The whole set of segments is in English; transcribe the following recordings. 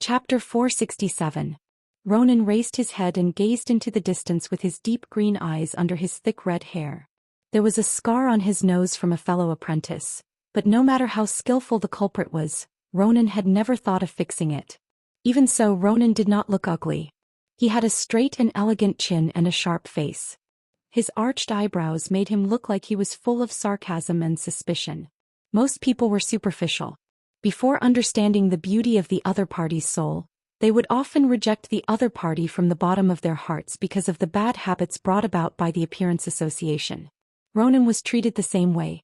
Chapter 467. Ronan raised his head and gazed into the distance with his deep green eyes under his thick red hair. There was a scar on his nose from a fellow apprentice, but no matter how skillful the culprit was, Ronan had never thought of fixing it. Even so, Ronan did not look ugly. He had a straight and elegant chin and a sharp face. His arched eyebrows made him look like he was full of sarcasm and suspicion. Most people were superficial. Before understanding the beauty of the other party's soul, they would often reject the other party from the bottom of their hearts because of the bad habits brought about by the appearance association. Ronan was treated the same way.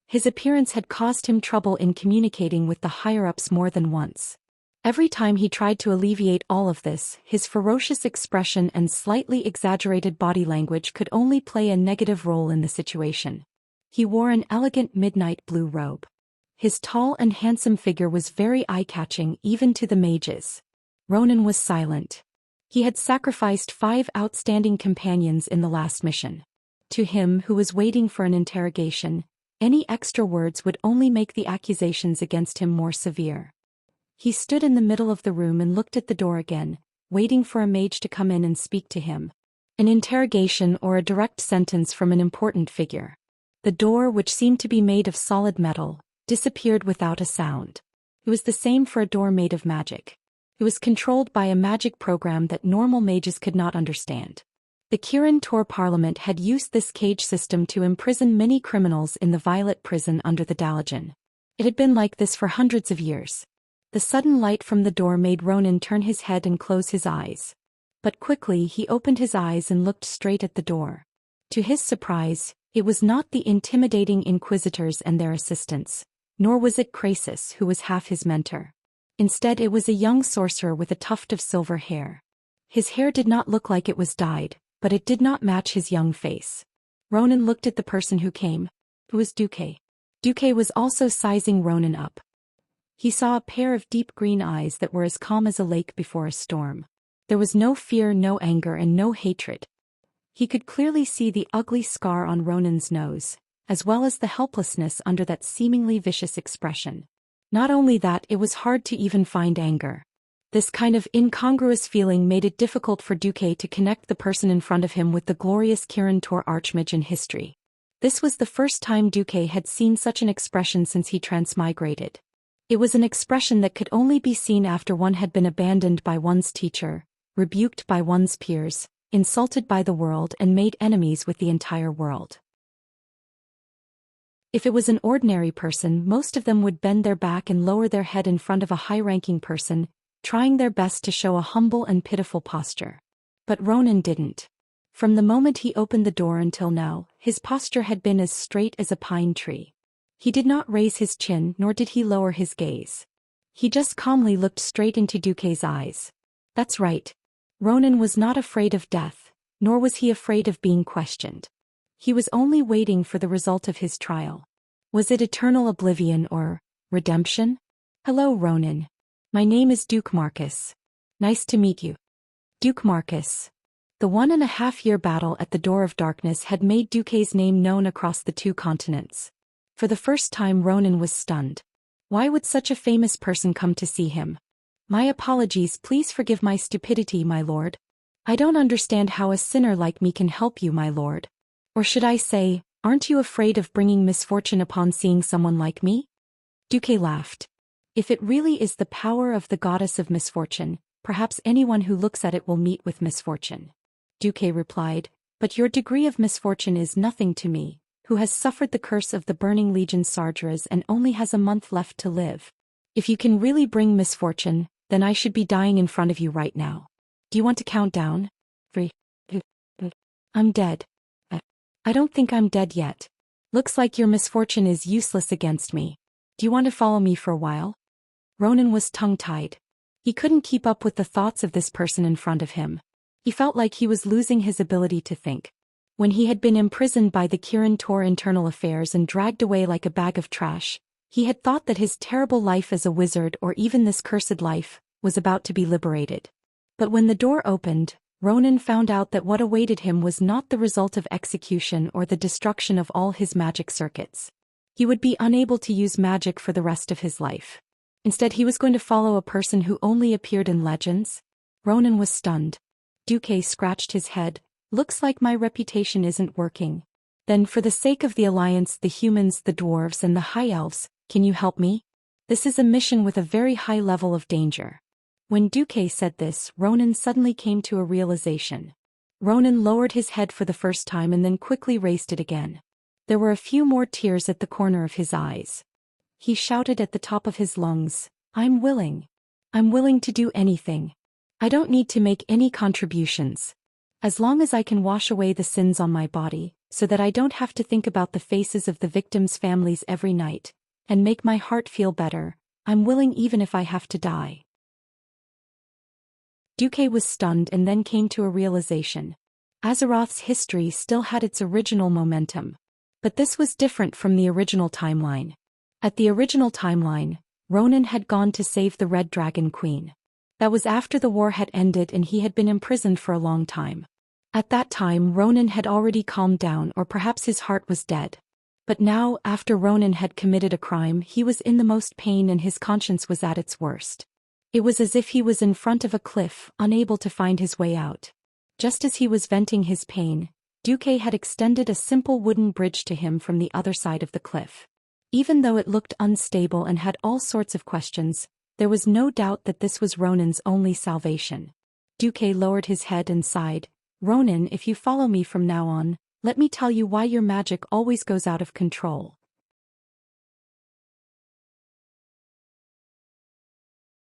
His appearance had caused him trouble in communicating with the higher-ups more than once. Every time he tried to alleviate all of this, his ferocious expression and slightly exaggerated body language could only play a negative role in the situation. He wore an elegant midnight blue robe. His tall and handsome figure was very eye-catching even to the mages. Ronan was silent. He had sacrificed 5 outstanding companions in the last mission. To him, who was waiting for an interrogation, any extra words would only make the accusations against him more severe. He stood in the middle of the room and looked at the door again, waiting for a mage to come in and speak to him. An interrogation or a direct sentence from an important figure. The door, which seemed to be made of solid metal, disappeared without a sound. It was the same for a door made of magic. It was controlled by a magic program that normal mages could not understand. The Kirin Tor Parliament had used this cage system to imprison many criminals in the Violet Prison under the Daoist. It had been like this for hundreds of years. The sudden light from the door made Ronan turn his head and close his eyes. But quickly he opened his eyes and looked straight at the door. To his surprise, it was not the intimidating inquisitors and their assistants, nor was it Krasis who was half his mentor. Instead, it was a young sorcerer with a tuft of silver hair. His hair did not look like it was dyed, but it did not match his young face. Ronan looked at the person who came. It was Duque. Duque was also sizing Ronan up. He saw a pair of deep green eyes that were as calm as a lake before a storm. There was no fear, no anger, and no hatred. He could clearly see the ugly scar on Ronan's nose, as well as the helplessness under that seemingly vicious expression. Not only that, it was hard to even find anger. This kind of incongruous feeling made it difficult for Duque to connect the person in front of him with the glorious Kirin Tor Archmage in history. This was the first time Duque had seen such an expression since he transmigrated. It was an expression that could only be seen after one had been abandoned by one's teacher, rebuked by one's peers, insulted by the world, and made enemies with the entire world. If it was an ordinary person, most of them would bend their back and lower their head in front of a high-ranking person, trying their best to show a humble and pitiful posture. But Ronan didn't. From the moment he opened the door until now, his posture had been as straight as a pine tree. He did not raise his chin, nor did he lower his gaze. He just calmly looked straight into Duque's eyes. That's right. Ronan was not afraid of death, nor was he afraid of being questioned. He was only waiting for the result of his trial. Was it eternal oblivion or redemption? Hello, Ronan. My name is Duke Marcus. Nice to meet you. Duke Marcus. The 1.5-year battle at the Door of Darkness had made Duque's name known across the 2 continents. For the first time, Ronan was stunned. Why would such a famous person come to see him? My apologies, please forgive my stupidity, my lord. I don't understand how a sinner like me can help you, my lord. Or should I say, aren't you afraid of bringing misfortune upon seeing someone like me? Duque laughed. If it really is the power of the goddess of misfortune, perhaps anyone who looks at it will meet with misfortune. Duque replied, but your degree of misfortune is nothing to me, who has suffered the curse of the Burning Legion Sargeras and only has a month left to live. If you can really bring misfortune, then I should be dying in front of you right now. Do you want to count down? 3, 2, 2. I'm dead. I don't think I'm dead yet. Looks like your misfortune is useless against me. Do you want to follow me for a while? Ronan was tongue-tied. He couldn't keep up with the thoughts of this person in front of him. He felt like he was losing his ability to think. When he had been imprisoned by the Kirin Tor Internal Affairs and dragged away like a bag of trash, he had thought that his terrible life as a wizard, or even this cursed life, was about to be liberated. But when the door opened, Ronan found out that what awaited him was not the result of execution or the destruction of all his magic circuits. He would be unable to use magic for the rest of his life. Instead he was going to follow a person who only appeared in legends? Ronan was stunned. Duque scratched his head. Looks like my reputation isn't working. Then for the sake of the Alliance, the humans, the dwarves and the high elves, can you help me? This is a mission with a very high level of danger. When Duque said this, Ronan suddenly came to a realization. Ronan lowered his head for the first time and then quickly raised it again. There were a few more tears at the corner of his eyes. He shouted at the top of his lungs, I'm willing. I'm willing to do anything. I don't need to make any contributions. As long as I can wash away the sins on my body, so that I don't have to think about the faces of the victims' families every night, and make my heart feel better, I'm willing even if I have to die. Duque was stunned and then came to a realization. Azeroth's history still had its original momentum. But this was different from the original timeline. At the original timeline, Ronan had gone to save the Red Dragon Queen. That was after the war had ended and he had been imprisoned for a long time. At that time Ronan had already calmed down, or perhaps his heart was dead. But now, after Ronan had committed a crime, he was in the most pain and his conscience was at its worst. It was as if he was in front of a cliff, unable to find his way out. Just as he was venting his pain, Duque had extended a simple wooden bridge to him from the other side of the cliff. Even though it looked unstable and had all sorts of questions, there was no doubt that this was Ronan's only salvation. Duque lowered his head and sighed. Ronan, if you follow me from now on, let me tell you why your magic always goes out of control.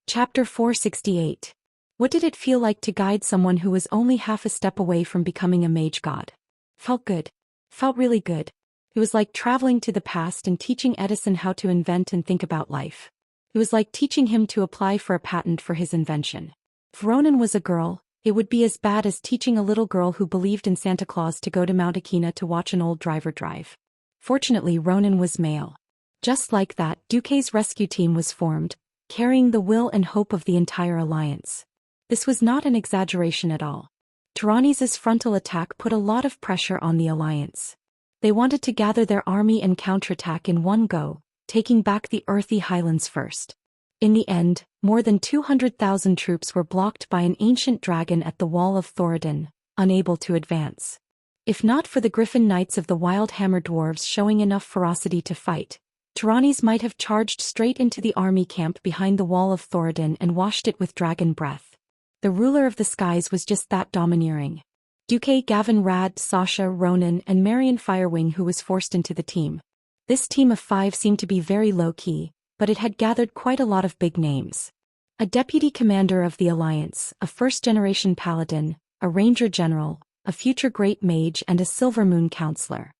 Chapter 468. What did it feel like to guide someone who was only half a step away from becoming a mage god? Felt good. Felt really good. It was like traveling to the past and teaching Edison how to invent and think about life. It was like teaching him to apply for a patent for his invention. If Ronan was a girl, it would be as bad as teaching a little girl who believed in Santa Claus to go to Mount Akina to watch an old driver drive. Fortunately, Ronan was male. Just like that, Duque's rescue team was formed, carrying the will and hope of the entire alliance. This was not an exaggeration at all. Tyrannies' frontal attack put a lot of pressure on the alliance. They wanted to gather their army and counterattack in one go, taking back the earthy highlands first. In the end, more than 200,000 troops were blocked by an ancient dragon at the wall of Thoradin, unable to advance. If not for the Griffin Knights of the Wild Hammer Dwarves showing enough ferocity to fight, Tyrannies might have charged straight into the army camp behind the wall of Thoradin and washed it with dragon breath. The ruler of the skies was just that domineering. Duque, Gavin, Rad, Sasha, Ronan, and Marion Firewing, who was forced into the team. This team of 5 seemed to be very low-key, but it had gathered quite a lot of big names. A deputy commander of the Alliance, a first-generation paladin, a ranger general, a future great mage and a silver moon counselor.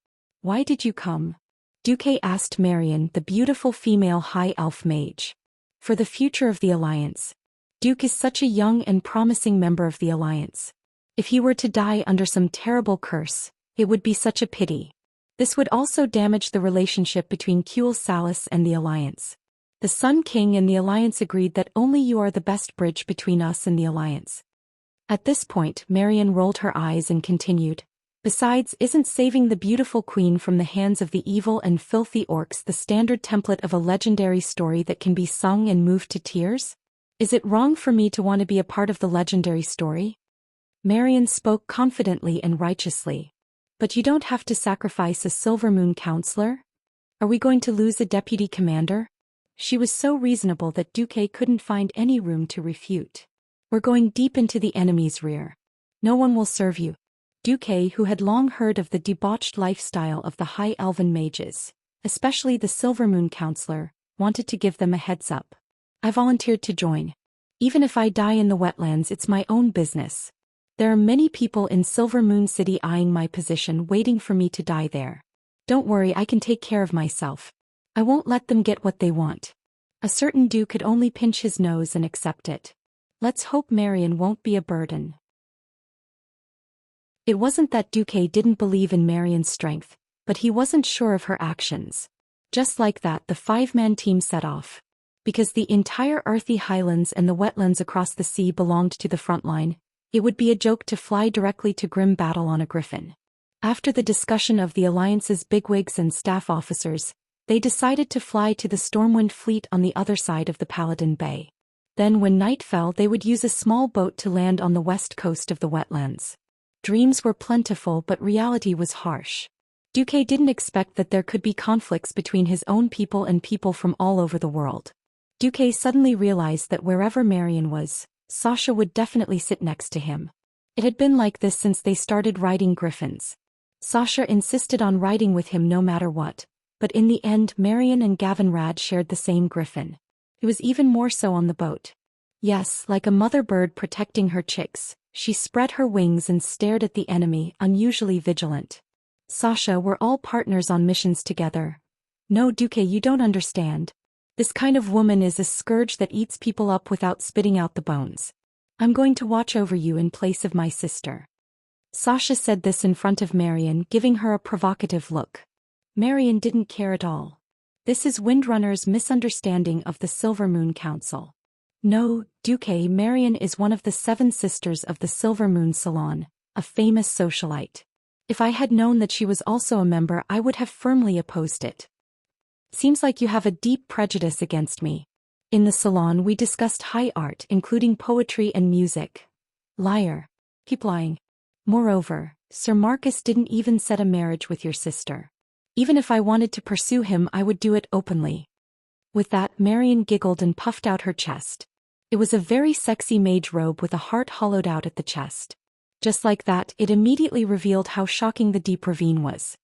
Why did you come? Duque asked Marion, the beautiful female high elf mage. For the future of the Alliance. Duke is such a young and promising member of the Alliance. If he were to die under some terrible curse, it would be such a pity. This would also damage the relationship between Kuel Salas and the Alliance. The Sun King and the Alliance agreed that only you are the best bridge between us and the Alliance. At this point, Marion rolled her eyes and continued. Besides, isn't saving the beautiful queen from the hands of the evil and filthy orcs the standard template of a legendary story that can be sung and moved to tears? Is it wrong for me to want to be a part of the legendary story? Marion spoke confidently and righteously. But you don't have to sacrifice a Silver Moon counselor? Are we going to lose a deputy commander? She was so reasonable that Duque couldn't find any room to refute. We're going deep into the enemy's rear. No one will serve you. Duque, who had long heard of the debauched lifestyle of the High Elven mages, especially the Silver Moon counselor, wanted to give them a heads up. I volunteered to join. Even if I die in the wetlands, it's my own business. There are many people in Silver Moon City eyeing my position, waiting for me to die there. Don't worry, I can take care of myself. I won't let them get what they want. A certain Duke could only pinch his nose and accept it. Let's hope Marion won't be a burden. It wasn't that Duque didn't believe in Marion's strength, but he wasn't sure of her actions. Just like that, the 5-man team set off. Because the entire earthy highlands and the wetlands across the sea belonged to the front line, it would be a joke to fly directly to grim battle on a griffin. After the discussion of the Alliance's bigwigs and staff officers, They decided to fly to the Stormwind fleet on the other side of the Paladin Bay. Then when night fell they would use a small boat to land on the west coast of the wetlands. Dreams were plentiful but reality was harsh. Duque didn't expect that there could be conflicts between his own people and people from all over the world. Duque suddenly realized that wherever Marion was, Sasha would definitely sit next to him. It had been like this since they started riding griffins. Sasha insisted on riding with him no matter what, but in the end Marion and Gavinrad shared the same griffin. It was even more so on the boat. Yes, like a mother bird protecting her chicks, she spread her wings and stared at the enemy, unusually vigilant. Sasha, we're all partners on missions together. No, Duque, you don't understand. This kind of woman is a scourge that eats people up without spitting out the bones. I'm going to watch over you in place of my sister. Sasha said this in front of Marion, giving her a provocative look. Marion didn't care at all. This is Windrunner's misunderstanding of the Silver Moon Council. No, Duque, Marion is one of the 7 sisters of the Silver Moon Salon, a famous socialite. If I had known that she was also a member, I would have firmly opposed it. Seems like you have a deep prejudice against me. In the salon we discussed high art, including poetry and music. Liar. Keep lying. Moreover, Sir Marcus didn't even set a marriage with your sister. Even if I wanted to pursue him, I would do it openly. With that, Marion giggled and puffed out her chest. It was a very sexy mage robe with a heart hollowed out at the chest. Just like that, it immediately revealed how shocking the deep ravine was.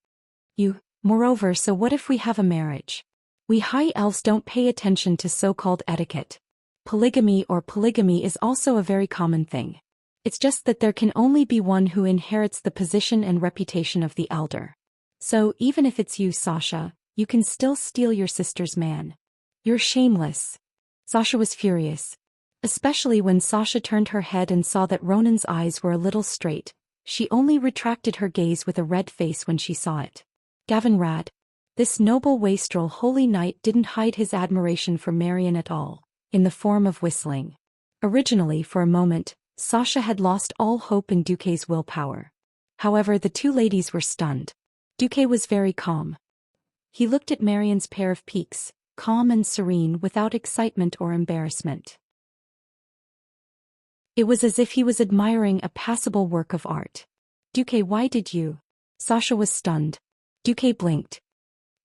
Moreover, so what if we have a marriage? We high elves don't pay attention to so-called etiquette. Polygamy is also a very common thing. It's just that there can only be one who inherits the position and reputation of the elder. So, even if it's you, Sasha, you can still steal your sister's man. You're shameless. Sasha was furious. Especially when Sasha turned her head and saw that Ronan's eyes were a little straight. She only retracted her gaze with a red face when she saw it. Gavinrad. This noble wastrel holy knight didn't hide his admiration for Marion at all, in the form of whistling. Originally, for a moment, Sasha had lost all hope in Duque's willpower. However, the 2 ladies were stunned. Duque was very calm. He looked at Marion's pair of peaks, calm and serene without excitement or embarrassment. It was as if he was admiring a passable work of art. Duque, why did you? Sasha was stunned. Duque blinked.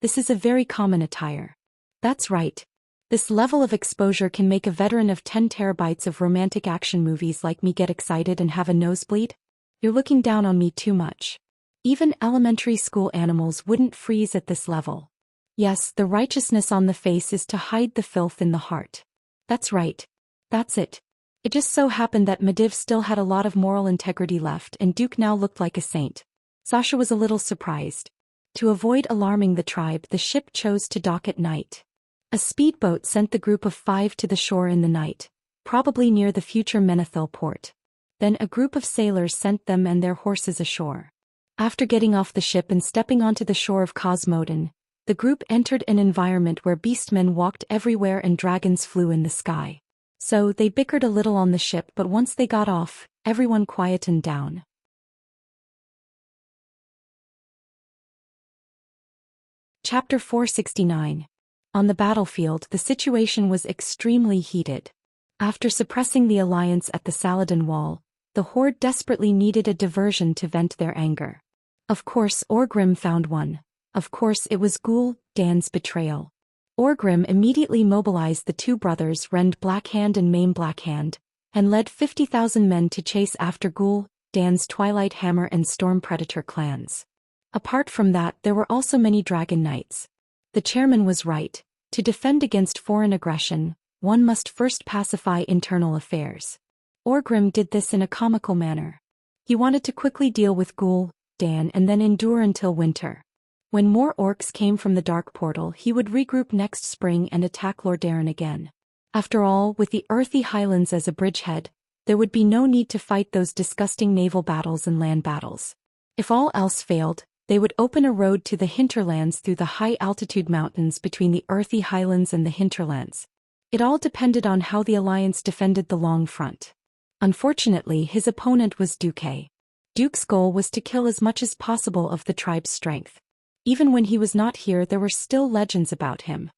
This is a very common attire. That's right. This level of exposure can make a veteran of 10 terabytes of romantic action movies like me get excited and have a nosebleed. You're looking down on me too much. Even elementary school animals wouldn't freeze at this level. Yes, the righteousness on the face is to hide the filth in the heart. That's right. That's it. It just so happened that Mediv still had a lot of moral integrity left and Duke now looked like a saint. Sasha was a little surprised. To avoid alarming the tribe, the ship chose to dock at night. A speedboat sent the group of 5 to the shore in the night, probably near the future Menethil port. Then a group of sailors sent them and their horses ashore. After getting off the ship and stepping onto the shore of Cosmodin, the group entered an environment where beastmen walked everywhere and dragons flew in the sky. So they bickered a little on the ship, but once they got off, everyone quietened down. Chapter 469. On the battlefield, the situation was extremely heated. After suppressing the alliance at the Saladin Wall, the Horde desperately needed a diversion to vent their anger. Of course, Orgrim found one. Of course, it was Ghoul Dan's betrayal. Orgrim immediately mobilized the 2 brothers Rend Blackhand and Maim Blackhand, and led 50,000 men to chase after Ghoul Dan's Twilight Hammer and Storm Predator clans. Apart from that, there were also many Dragon Knights. The chairman was right. To defend against foreign aggression, one must first pacify internal affairs. Orgrim did this in a comical manner. He wanted to quickly deal with Ghoul Dan and then endure until winter. When more orcs came from the Dark Portal, he would regroup next spring and attack Lordaeron again. After all, with the earthy highlands as a bridgehead, there would be no need to fight those disgusting naval battles and land battles. If all else failed, they would open a road to the hinterlands through the high-altitude mountains between the earthy highlands and the hinterlands. It all depended on how the alliance defended the long front. Unfortunately, his opponent was Duque. Duke's goal was to kill as much as possible of the tribe's strength. Even when he was not here, there were still legends about him.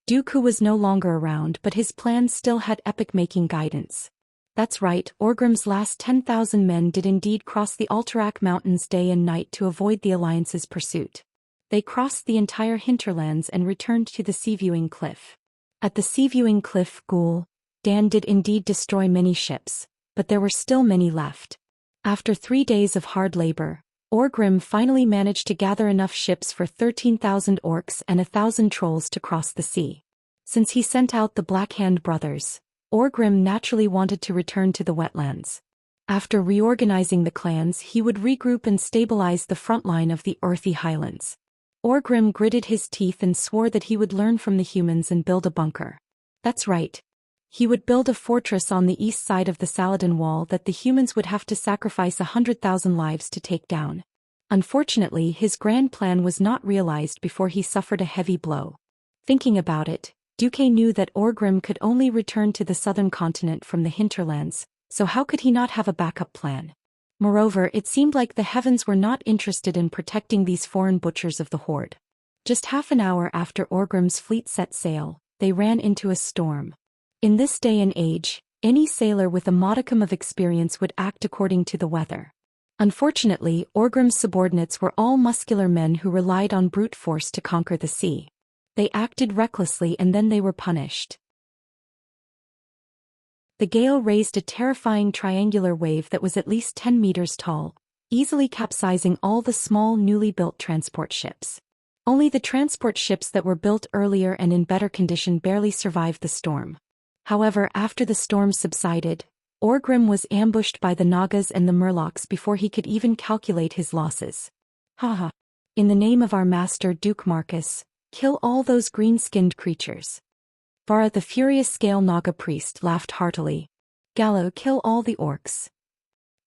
Dooku was no longer around, but his plans still had epic-making guidance. That's right, Orgrim's last 10,000 men did indeed cross the Alterac Mountains day and night to avoid the Alliance's pursuit. They crossed the entire hinterlands and returned to the Sea-Viewing Cliff. At the Sea-Viewing Cliff, Ghoul Dan did indeed destroy many ships, but there were still many left. After 3 days of hard labor, Orgrim finally managed to gather enough ships for 13,000 orcs and 1,000 trolls to cross the sea. Since he sent out the Blackhand brothers, Orgrim naturally wanted to return to the wetlands. After reorganizing the clans, he would regroup and stabilize the front line of the Earthy Highlands. Orgrim gritted his teeth and swore that he would learn from the humans and build a bunker. That's right. He would build a fortress on the east side of the Saladin Wall that the humans would have to sacrifice 100,000 lives to take down. Unfortunately, his grand plan was not realized before he suffered a heavy blow. Thinking about it, Dooku knew that Orgrim could only return to the southern continent from the hinterlands, so how could he not have a backup plan? Moreover, it seemed like the heavens were not interested in protecting these foreign butchers of the Horde. Just half an hour after Orgrim's fleet set sail, they ran into a storm. In this day and age, any sailor with a modicum of experience would act according to the weather. Unfortunately, Orgrim's subordinates were all muscular men who relied on brute force to conquer the sea. They acted recklessly and then they were punished. The gale raised a terrifying triangular wave that was at least 10 meters tall, easily capsizing all the small newly built transport ships. Only the transport ships that were built earlier and in better condition barely survived the storm. However, after the storm subsided, Orgrim was ambushed by the Nagas and the Murlocs before he could even calculate his losses. Haha. In the name of our master Duke Marcus, kill all those green-skinned creatures. Vara the furious Scale Naga priest laughed heartily. Gallo, kill all the orcs.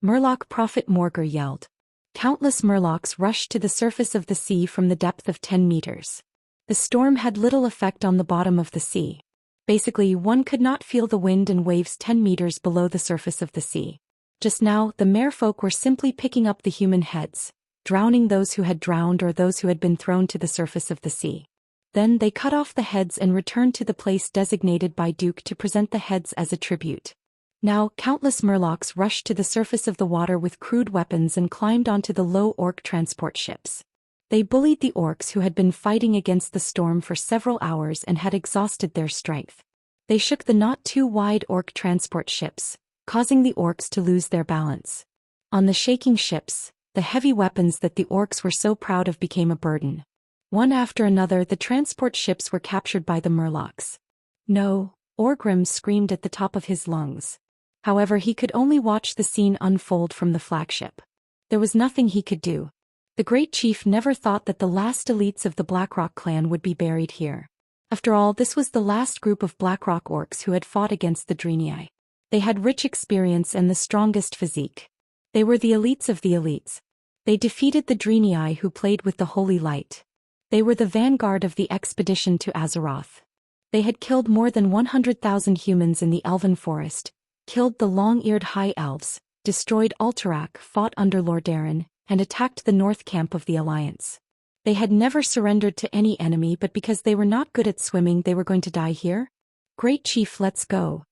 Murloc Prophet Morgur yelled. Countless Murlocs rushed to the surface of the sea from the depth of 10 meters. The storm had little effect on the bottom of the sea. Basically, one could not feel the wind and waves 10 meters below the surface of the sea. Just now, the merfolk were simply picking up the human heads, drowning those who had drowned or those who had been thrown to the surface of the sea. Then they cut off the heads and returned to the place designated by Duke to present the heads as a tribute. Now, countless Murlocs rushed to the surface of the water with crude weapons and climbed onto the low orc transport ships. They bullied the orcs who had been fighting against the storm for several hours and had exhausted their strength. They shook the not-too-wide orc transport ships, causing the orcs to lose their balance. On the shaking ships, the heavy weapons that the orcs were so proud of became a burden. One after another, the transport ships were captured by the Murlocs. No, Orgrim screamed at the top of his lungs. However, he could only watch the scene unfold from the flagship. There was nothing he could do. The Great Chief never thought that the last elites of the Blackrock clan would be buried here. After all, this was the last group of Blackrock orcs who had fought against the Draenei. They had rich experience and the strongest physique. They were the elites of the elites. They defeated the Draenei who played with the Holy Light. They were the vanguard of the expedition to Azeroth. They had killed more than 100,000 humans in the Elven Forest, killed the long-eared High Elves, destroyed Alterac, fought under Lordaeron, and attacked the north camp of the Alliance. They had never surrendered to any enemy, but because they were not good at swimming they were going to die here? Great Chief, let's go.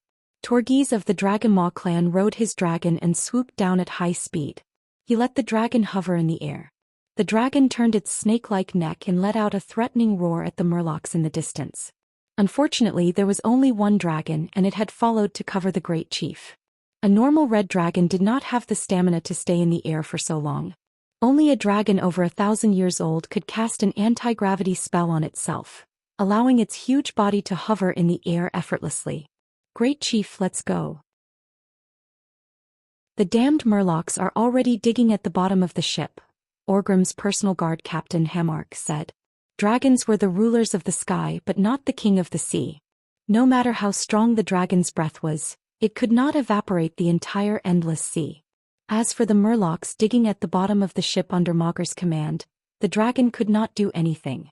Torghese of the Dragonmaw clan rode his dragon and swooped down at high speed. He let the dragon hover in the air. The dragon turned its snake-like neck and let out a threatening roar at the Murlocs in the distance. Unfortunately, there was only one dragon and it had followed to cover the Great Chief. A normal red dragon did not have the stamina to stay in the air for so long. Only a dragon over 1,000 years old could cast an anti-gravity spell on itself, allowing its huge body to hover in the air effortlessly. Great Chief, let's go. The damned Murlocs are already digging at the bottom of the ship, Orgrim's personal guard Captain Hamark said. Dragons were the rulers of the sky but not the king of the sea. No matter how strong the dragon's breath was, it could not evaporate the entire endless sea. As for the Murlocs digging at the bottom of the ship under Maugur's command, the dragon could not do anything.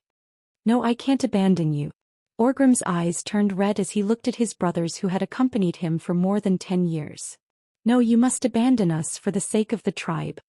No, I can't abandon you. Orgrim's eyes turned red as he looked at his brothers who had accompanied him for more than 10 years. No, you must abandon us for the sake of the tribe.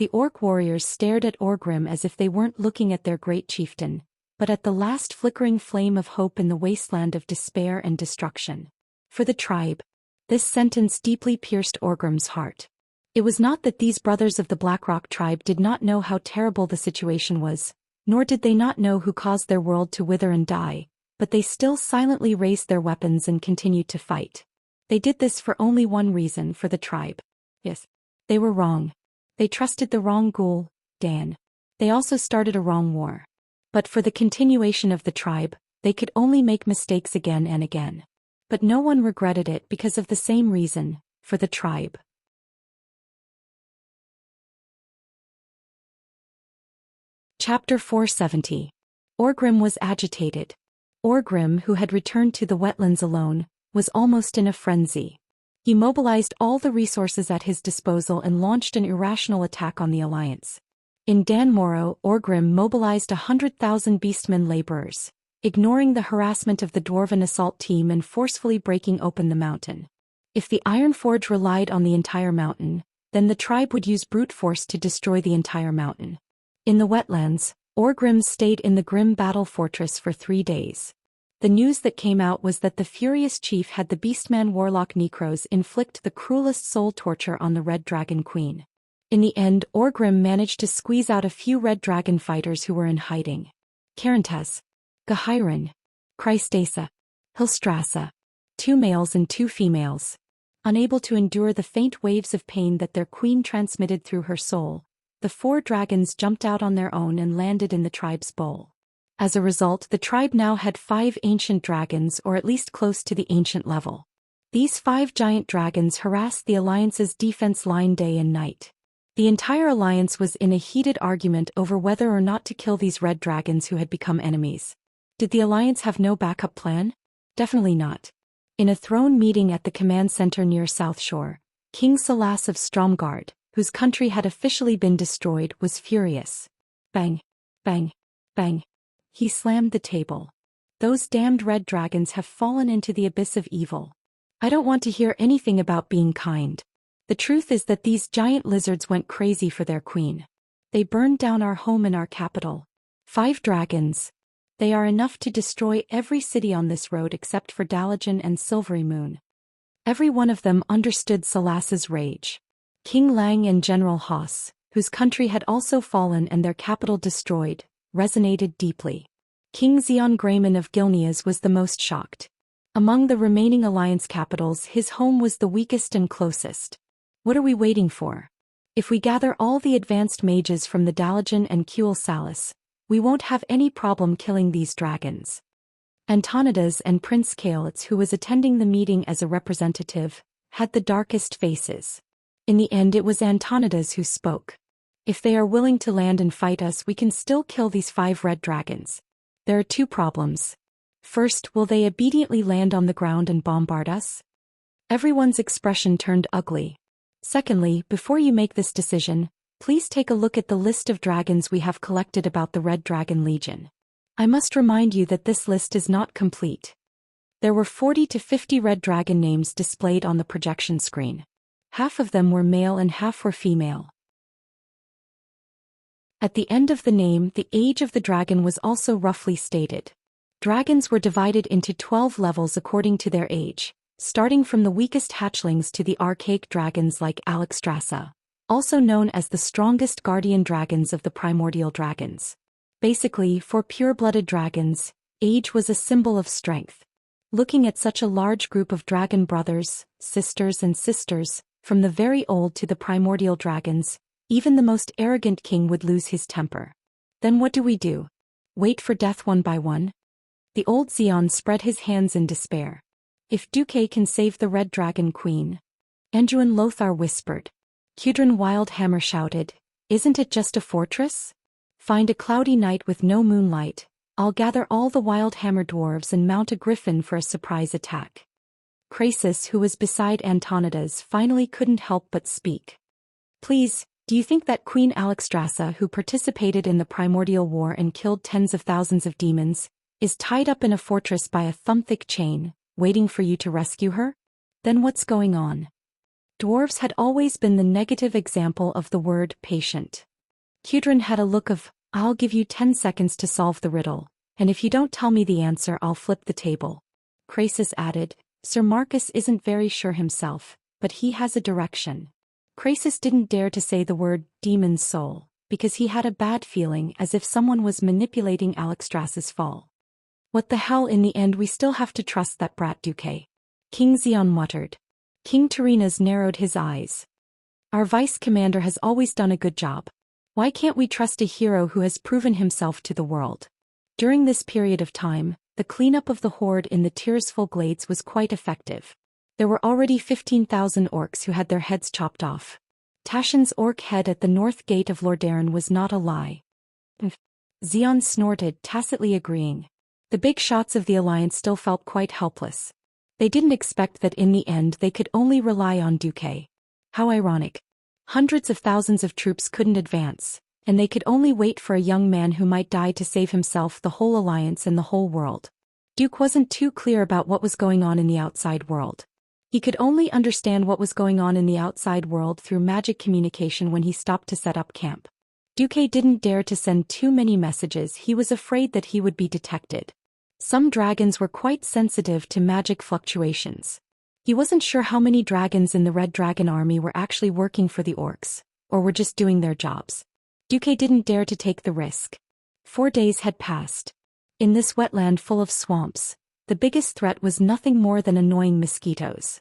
The orc warriors stared at Orgrim as if they weren't looking at their great chieftain, but at the last flickering flame of hope in the wasteland of despair and destruction. For the tribe. This sentence deeply pierced Orgrim's heart. It was not that these brothers of the Blackrock tribe did not know how terrible the situation was, nor did they not know who caused their world to wither and die, but they still silently raised their weapons and continued to fight. They did this for only one reason: for the tribe. Yes. They were wrong. They trusted the wrong ghoul, Dan. They also started a wrong war. But for the continuation of the tribe, they could only make mistakes again and again. But no one regretted it because of the same reason: for the tribe. Chapter 470. Orgrim was agitated. Orgrim, who had returned to the wetlands alone, was almost in a frenzy. He mobilized all the resources at his disposal and launched an irrational attack on the Alliance. In Danmoro, Orgrim mobilized 100,000 beastmen laborers, ignoring the harassment of the dwarven assault team and forcefully breaking open the mountain. If the Iron Forge relied on the entire mountain, then the tribe would use brute force to destroy the entire mountain. In the wetlands, Orgrim stayed in the grim battle fortress for 3 days. The news that came out was that the furious chief had the beastman warlock Necros inflict the cruelest soul torture on the Red Dragon Queen. In the end, Orgrim managed to squeeze out a few Red Dragon fighters who were in hiding. Carantez, Gahirun, Christasa, Hilstrasa. 2 males and 2 females. Unable to endure the faint waves of pain that their queen transmitted through her soul, the 4 dragons jumped out on their own and landed in the tribe's bowl. As a result, the tribe now had 5 ancient dragons, or at least close to the ancient level. These 5 giant dragons harassed the Alliance's defense line day and night. The entire Alliance was in a heated argument over whether or not to kill these red dragons who had become enemies. Did the Alliance have no backup plan? Definitely not. In a throne meeting at the command center near South Shore, King Salas of Stromgard, whose country had officially been destroyed, was furious. Bang, bang, bang. He slammed the table. Those damned red dragons have fallen into the abyss of evil. I don't want to hear anything about being kind. The truth is that these giant lizards went crazy for their queen. They burned down our home in our capital. 5 dragons. They are enough to destroy every city on this road except for Dalajan and Silvery Moon. Every one of them understood Salas's rage. King Lang and General Haas, whose country had also fallen and their capital destroyed, resonated deeply. King Xian Grayman of Gilneas was the most shocked. Among the remaining Alliance capitals, his home was the weakest and closest. What are we waiting for? If we gather all the advanced mages from the Dalajan and Kuel Salas, we won't have any problem killing these dragons. Antonidas and Prince Kaelitz, who was attending the meeting as a representative, had the darkest faces. In the end, it was Antonidas who spoke. If they are willing to land and fight us, we can still kill these 5 red dragons. There are 2 problems. First, will they obediently land on the ground and bombard us? Everyone's expression turned ugly. Secondly, before you make this decision, please take a look at the list of dragons we have collected about the Red Dragon Legion. I must remind you that this list is not complete. There were 40 to 50 red dragon names displayed on the projection screen. Half of them were male and half were female. At the end of the name, the age of the dragon was also roughly stated. Dragons were divided into 12 levels according to their age, starting from the weakest hatchlings to the archaic dragons like Alexstrasza, also known as the strongest guardian dragons of the primordial dragons. Basically, for pure-blooded dragons, age was a symbol of strength. Looking at such a large group of dragon brothers, sisters and sisters, from the very old to the primordial dragons, even the most arrogant king would lose his temper. Then what do we do? Wait for death one by one? The old Xian spread his hands in despair. If Duque can save the Red Dragon Queen. Anduin Lothar whispered. Kudrin Wildhammer shouted, isn't it just a fortress? Find a cloudy night with no moonlight, I'll gather all the Wildhammer dwarves and mount a griffin for a surprise attack. Krasis, who was beside Antonidas, finally couldn't help but speak. Please, do you think that Queen Alexstrasza, who participated in the Primordial War and killed tens of thousands of demons, is tied up in a fortress by a thumb-thick chain, waiting for you to rescue her? Then what's going on? Dwarves had always been the negative example of the word patient. Kudrin had a look of, I'll give you 10 seconds to solve the riddle, and if you don't tell me the answer I'll flip the table. Krasis added, Sir Marcus isn't very sure himself, but he has a direction. Krasis didn't dare to say the word demon's soul, because he had a bad feeling as if someone was manipulating Alexstras's fall. What the hell, in the end we still have to trust that brat Duque. King Xian muttered. King Terenas narrowed his eyes. Our vice commander has always done a good job. Why can't we trust a hero who has proven himself to the world? During this period of time, the cleanup of the horde in the Tirsful Glades was quite effective. There were already 15,000 orcs who had their heads chopped off. Tashin's orc head at the north gate of Lordaeron was not a lie. Xian snorted, tacitly agreeing. The big shots of the Alliance still felt quite helpless. They didn't expect that in the end they could only rely on Duque. How ironic. Hundreds of thousands of troops couldn't advance, and they could only wait for a young man who might die to save himself, the whole Alliance, and the whole world. Duke wasn't too clear about what was going on in the outside world. He could only understand what was going on in the outside world through magic communication when he stopped to set up camp. Duque didn't dare to send too many messages, he was afraid that he would be detected. Some dragons were quite sensitive to magic fluctuations. He wasn't sure how many dragons in the Red Dragon army were actually working for the orcs, or were just doing their jobs. Duque didn't dare to take the risk. 4 days had passed. In this wetland full of swamps, the biggest threat was nothing more than annoying mosquitoes.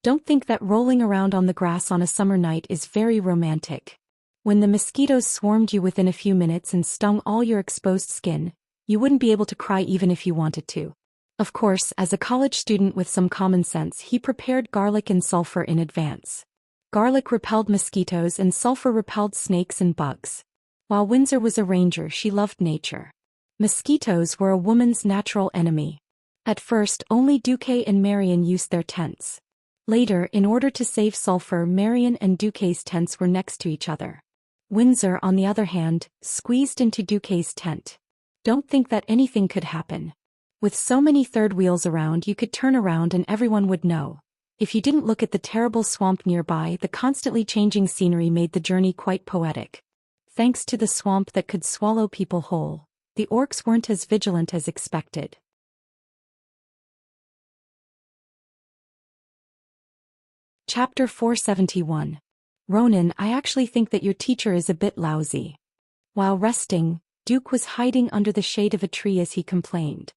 Don't think that rolling around on the grass on a summer night is very romantic. When the mosquitoes swarmed you within a few minutes and stung all your exposed skin, you wouldn't be able to cry even if you wanted to. Of course, as a college student with some common sense, he prepared garlic and sulfur in advance. Garlic repelled mosquitoes and sulfur repelled snakes and bugs. While Windsor was a ranger, she loved nature. Mosquitoes were a woman's natural enemy. At first, only Duque and Marion used their tents. Later, in order to save sulfur, Marion and Duque's tents were next to each other. Windsor, on the other hand, squeezed into Duque's tent. Don't think that anything could happen. With so many third wheels around, you could turn around and everyone would know. If you didn't look at the terrible swamp nearby, the constantly changing scenery made the journey quite poetic. Thanks to the swamp that could swallow people whole, the orcs weren't as vigilant as expected. Chapter 471. Ronan, I actually think that your teacher is a bit lousy. While resting, Duke was hiding under the shade of a tree as he complained.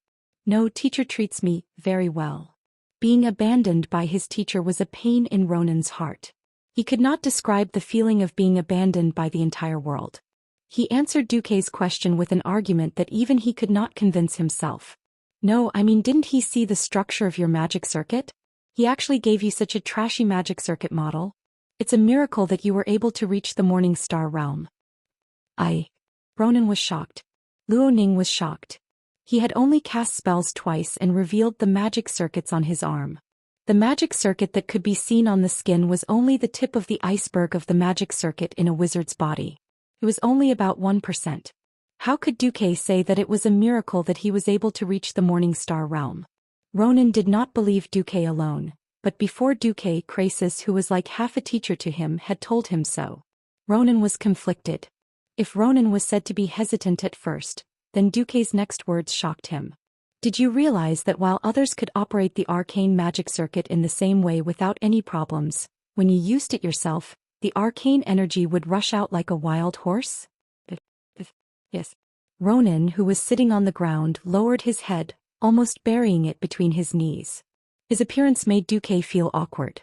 No, teacher treats me very well. Being abandoned by his teacher was a pain in Ronan's heart. He could not describe the feeling of being abandoned by the entire world. He answered Duque's question with an argument that even he could not convince himself. No, I mean, didn't he see the structure of your magic circuit? He actually gave you such a trashy magic circuit model. It's a miracle that you were able to reach the Morning Star realm. Ronan was shocked. Luo Ning was shocked. He had only cast spells twice and revealed the magic circuits on his arm. The magic circuit that could be seen on the skin was only the tip of the iceberg of the magic circuit in a wizard's body. It was only about 1%. How could Duque say that it was a miracle that he was able to reach the Morning Star realm? Ronan did not believe Duque alone, but before Duque, Krasis, who was like half a teacher to him, had told him so. Ronan was conflicted. If Ronan was said to be hesitant at first, then Duque's next words shocked him. Did you realize that while others could operate the arcane magic circuit in the same way without any problems, when you used it yourself, the arcane energy would rush out like a wild horse? Yes. Ronan, who was sitting on the ground, lowered his head, almost burying it between his knees. His appearance made Duque feel awkward.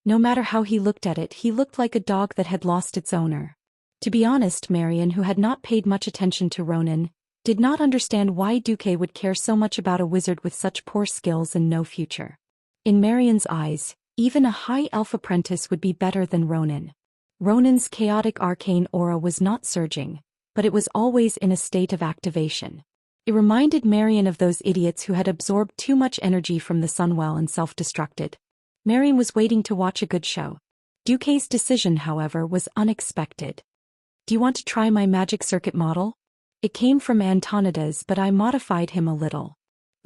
No matter how he looked at it, he looked like a dog that had lost its owner. To be honest, Marion, who had not paid much attention to Ronan, did not understand why Duque would care so much about a wizard with such poor skills and no future. In Marion's eyes, even a high elf apprentice would be better than Ronan. Ronan's chaotic arcane aura was not surging, but it was always in a state of activation. It reminded Marion of those idiots who had absorbed too much energy from the Sunwell and self-destructed. Marion was waiting to watch a good show. Duque's decision, however, was unexpected. Do you want to try my magic circuit model? It came from Antonidas, but I modified him a little.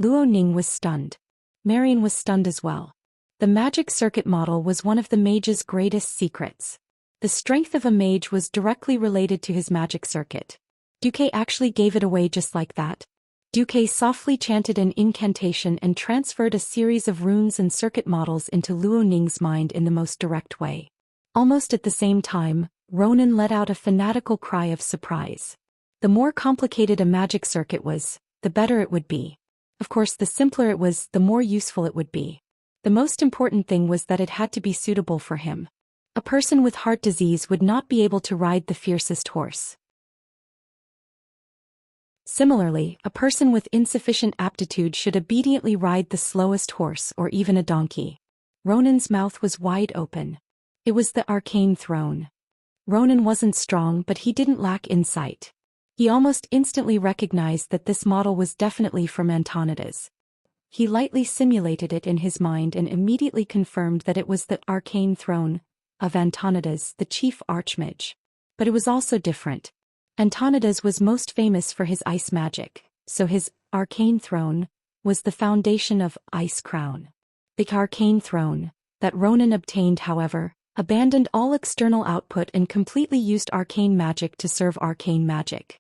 Luo Ning was stunned. Marion was stunned as well. The magic circuit model was one of the mage's greatest secrets. The strength of a mage was directly related to his magic circuit. Duque actually gave it away just like that. Duque softly chanted an incantation and transferred a series of runes and circuit models into Luo Ning's mind in the most direct way. Almost at the same time, Ronan let out a fanatical cry of surprise. The more complicated a magic circuit was, the better it would be. Of course, the simpler it was, the more useful it would be. The most important thing was that it had to be suitable for him. A person with heart disease would not be able to ride the fiercest horse. Similarly, a person with insufficient aptitude should obediently ride the slowest horse or even a donkey. Ronan's mouth was wide open. It was the arcane throne. Ronan wasn't strong, but he didn't lack insight. He almost instantly recognized that this model was definitely from Antonida's. He lightly simulated it in his mind and immediately confirmed that it was the arcane throne of Antonida's, the chief archmage. But it was also different. Antonida's was most famous for his ice magic, so his arcane throne was the foundation of Ice Crown. The arcane throne that Ronan obtained, however, abandoned all external output and completely used arcane magic to serve arcane magic.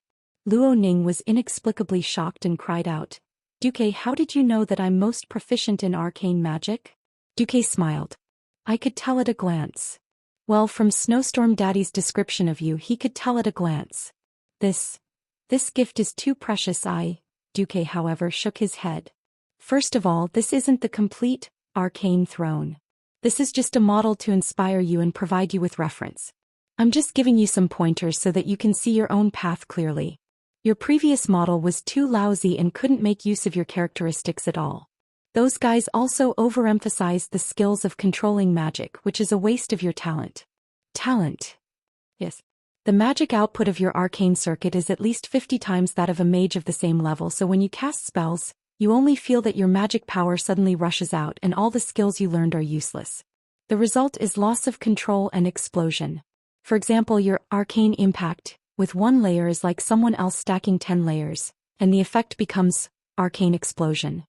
Luo Ning was inexplicably shocked and cried out, "Duque, how did you know that I'm most proficient in arcane magic?" Duque smiled. "I could tell at a glance." Well, from Snowstorm Daddy's description of you, he could tell at a glance. This gift is too precious. Duque, however, shook his head. First of all, this isn't the complete arcane throne. This is just a model to inspire you and provide you with reference. I'm just giving you some pointers so that you can see your own path clearly. Your previous model was too lousy and couldn't make use of your characteristics at all. Those guys also overemphasized the skills of controlling magic, which is a waste of your talent. Talent? Yes. The magic output of your arcane circuit is at least 50 times that of a mage of the same level, so when you cast spells, you only feel that your magic power suddenly rushes out and all the skills you learned are useless. The result is loss of control and explosion. For example, your arcane impact with one layer is like someone else stacking 10 layers, and the effect becomes arcane explosion.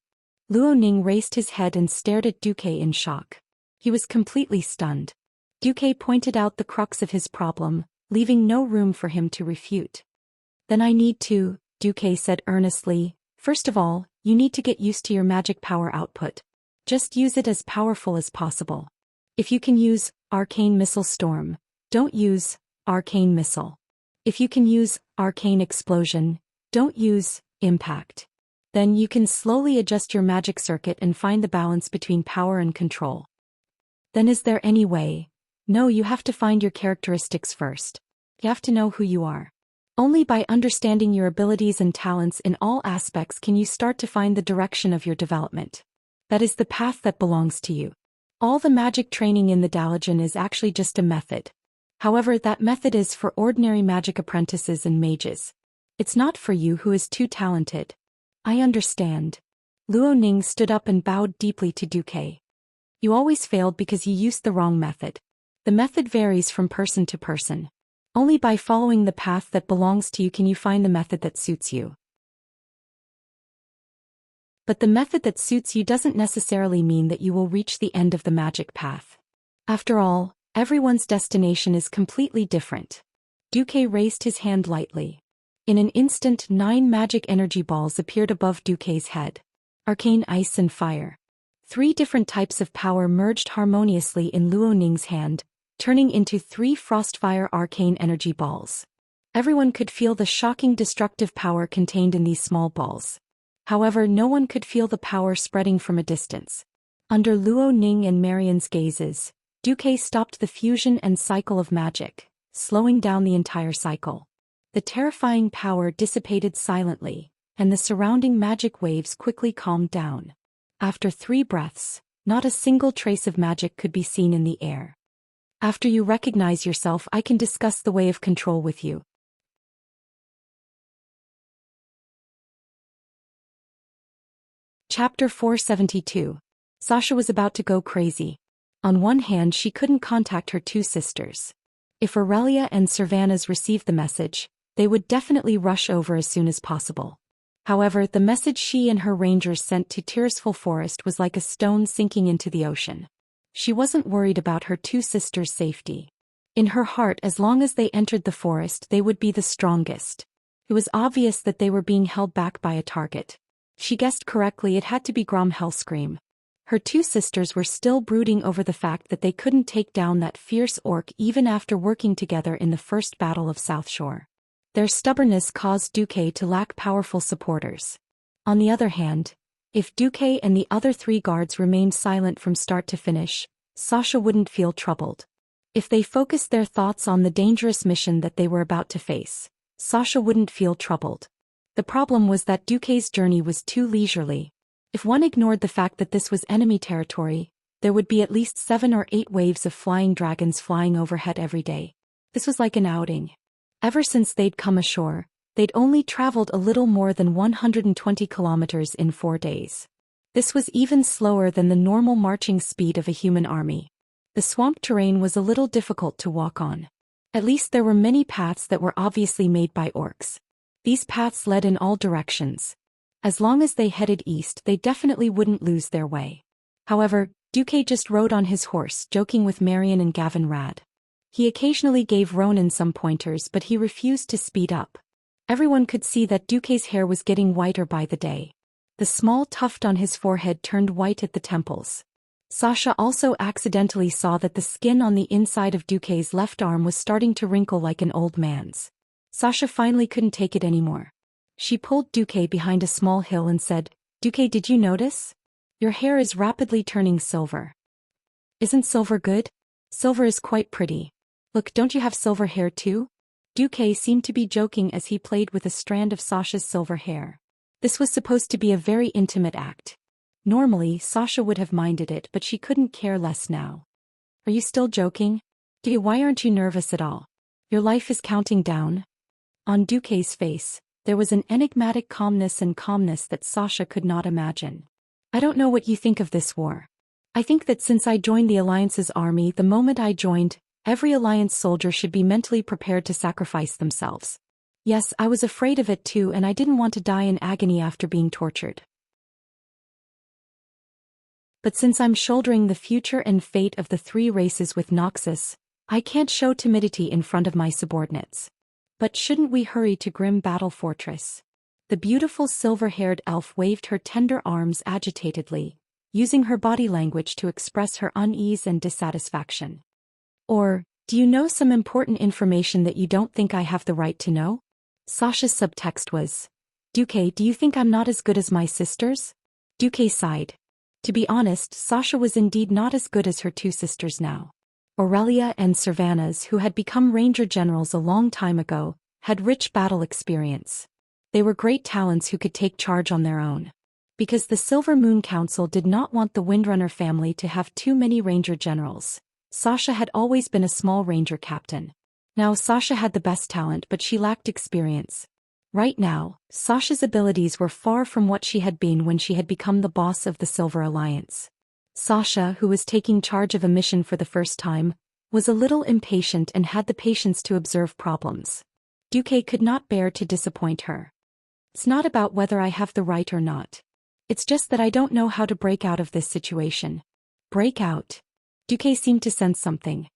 Luo Ning raised his head and stared at Duque in shock. He was completely stunned. Duque pointed out the crux of his problem, leaving no room for him to refute. Then I need to, Duque said earnestly. First of all, you need to get used to your magic power output. Just use it as powerful as possible. If you can use Arcane Missile Storm, don't use Arcane Missile. If you can use Arcane Explosion, don't use Impact. Then you can slowly adjust your magic circuit and find the balance between power and control. Then is there any way? No, you have to find your characteristics first. You have to know who you are. Only by understanding your abilities and talents in all aspects can you start to find the direction of your development. That is the path that belongs to you. All the magic training in the Daoist is actually just a method. However, that method is for ordinary magic apprentices and mages. It's not for you who is too talented. I understand. Luo Ning stood up and bowed deeply to Duque. You always failed because you used the wrong method. The method varies from person to person. Only by following the path that belongs to you can you find the method that suits you. But the method that suits you doesn't necessarily mean that you will reach the end of the magic path. After all, everyone's destination is completely different. Duque raised his hand lightly. In an instant, 9 magic energy balls appeared above Duque's head. Arcane ice and fire. 3 different types of power merged harmoniously in Luo Ning's hand, turning into 3 Frostfire arcane energy balls. Everyone could feel the shocking destructive power contained in these small balls. However, no one could feel the power spreading from a distance. Under Luo Ning and Marian's gazes, Duque stopped the fusion and cycle of magic, slowing down the entire cycle. The terrifying power dissipated silently, and the surrounding magic waves quickly calmed down. After 3 breaths, not a single trace of magic could be seen in the air. After you recognize yourself, I can discuss the way of control with you. Chapter 472. Sasha was about to go crazy. On one hand, she couldn't contact her 2 sisters. If Aurelia and Servanas received the message, they would definitely rush over as soon as possible. However, the message she and her rangers sent to Tirisful Forest was like a stone sinking into the ocean. She wasn't worried about her two sisters' safety. In her heart, as long as they entered the forest, they would be the strongest. It was obvious that they were being held back by a target. She guessed correctly, it had to be Grom Hellscream. Her two sisters were still brooding over the fact that they couldn't take down that fierce orc even after working together in the first battle of South Shore. Their stubbornness caused Duque to lack powerful supporters. On the other hand, if Duque and the other three guards remained silent from start to finish, Sasha wouldn't feel troubled. If they focused their thoughts on the dangerous mission that they were about to face, Sasha wouldn't feel troubled. The problem was that Duque's journey was too leisurely. If one ignored the fact that this was enemy territory, there would be at least 7 or 8 waves of flying dragons flying overhead every day. This was like an outing. Ever since they'd come ashore, they'd only traveled a little more than 120 kilometers in 4 days. This was even slower than the normal marching speed of a human army. The swamp terrain was a little difficult to walk on. At least there were many paths that were obviously made by orcs. These paths led in all directions. As long as they headed east, they definitely wouldn't lose their way. However, Duque just rode on his horse, joking with Marion and Gavin Rad. He occasionally gave Ronan some pointers, but he refused to speed up. Everyone could see that Duque's hair was getting whiter by the day. The small tuft on his forehead turned white at the temples. Sasha also accidentally saw that the skin on the inside of Duque's left arm was starting to wrinkle like an old man's. Sasha finally couldn't take it anymore. She pulled Duque behind a small hill and said, "Duque, did you notice? Your hair is rapidly turning silver." "Isn't silver good? Silver is quite pretty. Look, don't you have silver hair too?" Duque seemed to be joking as he played with a strand of Sasha's silver hair. This was supposed to be a very intimate act. Normally, Sasha would have minded it, but she couldn't care less now. "Are you still joking? Why aren't you nervous at all? Your life is counting down?" On Duque's face, there was an enigmatic calmness that Sasha could not imagine. "I don't know what you think of this war. I think that since I joined the Alliance's army, the moment I joined, every Alliance soldier should be mentally prepared to sacrifice themselves. Yes, I was afraid of it too, and I didn't want to die in agony after being tortured. But since I'm shouldering the future and fate of the 3 races with Noxus, I can't show timidity in front of my subordinates. But shouldn't we hurry to Grim Battle Fortress?" The beautiful silver-haired elf waved her tender arms agitatedly, using her body language to express her unease and dissatisfaction. "Or, do you know some important information that you don't think I have the right to know?" Sasha's subtext was, "Duque, do you think I'm not as good as my sisters?" Duque sighed. To be honest, Sasha was indeed not as good as her 2 sisters now. Aurelia and Servanas, who had become ranger generals a long time ago, had rich battle experience. They were great talents who could take charge on their own. Because the Silver Moon Council did not want the Windrunner family to have too many ranger generals, Sasha had always been a small ranger captain. Now Sasha had the best talent, but she lacked experience. Right now, Sasha's abilities were far from what she had been when she had become the boss of the Silver Alliance. Sasha, who was taking charge of a mission for the first time, was a little impatient and had the patience to observe problems. Duque could not bear to disappoint her. "It's not about whether I have the right or not. It's just that I don't know how to break out of this situation." "Break out?" Duque seemed to sense something.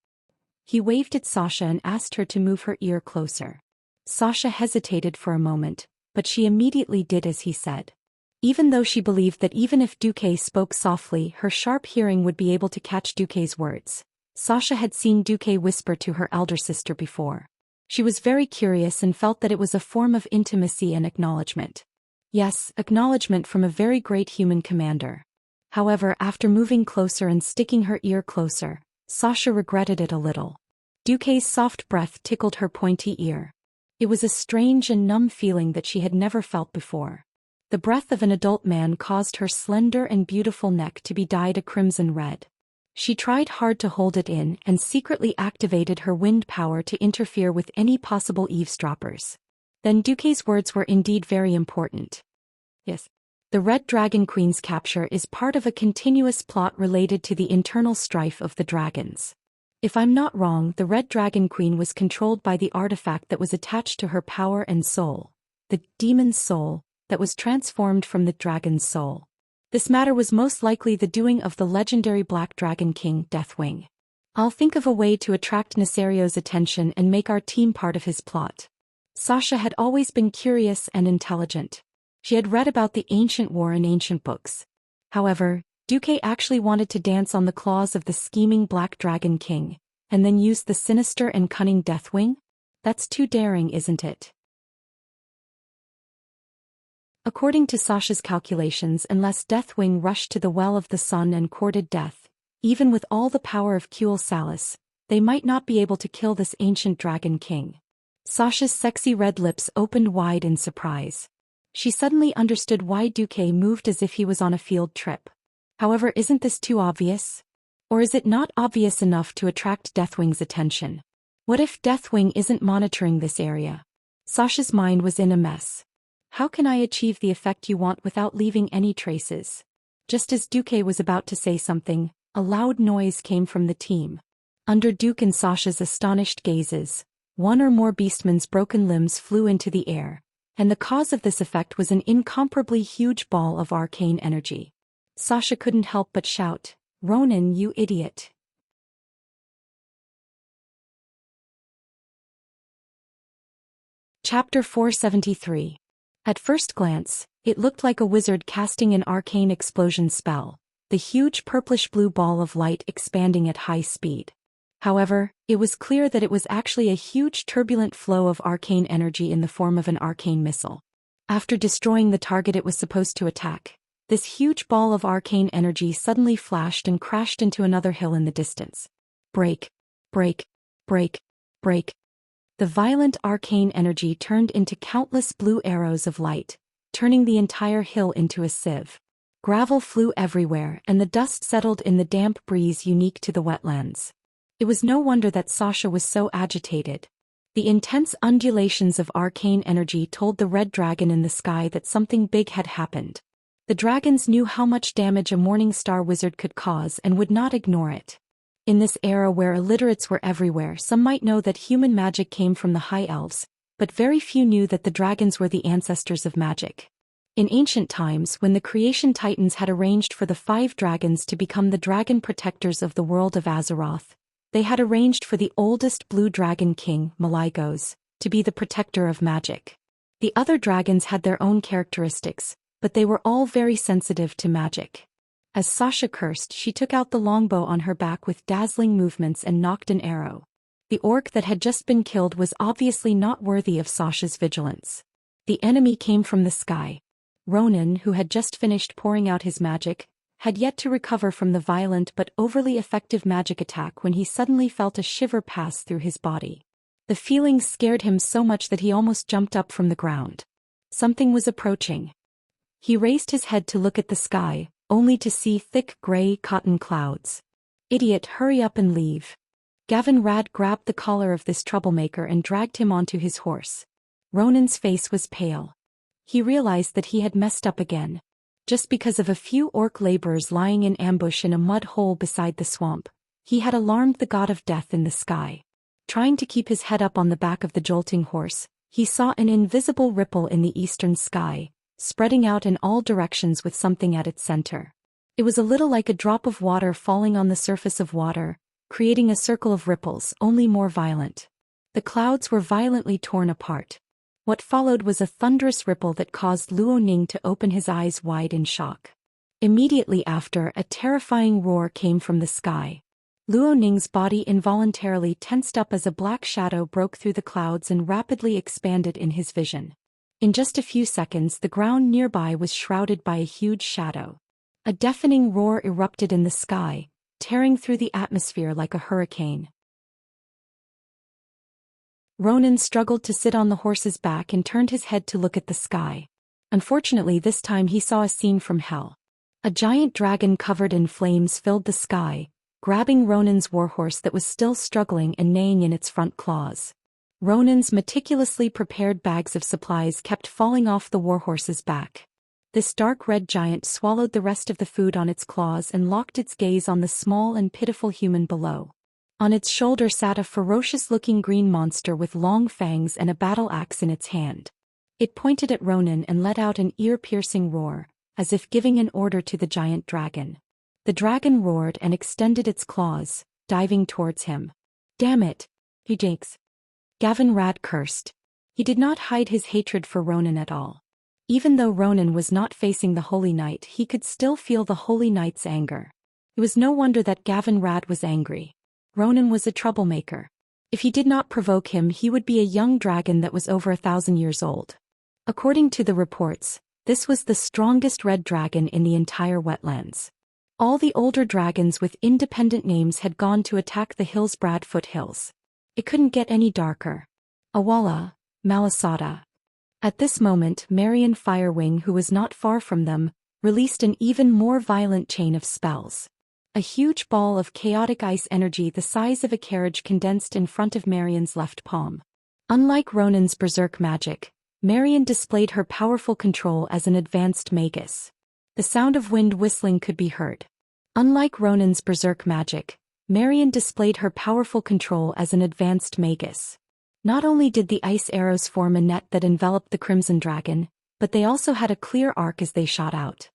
He waved at Sasha and asked her to move her ear closer. Sasha hesitated for a moment, but she immediately did as he said. Even though she believed that even if Duque spoke softly, her sharp hearing would be able to catch Duque's words. Sasha had seen Duque whisper to her elder sister before. She was very curious and felt that it was a form of intimacy and acknowledgement. Yes, acknowledgement from a very great human commander. However, after moving closer and sticking her ear closer, Sasha regretted it a little. Duque's soft breath tickled her pointy ear. It was a strange and numb feeling that she had never felt before. The breath of an adult man caused her slender and beautiful neck to be dyed a crimson red. She tried hard to hold it in and secretly activated her wind power to interfere with any possible eavesdroppers. Then Duque's words were indeed very important. "Yes. The Red Dragon Queen's capture is part of a continuous plot related to the internal strife of the dragons. If I'm not wrong, the Red Dragon Queen was controlled by the artifact that was attached to her power and soul, the demon's soul, that was transformed from the dragon's soul. This matter was most likely the doing of the legendary Black Dragon King, Deathwing. I'll think of a way to attract Nesario's attention and make our team part of his plot. Sasha had always been curious and intelligent. She had read about the ancient war in ancient books. However, Duque actually wanted to dance on the claws of the scheming Black Dragon King, and then use the sinister and cunning Deathwing? That's too daring, isn't it? According to Sasha's calculations, unless Deathwing rushed to the Well of the Sun and courted death, even with all the power of Kuel Salus, they might not be able to kill this ancient Dragon King. Sasha's sexy red lips opened wide in surprise. She suddenly understood why Duque moved as if he was on a field trip. However, isn't this too obvious? Or is it not obvious enough to attract Deathwing's attention? What if Deathwing isn't monitoring this area? Sasha's mind was in a mess. How can I achieve the effect you want without leaving any traces? Just as Duque was about to say something, a loud noise came from the team. Under Duque and Sasha's astonished gazes, one or more beastmen's broken limbs flew into the air, and the cause of this effect was an incomparably huge ball of arcane energy. Sasha couldn't help but shout, "Ronan, you idiot!" Chapter 473. At first glance, it looked like a wizard casting an arcane explosion spell, the huge purplish-blue ball of light expanding at high speed. However, it was clear that it was actually a huge turbulent flow of arcane energy in the form of an arcane missile. After destroying the target it was supposed to attack, this huge ball of arcane energy suddenly flashed and crashed into another hill in the distance. Break, break, break, break. The violent arcane energy turned into countless blue arrows of light, turning the entire hill into a sieve. Gravel flew everywhere and the dust settled in the damp breeze unique to the wetlands. It was no wonder that Sasha was so agitated. The intense undulations of arcane energy told the red dragon in the sky that something big had happened. The dragons knew how much damage a morning star wizard could cause and would not ignore it. In this era where illiterates were everywhere, some might know that human magic came from the High Elves, but very few knew that the dragons were the ancestors of magic. In ancient times, when the creation titans had arranged for the 5 dragons to become the dragon protectors of the world of Azeroth, they had arranged for the oldest blue dragon king, Malygos, to be the protector of magic. The other dragons had their own characteristics, but they were all very sensitive to magic. As Sasha cursed, she took out the longbow on her back with dazzling movements and nocked an arrow. The orc that had just been killed was obviously not worthy of Sasha's vigilance. The enemy came from the sky. Ronan, who had just finished pouring out his magic, had yet to recover from the violent but overly effective magic attack when he suddenly felt a shiver pass through his body. The feeling scared him so much that he almost jumped up from the ground. Something was approaching. He raised his head to look at the sky, only to see thick gray cotton clouds. "Idiot, hurry up and leave." Gavin Rad grabbed the collar of this troublemaker and dragged him onto his horse. Ronan's face was pale. He realized that he had messed up again. Just because of a few orc laborers lying in ambush in a mud hole beside the swamp, he had alarmed the god of death in the sky. Trying to keep his head up on the back of the jolting horse, he saw an invisible ripple in the eastern sky, spreading out in all directions with something at its center. It was a little like a drop of water falling on the surface of water, creating a circle of ripples, only more violent. The clouds were violently torn apart. What followed was a thunderous ripple that caused Luo Ning to open his eyes wide in shock. Immediately after, a terrifying roar came from the sky. Luo Ning's body involuntarily tensed up as a black shadow broke through the clouds and rapidly expanded in his vision. In just a few seconds, the ground nearby was shrouded by a huge shadow. A deafening roar erupted in the sky, tearing through the atmosphere like a hurricane. Ronan struggled to sit on the horse's back and turned his head to look at the sky. Unfortunately, this time he saw a scene from hell. A giant dragon covered in flames filled the sky, grabbing Ronan's warhorse that was still struggling and neighing in its front claws. Ronan's meticulously prepared bags of supplies kept falling off the warhorse's back. This dark red giant swallowed the rest of the food on its claws and locked its gaze on the small and pitiful human below. On its shoulder sat a ferocious-looking green monster with long fangs and a battle axe in its hand. It pointed at Ronan and let out an ear-piercing roar, as if giving an order to the giant dragon. The dragon roared and extended its claws, diving towards him. "Damn it! He jinx!" Gavin Rad cursed. He did not hide his hatred for Ronan at all. Even though Ronan was not facing the Holy Knight, he could still feel the Holy Knight's anger. It was no wonder that Gavin Rad was angry. Ronan was a troublemaker. If he did not provoke him, he would be a young dragon that was over 1,000 years old. According to the reports, this was the strongest red dragon in the entire wetlands. All the older dragons with independent names had gone to attack the Hillsbrad foothills. It couldn't get any darker. Awala, Malasada. At this moment, Marion Firewing, who was not far from them, released an even more violent chain of spells. A huge ball of chaotic ice energy the size of a carriage condensed in front of Marion's left palm. Unlike Ronan's berserk magic, Marion displayed her powerful control as an advanced magus. The sound of wind whistling could be heard. Unlike Ronan's berserk magic, Marion displayed her powerful control as an advanced magus. Not only did the ice arrows form a net that enveloped the Crimson Dragon, but they also had a clear arc as they shot out.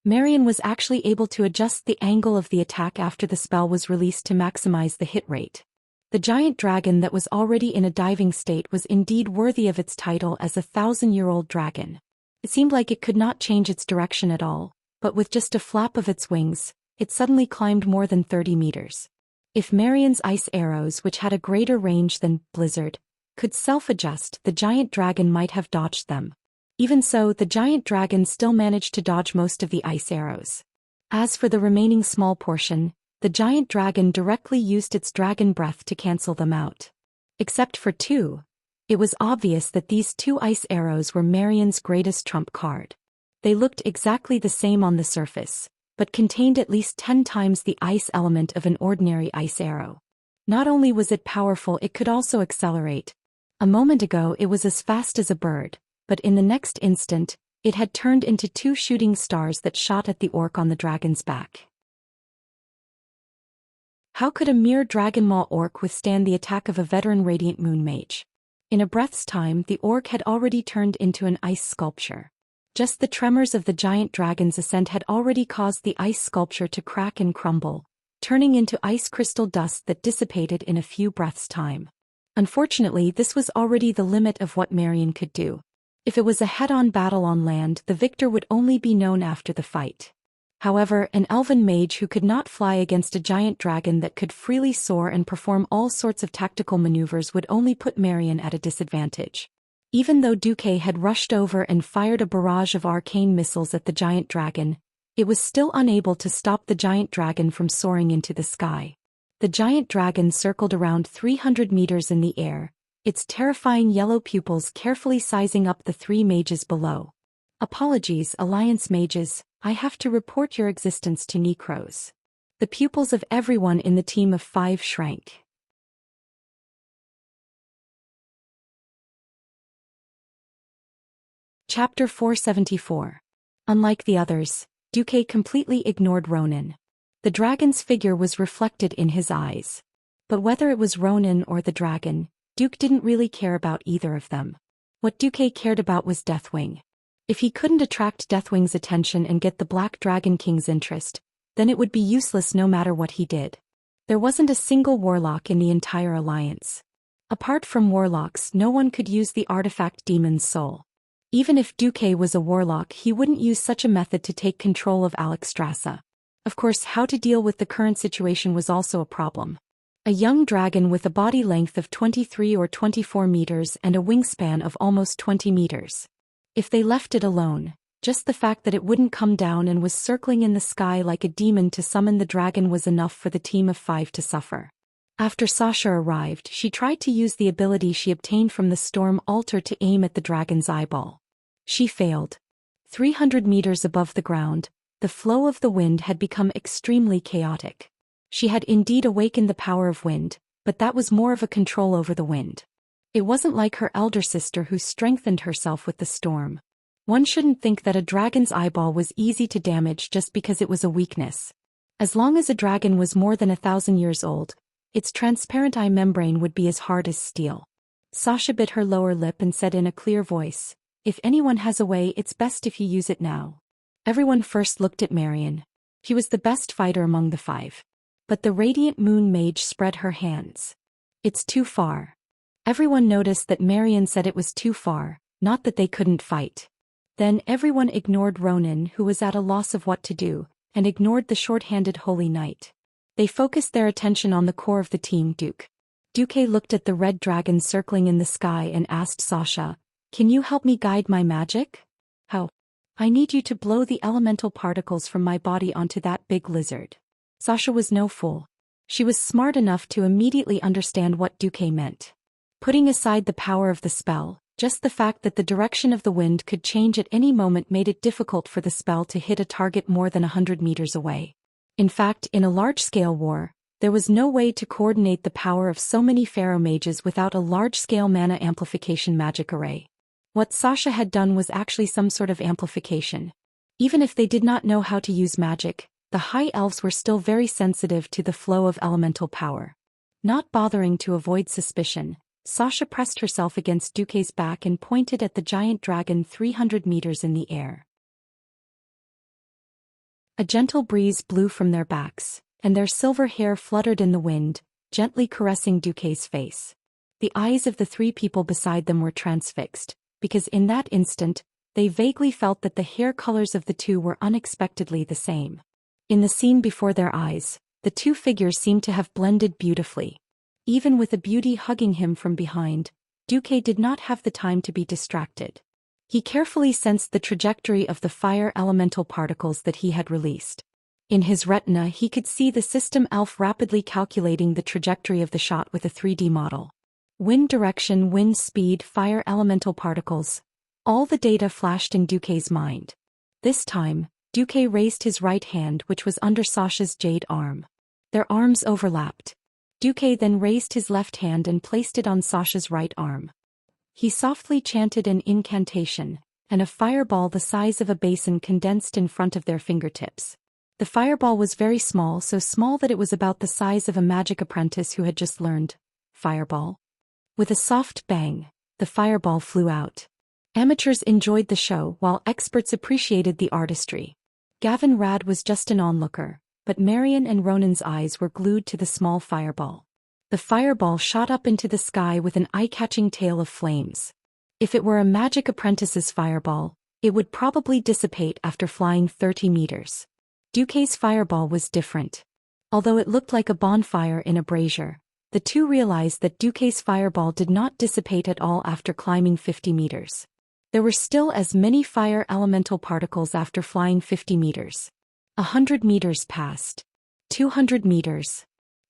Marion was actually able to adjust the angle of the attack after the spell was released to maximize the hit rate. The giant dragon that was already in a diving state was indeed worthy of its title as a 1,000-year-old dragon. It seemed like it could not change its direction at all, but with just a flap of its wings, it suddenly climbed more than 30 meters. If Marion's ice arrows, which had a greater range than Blizzard, could self-adjust, the giant dragon might have dodged them. Even so, the giant dragon still managed to dodge most of the ice arrows. As for the remaining small portion, the giant dragon directly used its dragon breath to cancel them out. Except for two, it was obvious that these two ice arrows were Marion's greatest trump card. They looked exactly the same on the surface, but contained at least 10 times the ice element of an ordinary ice arrow. Not only was it powerful, it could also accelerate. A moment ago it was as fast as a bird, but in the next instant, it had turned into 2 shooting stars that shot at the orc on the dragon's back. How could a mere Dragonmaw orc withstand the attack of a veteran Radiant Moon Mage? In a breath's time, the orc had already turned into an ice sculpture. Just the tremors of the giant dragon's ascent had already caused the ice sculpture to crack and crumble, turning into ice crystal dust that dissipated in a few breaths' time. Unfortunately, this was already the limit of what Marion could do. If it was a head-on battle on land, the victor would only be known after the fight. However, an elven mage who could not fly against a giant dragon that could freely soar and perform all sorts of tactical maneuvers would only put Marion at a disadvantage. Even though Duque had rushed over and fired a barrage of arcane missiles at the giant dragon, it was still unable to stop the giant dragon from soaring into the sky. The giant dragon circled around 300 meters in the air, its terrifying yellow pupils carefully sizing up the 3 mages below. "Apologies, Alliance mages, I have to report your existence to Necros." The pupils of everyone in the team of 5 shrank. Chapter 474. Unlike the others, Duque completely ignored Ronan. The dragon's figure was reflected in his eyes. But whether it was Ronan or the dragon, Duke didn't really care about either of them. What Duque cared about was Deathwing. If he couldn't attract Deathwing's attention and get the Black Dragon King's interest, then it would be useless no matter what he did. There wasn't a single warlock in the entire alliance. Apart from warlocks, no one could use the artifact Demon's Soul. Even if Duque was a warlock, he wouldn't use such a method to take control of Alexstrasza. Of course, how to deal with the current situation was also a problem. A young dragon with a body length of 23 or 24 meters and a wingspan of almost 20 meters. If they left it alone, just the fact that it wouldn't come down and was circling in the sky like a demon to summon the dragon was enough for the team of 5 to suffer. After Sasha arrived, she tried to use the ability she obtained from the Storm Altar to aim at the dragon's eyeball. She failed. 300 meters above the ground, the flow of the wind had become extremely chaotic. She had indeed awakened the power of wind, but that was more of a control over the wind. It wasn't like her elder sister who strengthened herself with the storm. One shouldn't think that a dragon's eyeball was easy to damage just because it was a weakness. As long as a dragon was more than 1,000 years old, its transparent eye membrane would be as hard as steel. Sasha bit her lower lip and said in a clear voice, "If anyone has a way, it's best if you use it now." Everyone first looked at Marion. He was the best fighter among the 5. But the radiant moon mage spread her hands. It's too far. Everyone noticed that Marion said it was too far, not that they couldn't fight. Then everyone ignored Ronan, who was at a loss of what to do, and ignored the short-handed holy knight. They focused their attention on the core of the team. Duke looked at the red dragon circling in the sky and asked Sasha, "Can you help me guide my magic?" "How?" "I need you to blow the elemental particles from my body onto that big lizard." Sasha was no fool. She was smart enough to immediately understand what Duke meant. Putting aside the power of the spell, just the fact that the direction of the wind could change at any moment made it difficult for the spell to hit a target more than 100 meters away. In fact, in a large-scale war, there was no way to coordinate the power of so many pharaoh mages without a large-scale mana amplification magic array. What Sasha had done was actually some sort of amplification. Even if they did not know how to use magic, the high elves were still very sensitive to the flow of elemental power. Not bothering to avoid suspicion, Sasha pressed herself against Duke's back and pointed at the giant dragon 300 meters in the air. A gentle breeze blew from their backs, and their silver hair fluttered in the wind, gently caressing Duke's face. The eyes of the 3 people beside them were transfixed, because in that instant, they vaguely felt that the hair colors of the 2 were unexpectedly the same. In the scene before their eyes, the 2 figures seemed to have blended beautifully. Even with a beauty hugging him from behind, Duke did not have the time to be distracted. He carefully sensed the trajectory of the fire elemental particles that he had released. In his retina he could see the system elf rapidly calculating the trajectory of the shot with a 3D model. Wind direction, wind speed, fire elemental particles. All the data flashed in Duke's mind. This time, Duke raised his right hand, which was under Sasha's jade arm. Their arms overlapped. Duke then raised his left hand and placed it on Sasha's right arm. He softly chanted an incantation, and a fireball the size of a basin condensed in front of their fingertips. The fireball was very small, so small that it was about the size of a magic apprentice who had just learned fireball. With a soft bang, the fireball flew out. Amateurs enjoyed the show while experts appreciated the artistry. Gavin Rad was just an onlooker, but Marion and Ronan's eyes were glued to the small fireball. The fireball shot up into the sky with an eye-catching tail of flames. If it were a magic apprentice's fireball, it would probably dissipate after flying 30 meters. Duke's fireball was different. Although it looked like a bonfire in a brazier, the 2 realized that Duke's fireball did not dissipate at all after climbing 50 meters. There were still as many fire elemental particles after flying 50 meters. 100 meters passed. 200 meters.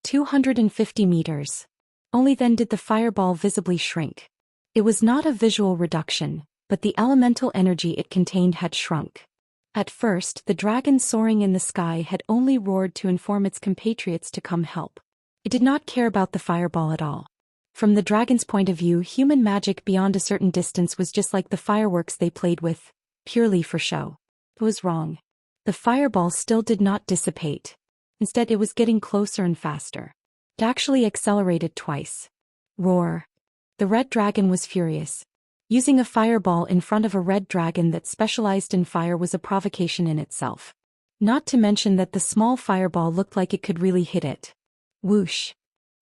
250 meters. Only then did the fireball visibly shrink. It was not a visual reduction, but the elemental energy it contained had shrunk. At first, the dragon soaring in the sky had only roared to inform its compatriots to come help. It did not care about the fireball at all. From the dragon's point of view, human magic beyond a certain distance was just like the fireworks they played with, purely for show. It was wrong. The fireball still did not dissipate. Instead, it was getting closer and faster. It actually accelerated twice. Roar. The red dragon was furious. Using a fireball in front of a red dragon that specialized in fire was a provocation in itself. Not to mention that the small fireball looked like it could really hit it. Whoosh.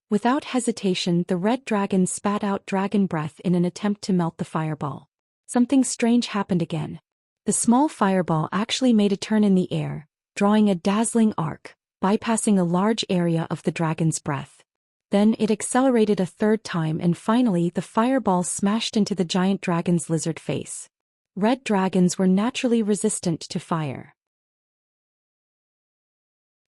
Without hesitation, the red dragon spat out dragon breath in an attempt to melt the fireball. Something strange happened again. The small fireball actually made a turn in the air, drawing a dazzling arc, bypassing a large area of the dragon's breath. Then it accelerated a third time and finally the fireball smashed into the giant dragon's lizard face. Red dragons were naturally resistant to fire.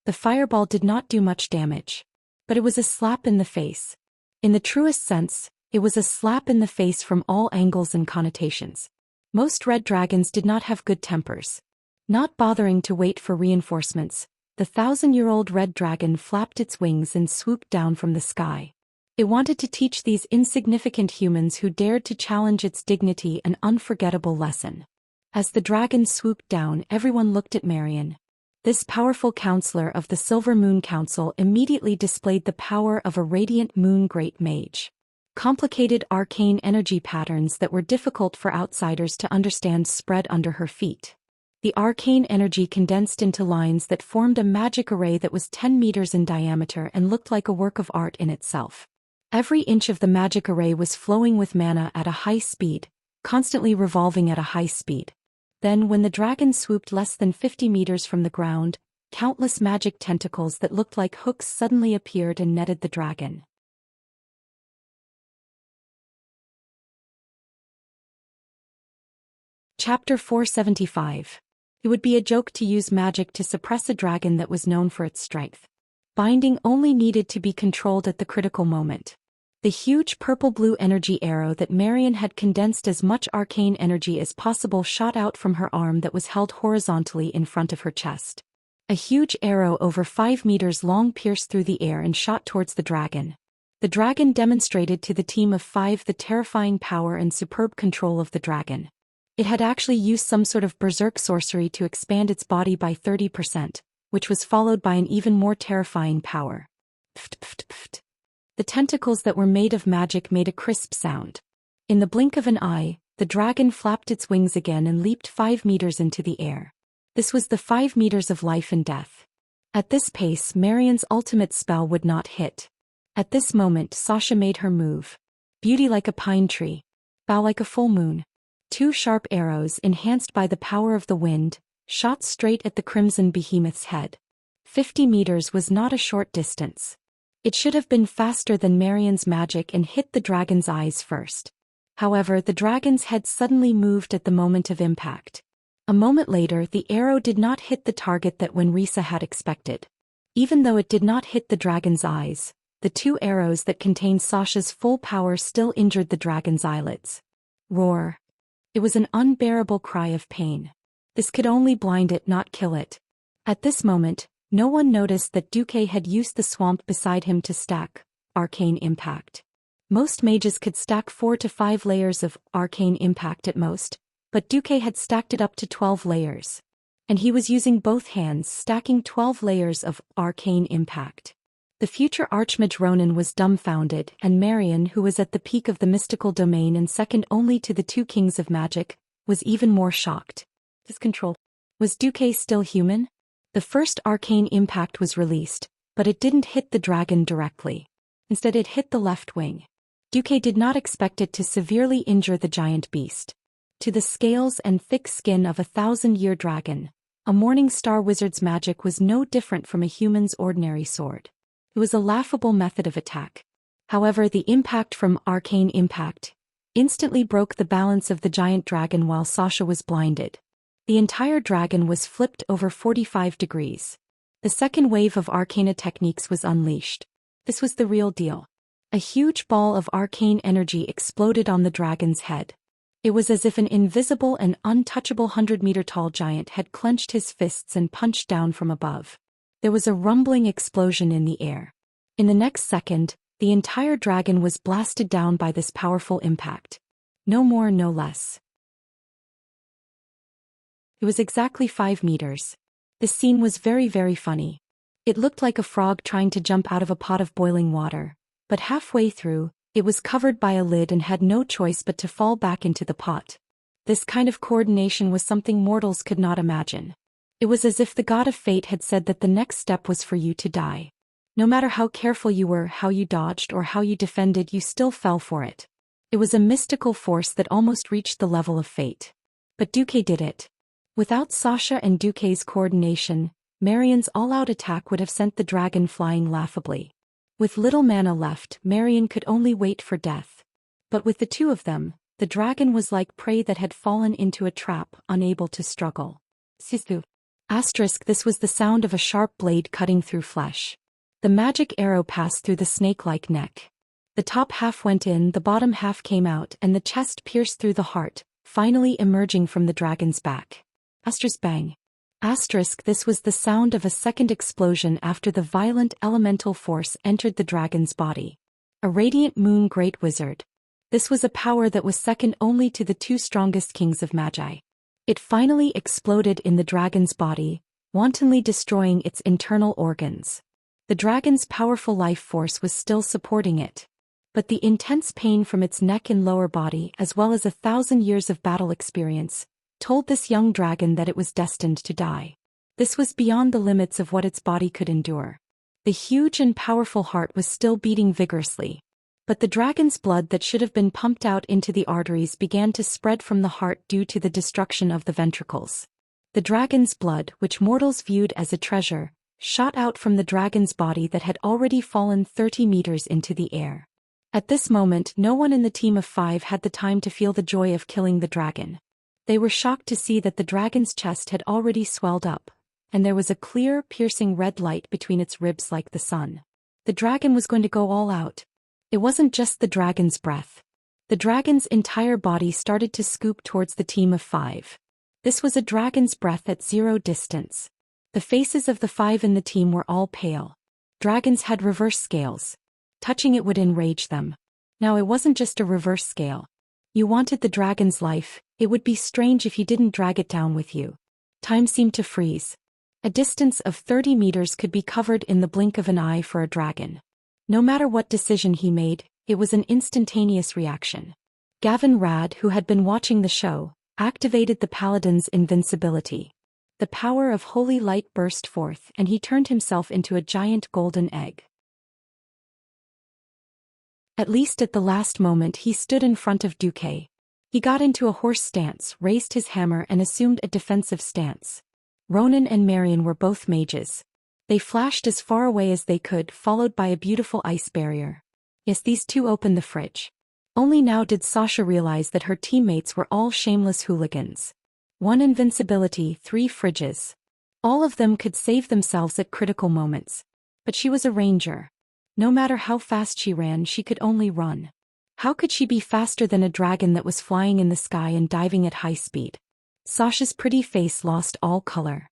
The fireball did not do much damage. But it was a slap in the face. In the truest sense, it was a slap in the face from all angles and connotations. Most red dragons did not have good tempers. Not bothering to wait for reinforcements, the 1,000-year-old red dragon flapped its wings and swooped down from the sky. It wanted to teach these insignificant humans who dared to challenge its dignity an unforgettable lesson. As the dragon swooped down, everyone looked at Marion. This powerful counselor of the Silver Moon Council immediately displayed the power of a radiant moon great mage. Complicated arcane energy patterns that were difficult for outsiders to understand spread under her feet. The arcane energy condensed into lines that formed a magic array that was 10 meters in diameter and looked like a work of art in itself. Every inch of the magic array was flowing with mana at a high speed, constantly revolving at a high speed. Then when the dragon swooped less than 50 meters from the ground, countless magic tentacles that looked like hooks suddenly appeared and netted the dragon. Chapter 475. It would be a joke to use magic to suppress a dragon that was known for its strength. Binding only needed to be controlled at the critical moment. The huge purple-blue energy arrow that Marion had condensed as much arcane energy as possible shot out from her arm that was held horizontally in front of her chest. A huge arrow over 5 meters long pierced through the air and shot towards the dragon. The dragon demonstrated to the team of 5 the terrifying power and superb control of the dragon. It had actually used some sort of berserk sorcery to expand its body by 30%, which was followed by an even more terrifying power. Pft, pft, pft. The tentacles that were made of magic made a crisp sound. In the blink of an eye, the dragon flapped its wings again and leaped 5 meters into the air. This was the 5 meters of life and death. At this pace, Marion's ultimate spell would not hit. At this moment, Sasha made her move. Beauty like a pine tree. Bow like a full moon. 2 sharp arrows, enhanced by the power of the wind, shot straight at the crimson behemoth's head. 50 meters was not a short distance. It should have been faster than Marion's magic and hit the dragon's eyes first. However, the dragon's head suddenly moved at the moment of impact. A moment later, the arrow did not hit the target that Risa had expected. Even though it did not hit the dragon's eyes, the 2 arrows that contained Sasha's full power still injured the dragon's eyelids. Roar. It was an unbearable cry of pain. This could only blind it, not kill it. At this moment, no one noticed that Duque had used the swamp beside him to stack arcane impact. Most mages could stack 4 to 5 layers of arcane impact at most, but Duque had stacked it up to 12 layers. And he was using both hands, stacking 12 layers of arcane impact. The future Archmage Ronan was dumbfounded, and Marion, who was at the peak of the mystical domain and second only to the 2 kings of magic, was even more shocked. Discontrol. Was Duque still human? The first arcane impact was released, but it didn't hit the dragon directly. Instead it hit the left wing. Duque did not expect it to severely injure the giant beast. To the scales and thick skin of a 1,000-year dragon, a Morning Star wizard's magic was no different from a human's ordinary sword. It was a laughable method of attack. However, the impact from arcane impact instantly broke the balance of the giant dragon while Sasha was blinded. The entire dragon was flipped over 45 degrees. The second wave of arcana techniques was unleashed. This was the real deal. A huge ball of arcane energy exploded on the dragon's head. It was as if an invisible and untouchable 100-meter-tall giant had clenched his fists and punched down from above. There was a rumbling explosion in the air. In the next second, the entire dragon was blasted down by this powerful impact. No more, no less. It was exactly 5 meters. This scene was very, very funny. It looked like a frog trying to jump out of a pot of boiling water, but halfway through, it was covered by a lid and had no choice but to fall back into the pot. This kind of coordination was something mortals could not imagine. It was as if the god of fate had said that the next step was for you to die. No matter how careful you were, how you dodged, or how you defended, you still fell for it. It was a mystical force that almost reached the level of fate. But Duque did it. Without Sasha and Duque's coordination, Marion's all-out attack would have sent the dragon flying laughably. With little mana left, Marion could only wait for death. But with the 2 of them, the dragon was like prey that had fallen into a trap, unable to struggle. Sisu. Asterisk, this was the sound of a sharp blade cutting through flesh. The magic arrow passed through the snake-like neck. The top half went in, the bottom half came out, and the chest pierced through the heart, finally emerging from the dragon's back. Asterisk, bang. Asterisk, this was the sound of a second explosion after the violent elemental force entered the dragon's body. A radiant moon great wizard. This was a power that was second only to the 2 strongest kings of magi. It finally exploded in the dragon's body, wantonly destroying its internal organs. The dragon's powerful life force was still supporting it. But the intense pain from its neck and lower body, as well as 1,000 years of battle experience, told this young dragon that it was destined to die. This was beyond the limits of what its body could endure. The huge and powerful heart was still beating vigorously. But the dragon's blood that should have been pumped out into the arteries began to spread from the heart due to the destruction of the ventricles. The dragon's blood, which mortals viewed as a treasure, shot out from the dragon's body that had already fallen 30 meters into the air. At this moment, no one in the team of 5 had the time to feel the joy of killing the dragon. They were shocked to see that the dragon's chest had already swelled up, and there was a clear, piercing red light between its ribs like the sun. The dragon was going to go all out. It wasn't just the dragon's breath. The dragon's entire body started to scoop towards the team of 5. This was a dragon's breath at 0 distance. The faces of the 5 in the team were all pale. Dragons had reverse scales. Touching it would enrage them. Now it wasn't just a reverse scale. You wanted the dragon's life, it would be strange if you didn't drag it down with you. Time seemed to freeze. A distance of 30 meters could be covered in the blink of an eye for a dragon. No matter what decision he made, it was an instantaneous reaction. Gavin Rad, who had been watching the show, activated the paladin's invincibility. The power of holy light burst forth and he turned himself into a giant golden egg. At least at the last moment he stood in front of Duque. He got into a horse stance, raised his hammer and assumed a defensive stance. Ronan and Marion were both mages. They flashed as far away as they could, followed by a beautiful ice barrier. Yes, these two opened the fridge. Only now did Sasha realize that her teammates were all shameless hooligans. 1 invincibility, 3 fridges. All of them could save themselves at critical moments. But she was a ranger. No matter how fast she ran, she could only run. How could she be faster than a dragon that was flying in the sky and diving at high speed? Sasha's pretty face lost all color.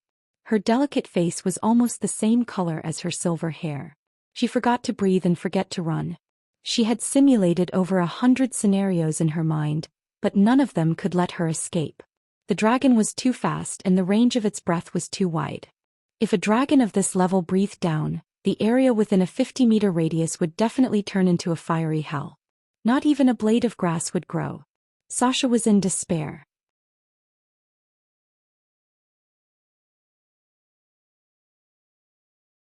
Her delicate face was almost the same color as her silver hair. She forgot to breathe and forget to run. She had simulated over 100 scenarios in her mind, but none of them could let her escape. The dragon was too fast and the range of its breath was too wide. If a dragon of this level breathed down, the area within a 50-meter radius would definitely turn into a fiery hell. Not even a blade of grass would grow. Sasha was in despair.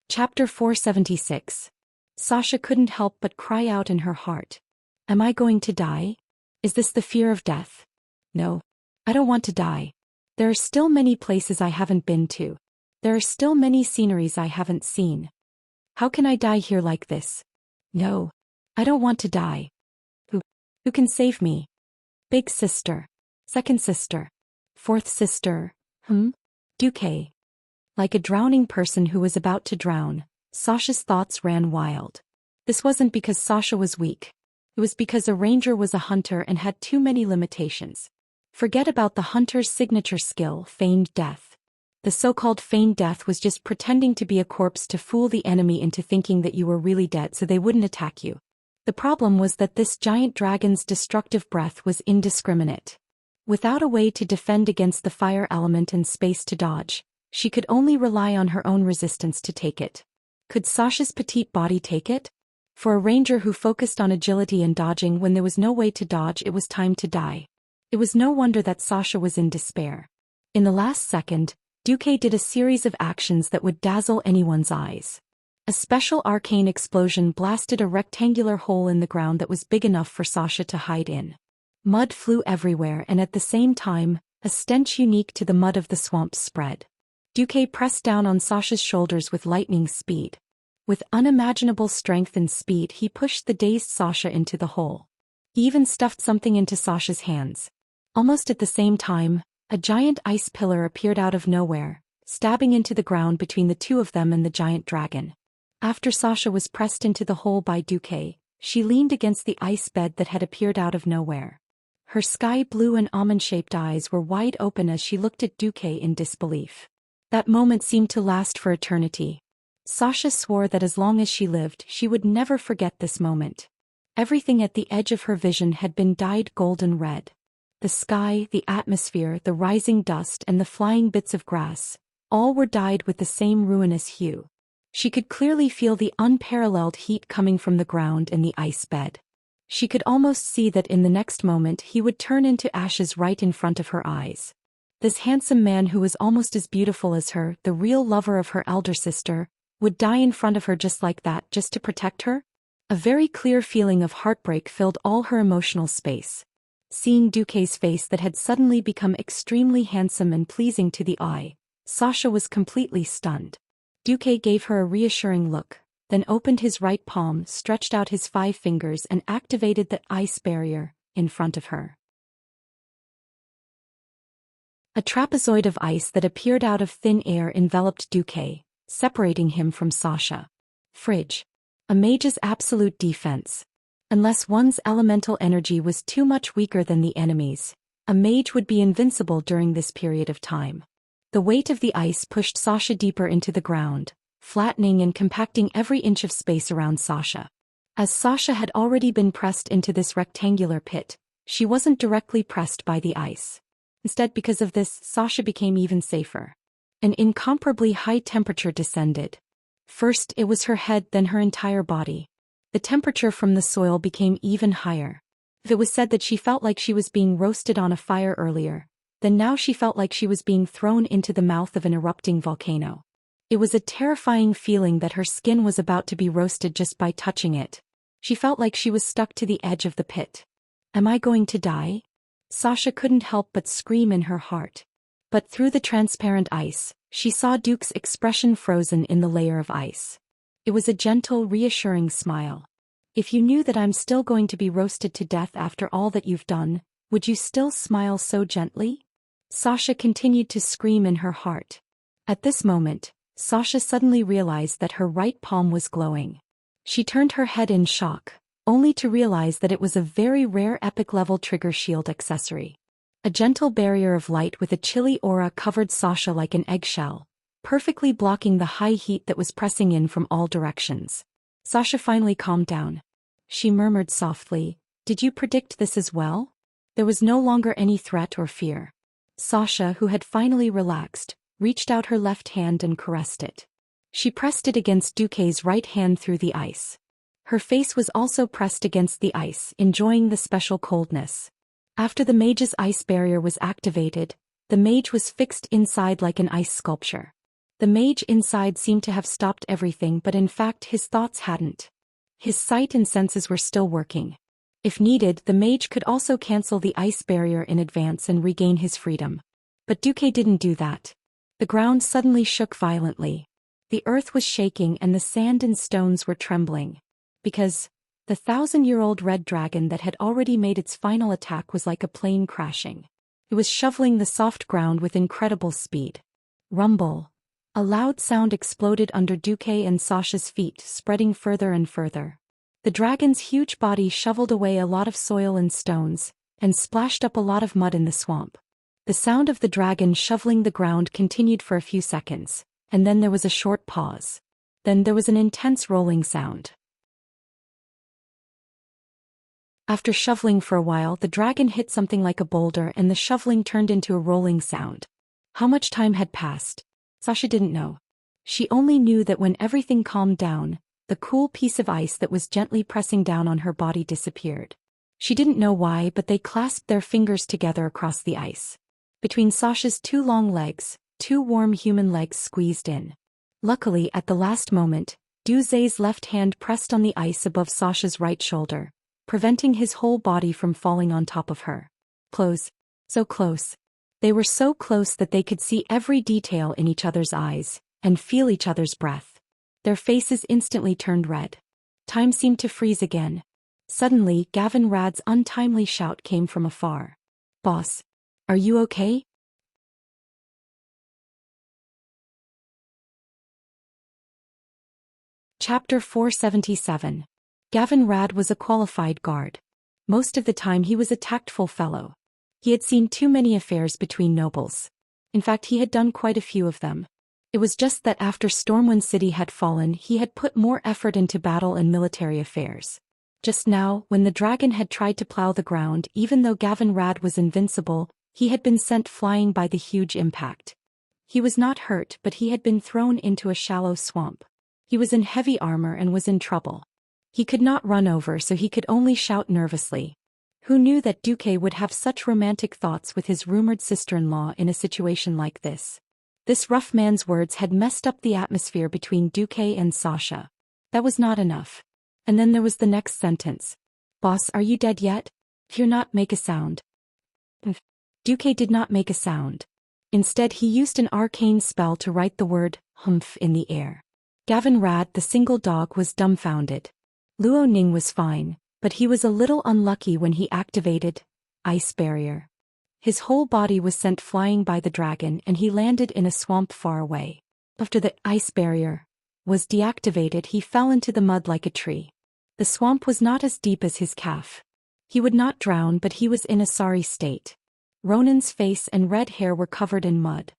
Chapter 476. Sasha couldn't help but cry out in her heart. Am I going to die? Is this the fear of death? No. I don't want to die. There are still many places I haven't been to. There are still many sceneries I haven't seen. How can I die here like this? No. I don't want to die. Who can save me? Big sister. Second sister. Fourth sister. Duque. Like a drowning person who was about to drown, Sasha's thoughts ran wild. This wasn't because Sasha was weak. It was because a ranger was a hunter and had too many limitations. Forget about the hunter's signature skill, feigned death. The so-called feigned death was just pretending to be a corpse to fool the enemy into thinking that you were really dead so they wouldn't attack you. The problem was that this giant dragon's destructive breath was indiscriminate. Without a way to defend against the fire element and space to dodge, she could only rely on her own resistance to take it. Could Sasha's petite body take it? For a ranger who focused on agility and dodging when there was no way to dodge, it was time to die. It was no wonder that Sasha was in despair. In the last second, Duque did a series of actions that would dazzle anyone's eyes. A special arcane explosion blasted a rectangular hole in the ground that was big enough for Sasha to hide in. Mud flew everywhere and at the same time, a stench unique to the mud of the swamp spread. Duque pressed down on Sasha's shoulders with lightning speed. With unimaginable strength and speed he pushed the dazed Sasha into the hole. He even stuffed something into Sasha's hands. Almost at the same time, a giant ice pillar appeared out of nowhere, stabbing into the ground between the two of them and the giant dragon. After Sasha was pressed into the hole by Duque, she leaned against the ice bed that had appeared out of nowhere. Her sky blue and almond-shaped eyes were wide open as she looked at Duque in disbelief. That moment seemed to last for eternity. Sasha swore that as long as she lived, she would never forget this moment. Everything at the edge of her vision had been dyed golden red. The sky, the atmosphere, the rising dust and the flying bits of grass, all were dyed with the same ruinous hue. She could clearly feel the unparalleled heat coming from the ground and the ice bed. She could almost see that in the next moment he would turn into ashes right in front of her eyes. This handsome man who was almost as beautiful as her, the real lover of her elder sister, would die in front of her just like that, just to protect her? A very clear feeling of heartbreak filled all her emotional space. Seeing Duque's face that had suddenly become extremely handsome and pleasing to the eye, Sasha was completely stunned. Duque gave her a reassuring look, then opened his right palm, stretched out his 5 fingers and activated the ice barrier in front of her. A trapezoid of ice that appeared out of thin air enveloped Duque, separating him from Sasha. Fridge. A mage's absolute defense. Unless one's elemental energy was too much weaker than the enemy's, a mage would be invincible during this period of time. The weight of the ice pushed Sasha deeper into the ground, flattening and compacting every inch of space around Sasha. As Sasha had already been pressed into this rectangular pit, she wasn't directly pressed by the ice. Instead, because of this, Sasha became even safer. An incomparably high temperature descended. First, it was her head, then her entire body. The temperature from the soil became even higher. If it was said that she felt like she was being roasted on a fire earlier, then now she felt like she was being thrown into the mouth of an erupting volcano. It was a terrifying feeling that her skin was about to be roasted just by touching it. She felt like she was stuck to the edge of the pit. Am I going to die? Sasha couldn't help but scream in her heart. But through the transparent ice, she saw Duke's expression frozen in the layer of ice. It was a gentle, reassuring smile. If you knew that I'm still going to be roasted to death after all that you've done, would you still smile so gently? Sasha continued to scream in her heart. At this moment, Sasha suddenly realized that her right palm was glowing. She turned her head in shock, only to realize that it was a very rare epic-level trigger shield accessory. A gentle barrier of light with a chilly aura covered Sasha like an eggshell, perfectly blocking the high heat that was pressing in from all directions. Sasha finally calmed down. She murmured softly, "Did you predict this as well?" There was no longer any threat or fear. Sasha, who had finally relaxed, reached out her left hand and caressed it. She pressed it against Duque's right hand through the ice. Her face was also pressed against the ice, enjoying the special coldness. After the mage's ice barrier was activated, the mage was fixed inside like an ice sculpture. The mage inside seemed to have stopped everything, but in fact his thoughts hadn't. His sight and senses were still working. If needed, the mage could also cancel the ice barrier in advance and regain his freedom. But Duque didn't do that. The ground suddenly shook violently. The earth was shaking and the sand and stones were trembling. Because the 1,000-year-old red dragon that had already made its final attack was like a plane crashing. It was shoveling the soft ground with incredible speed. Rumble. A loud sound exploded under Duque and Sasha's feet, spreading further and further. The dragon's huge body shoveled away a lot of soil and stones, and splashed up a lot of mud in the swamp. The sound of the dragon shoveling the ground continued for a few seconds, and then there was a short pause. Then there was an intense rolling sound. After shoveling for a while, the dragon hit something like a boulder and the shoveling turned into a rolling sound. How much time had passed? Sasha didn't know. She only knew that when everything calmed down, the cool piece of ice that was gently pressing down on her body disappeared. She didn't know why, but they clasped their fingers together across the ice. Between Sasha's 2 long legs, 2 warm human legs squeezed in. Luckily, at the last moment, Duze's left hand pressed on the ice above Sasha's right shoulder, preventing his whole body from falling on top of her. Close. So close. They were so close that they could see every detail in each other's eyes, and feel each other's breath. Their faces instantly turned red. Time seemed to freeze again. Suddenly, Gavin Rad's untimely shout came from afar. "Boss, are you okay?" Chapter 477. Gavin Rad was a qualified guard. Most of the time he was a tactful fellow. He had seen too many affairs between nobles. In fact, he had done quite a few of them. It was just that after Stormwind City had fallen, he had put more effort into battle and military affairs. Just now, when the dragon had tried to plow the ground, even though Gavin Rad was invincible, he had been sent flying by the huge impact. He was not hurt, but he had been thrown into a shallow swamp. He was in heavy armor and was in trouble. He could not run over, so he could only shout nervously. Who knew that Duque would have such romantic thoughts with his rumored sister-in-law in a situation like this? This rough man's words had messed up the atmosphere between Duque and Sasha. That was not enough. And then there was the next sentence. Boss, are you dead yet? If you're not, make a sound. Duque did not make a sound. Instead he used an arcane spell to write the word, humph, in the air. Gavin Rad, the single dog, was dumbfounded. Luo Ning was fine, but he was a little unlucky when he activated Ice Barrier. His whole body was sent flying by the dragon and he landed in a swamp far away. After the Ice Barrier was deactivated, he fell into the mud like a tree. The swamp was not as deep as his calf. He would not drown, but he was in a sorry state. Ronan's face and red hair were covered in mud.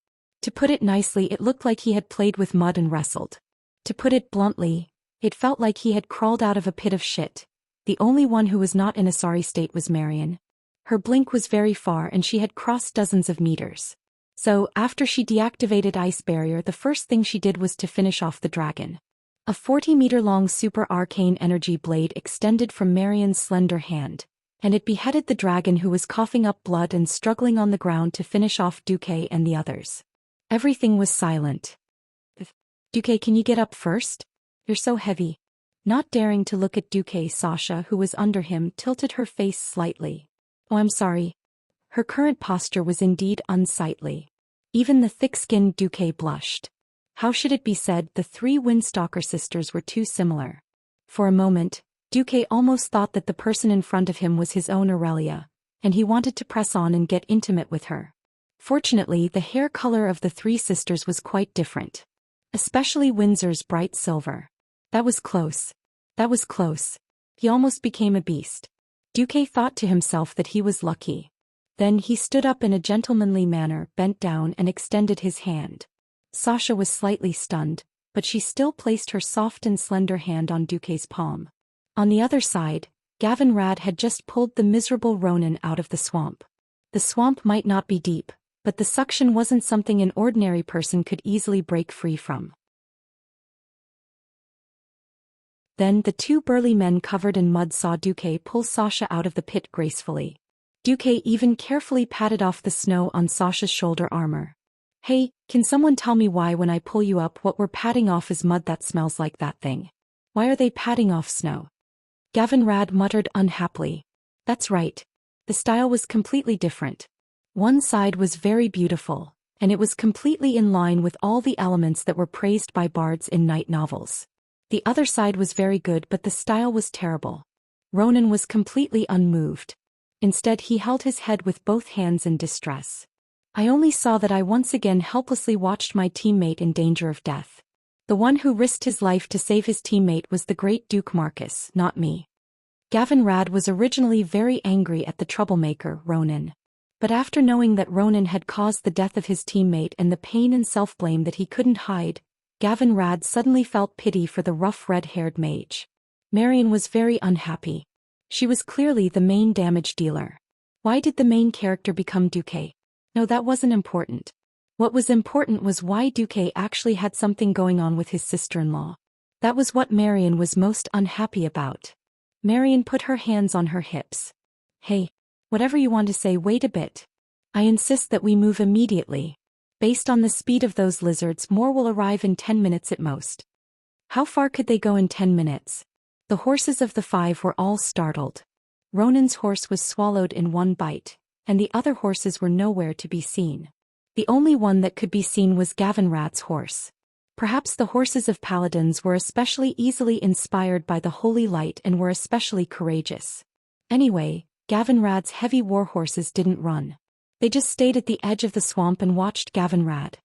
To put it nicely, it looked like he had played with mud and wrestled. To put it bluntly, it felt like he had crawled out of a pit of shit. The only one who was not in a sorry state was Marion. Her blink was very far and she had crossed dozens of meters. So, after she deactivated Ice Barrier, the first thing she did was to finish off the dragon. A 40-meter-long super arcane energy blade extended from Marion's slender hand, and it beheaded the dragon, who was coughing up blood and struggling on the ground to finish off Duque and the others. Everything was silent. Duque, can you get up first? You're so heavy. Not daring to look at Duque, Sasha, who was under him, tilted her face slightly. Oh, I'm sorry. Her current posture was indeed unsightly. Even the thick-skinned Duque blushed. How should it be said, the three Windstalker sisters were too similar. For a moment, Duque almost thought that the person in front of him was his own Aurelia, and he wanted to press on and get intimate with her. Fortunately, the hair color of the three sisters was quite different. Especially Windsor's bright silver. That was close. That was close. He almost became a beast. Duque thought to himself that he was lucky. Then he stood up in a gentlemanly manner, bent down and extended his hand. Sasha was slightly stunned, but she still placed her soft and slender hand on Duque's palm. On the other side, Gavin Rad had just pulled the miserable Ronan out of the swamp. The swamp might not be deep, but the suction wasn't something an ordinary person could easily break free from. Then the two burly men covered in mud saw Duque pull Sasha out of the pit gracefully. Duque even carefully patted off the snow on Sasha's shoulder armor. Hey, can someone tell me why when I pull you up what we're patting off is mud that smells like that thing? Why are they patting off snow? Gavin Rad muttered unhappily. That's right. The style was completely different. One side was very beautiful, and it was completely in line with all the elements that were praised by bards in night novels. The other side was very good, but the style was terrible. Ronan was completely unmoved. Instead, he held his head with both hands in distress. I only saw that I once again helplessly watched my teammate in danger of death. The one who risked his life to save his teammate was the great Duke Marcus, not me. Gavin Rad was originally very angry at the troublemaker, Ronan. But after knowing that Ronan had caused the death of his teammate and the pain and self-blame that he couldn't hide, Gavin Rad suddenly felt pity for the rough red-haired mage. Marion was very unhappy. She was clearly the main damage dealer. Why did the main character become Duque? No, that wasn't important. What was important was why Duque actually had something going on with his sister-in-law. That was what Marion was most unhappy about. Marion put her hands on her hips. Hey, whatever you want to say, wait a bit. I insist that we move immediately. Based on the speed of those lizards, more will arrive in 10 minutes at most. How far could they go in 10 minutes? The horses of the five were all startled. Ronan's horse was swallowed in one bite, and the other horses were nowhere to be seen. The only one that could be seen was Gavin Rad's horse. Perhaps the horses of paladins were especially easily inspired by the holy light and were especially courageous. Anyway, Gavin Rad's heavy war horses didn't run. They just stayed at the edge of the swamp and watched Gavin Rad.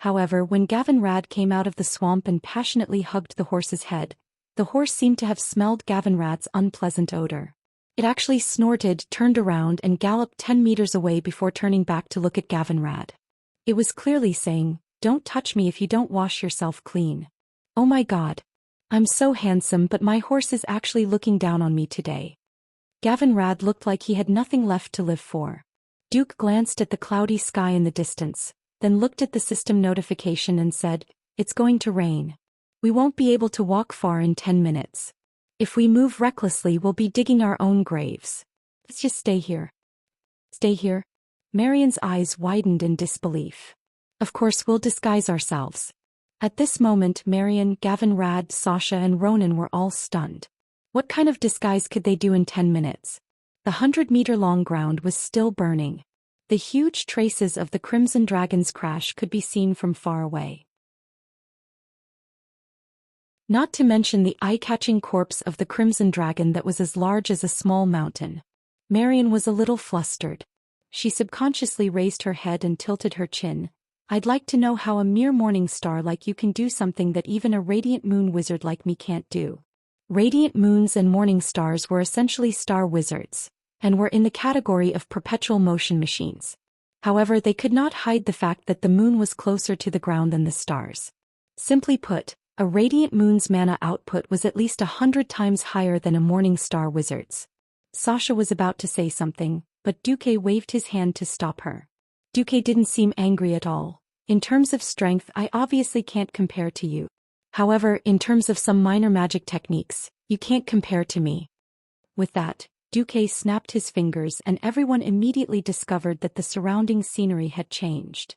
However, when Gavin Rad came out of the swamp and passionately hugged the horse's head, the horse seemed to have smelled Gavin Rad's unpleasant odor. It actually snorted, turned around and galloped 10 meters away before turning back to look at Gavin Rad. It was clearly saying, "Don't touch me if you don't wash yourself clean." Oh my god. I'm so handsome, but my horse is actually looking down on me today. Gavin Rad looked like he had nothing left to live for. Duke glanced at the cloudy sky in the distance, then looked at the system notification and said, "It's going to rain. We won't be able to walk far in 10 minutes. If we move recklessly, we'll be digging our own graves." Let's just stay here. Stay here? Marion's eyes widened in disbelief. Of course we'll disguise ourselves. At this moment Marion, Gavin, Rad, Sasha and Ronan were all stunned. What kind of disguise could they do in 10 minutes? The 100-meter-long ground was still burning. The huge traces of the Crimson Dragon's crash could be seen from far away. Not to mention the eye-catching corpse of the Crimson Dragon that was as large as a small mountain. Marion was a little flustered. She subconsciously raised her head and tilted her chin. I'd like to know how a mere morning star like you can do something that even a radiant moon wizard like me can't do. Radiant moons and morning stars were essentially star wizards, and were in the category of perpetual motion machines. However, they could not hide the fact that the moon was closer to the ground than the stars. Simply put, a radiant moon's mana output was at least 100 times higher than a morning star wizard's. Sasha was about to say something, but Duque waved his hand to stop her. Duque didn't seem angry at all. In terms of strength, I obviously can't compare to you. However, in terms of some minor magic techniques, you can't compare to me. With that, Duque snapped his fingers and everyone immediately discovered that the surrounding scenery had changed.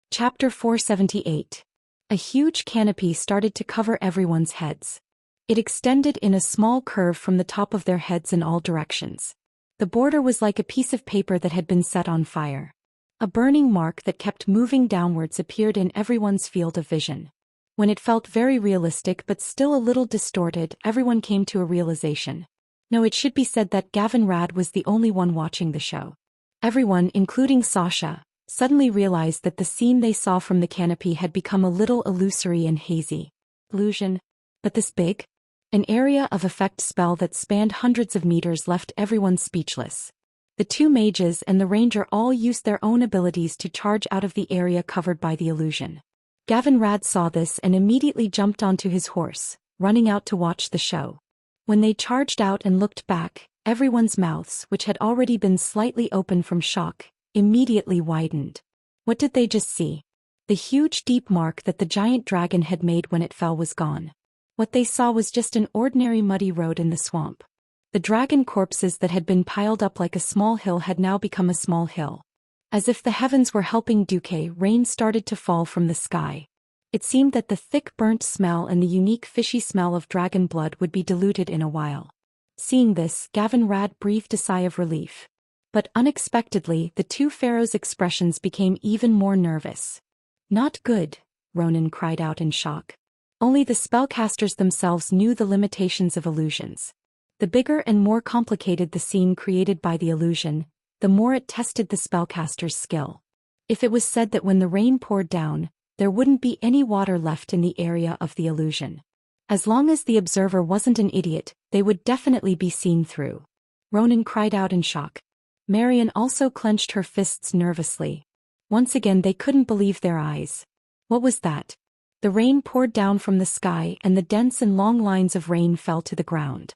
Chapter 478. A huge canopy started to cover everyone's heads. It extended in a small curve from the top of their heads in all directions. The border was like a piece of paper that had been set on fire. A burning mark that kept moving downwards appeared in everyone's field of vision. When it felt very realistic but still a little distorted, everyone came to a realization. No, it should be said that Gavin Rad was the only one watching the show. Everyone, including Sasha, suddenly realized that the scene they saw from the canopy had become a little illusory and hazy. Illusion? But this big? An area of effect spell that spanned hundreds of meters left everyone speechless. The two mages and the ranger all used their own abilities to charge out of the area covered by the illusion. Gavin Rad saw this and immediately jumped onto his horse, running out to watch the show. When they charged out and looked back, everyone's mouths, which had already been slightly open from shock, immediately widened. What did they just see? The huge deep mark that the giant dragon had made when it fell was gone. What they saw was just an ordinary muddy road in the swamp. The dragon corpses that had been piled up like a small hill had now become a small hill. As if the heavens were helping Duque, rain started to fall from the sky. It seemed that the thick burnt smell and the unique fishy smell of dragon blood would be diluted in a while. Seeing this, Gavin Rad breathed a sigh of relief. But unexpectedly, the two pharaohs' expressions became even more nervous. Not good, Ronan cried out in shock. Only the spellcasters themselves knew the limitations of illusions. The bigger and more complicated the scene created by the illusion, the more it tested the spellcaster's skill. If it was said that when the rain poured down, there wouldn't be any water left in the area of the illusion. As long as the observer wasn't an idiot, they would definitely be seen through. Ronan cried out in shock. Marion also clenched her fists nervously. Once again they couldn't believe their eyes. What was that? The rain poured down from the sky and the dense and long lines of rain fell to the ground.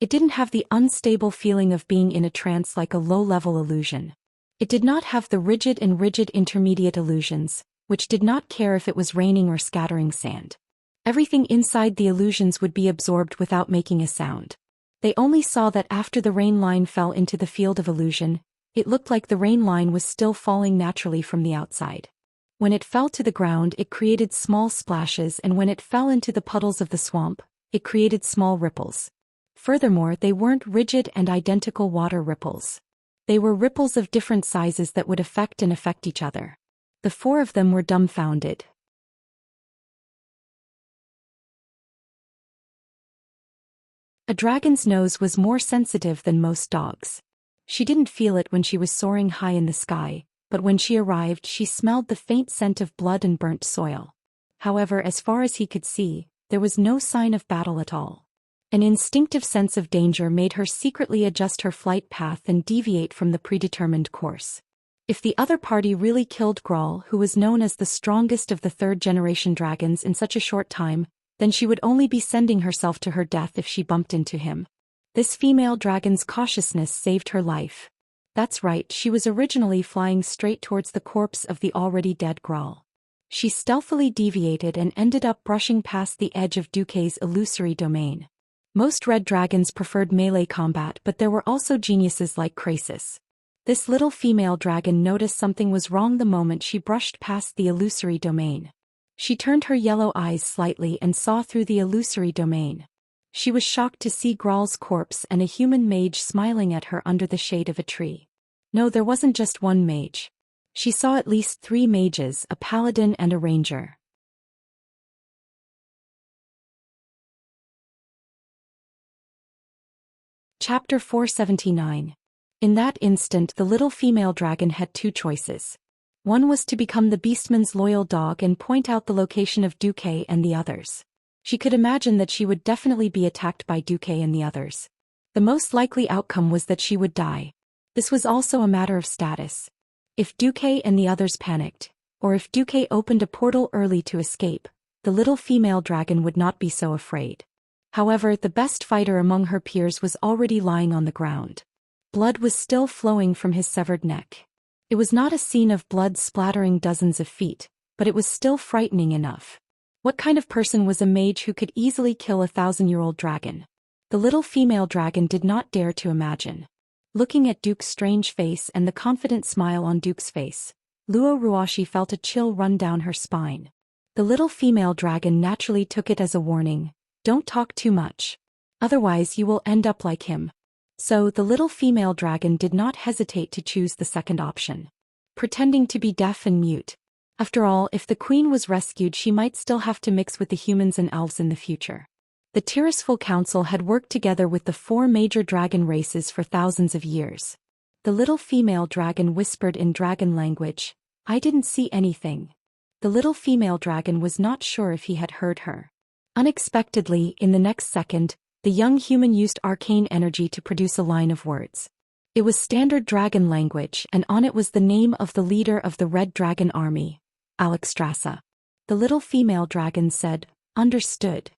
It didn't have the unstable feeling of being in a trance like a low-level illusion. It did not have the rigid intermediate illusions, which did not care if it was raining or scattering sand. Everything inside the illusions would be absorbed without making a sound. They only saw that after the rain line fell into the field of illusion, it looked like the rain line was still falling naturally from the outside. When it fell to the ground it created small splashes, and when it fell into the puddles of the swamp, it created small ripples. Furthermore, they weren't rigid and identical water ripples. They were ripples of different sizes that would affect each other. The four of them were dumbfounded. A dragon's nose was more sensitive than most dogs. She didn't feel it when she was soaring high in the sky, but when she arrived she smelled the faint scent of blood and burnt soil. However, as far as he could see, there was no sign of battle at all. An instinctive sense of danger made her secretly adjust her flight path and deviate from the predetermined course. If the other party really killed Grawl, who was known as the strongest of the third-generation dragons, in such a short time, then she would only be sending herself to her death if she bumped into him. This female dragon's cautiousness saved her life. That's right, she was originally flying straight towards the corpse of the already dead Grawl. She stealthily deviated and ended up brushing past the edge of Duque's illusory domain. Most red dragons preferred melee combat, but there were also geniuses like Krasis. This little female dragon noticed something was wrong the moment she brushed past the illusory domain. She turned her yellow eyes slightly and saw through the illusory domain. She was shocked to see Graal's corpse and a human mage smiling at her under the shade of a tree. No, there wasn't just one mage. She saw at least 3 mages, a paladin and a ranger. Chapter 479. In that instant the little female dragon had 2 choices. One was to become the beastman's loyal dog and point out the location of Duque and the others. She could imagine that she would definitely be attacked by Duque and the others. The most likely outcome was that she would die. This was also a matter of status. If Duque and the others panicked, or if Duque opened a portal early to escape, the little female dragon would not be so afraid. However, the best fighter among her peers was already lying on the ground. Blood was still flowing from his severed neck. It was not a scene of blood splattering dozens of feet, but it was still frightening enough. What kind of person was a mage who could easily kill a 1,000-year-old dragon? The little female dragon did not dare to imagine. Looking at Duke's strange face and the confident smile on Duke's face, Luo Ruashi felt a chill run down her spine. The little female dragon naturally took it as a warning. Don't talk too much. Otherwise you will end up like him. So the little female dragon did not hesitate to choose the second option. Pretending to be deaf and mute. After all, if the queen was rescued, she might still have to mix with the humans and elves in the future. The Tirisful Council had worked together with the 4 major dragon races for thousands of years. The little female dragon whispered in dragon language, "I didn't see anything." The little female dragon was not sure if he had heard her. Unexpectedly, in the next second, the young human used arcane energy to produce a line of words. It was standard dragon language, and on it was the name of the leader of the Red Dragon Army, Alchemy. The little female dragon said, "Understood."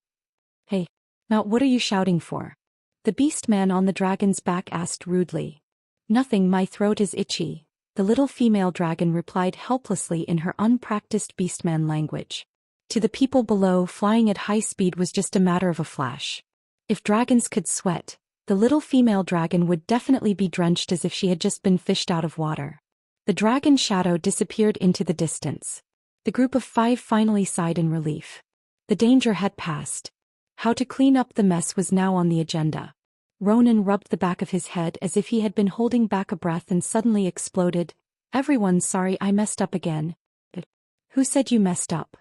"Hey, now what are you shouting for?" The beast man on the dragon's back asked rudely. "Nothing, my throat is itchy," the little female dragon replied helplessly in her unpracticed beastman language. To the people below, flying at high speed was just a matter of a flash. If dragons could sweat, the little female dragon would definitely be drenched as if she had just been fished out of water. The dragon shadow disappeared into the distance. The group of 5 finally sighed in relief. The danger had passed. How to clean up the mess was now on the agenda. Ronan rubbed the back of his head as if he had been holding back a breath and suddenly exploded. "Everyone's sorry, I messed up again." "Who said you messed up?"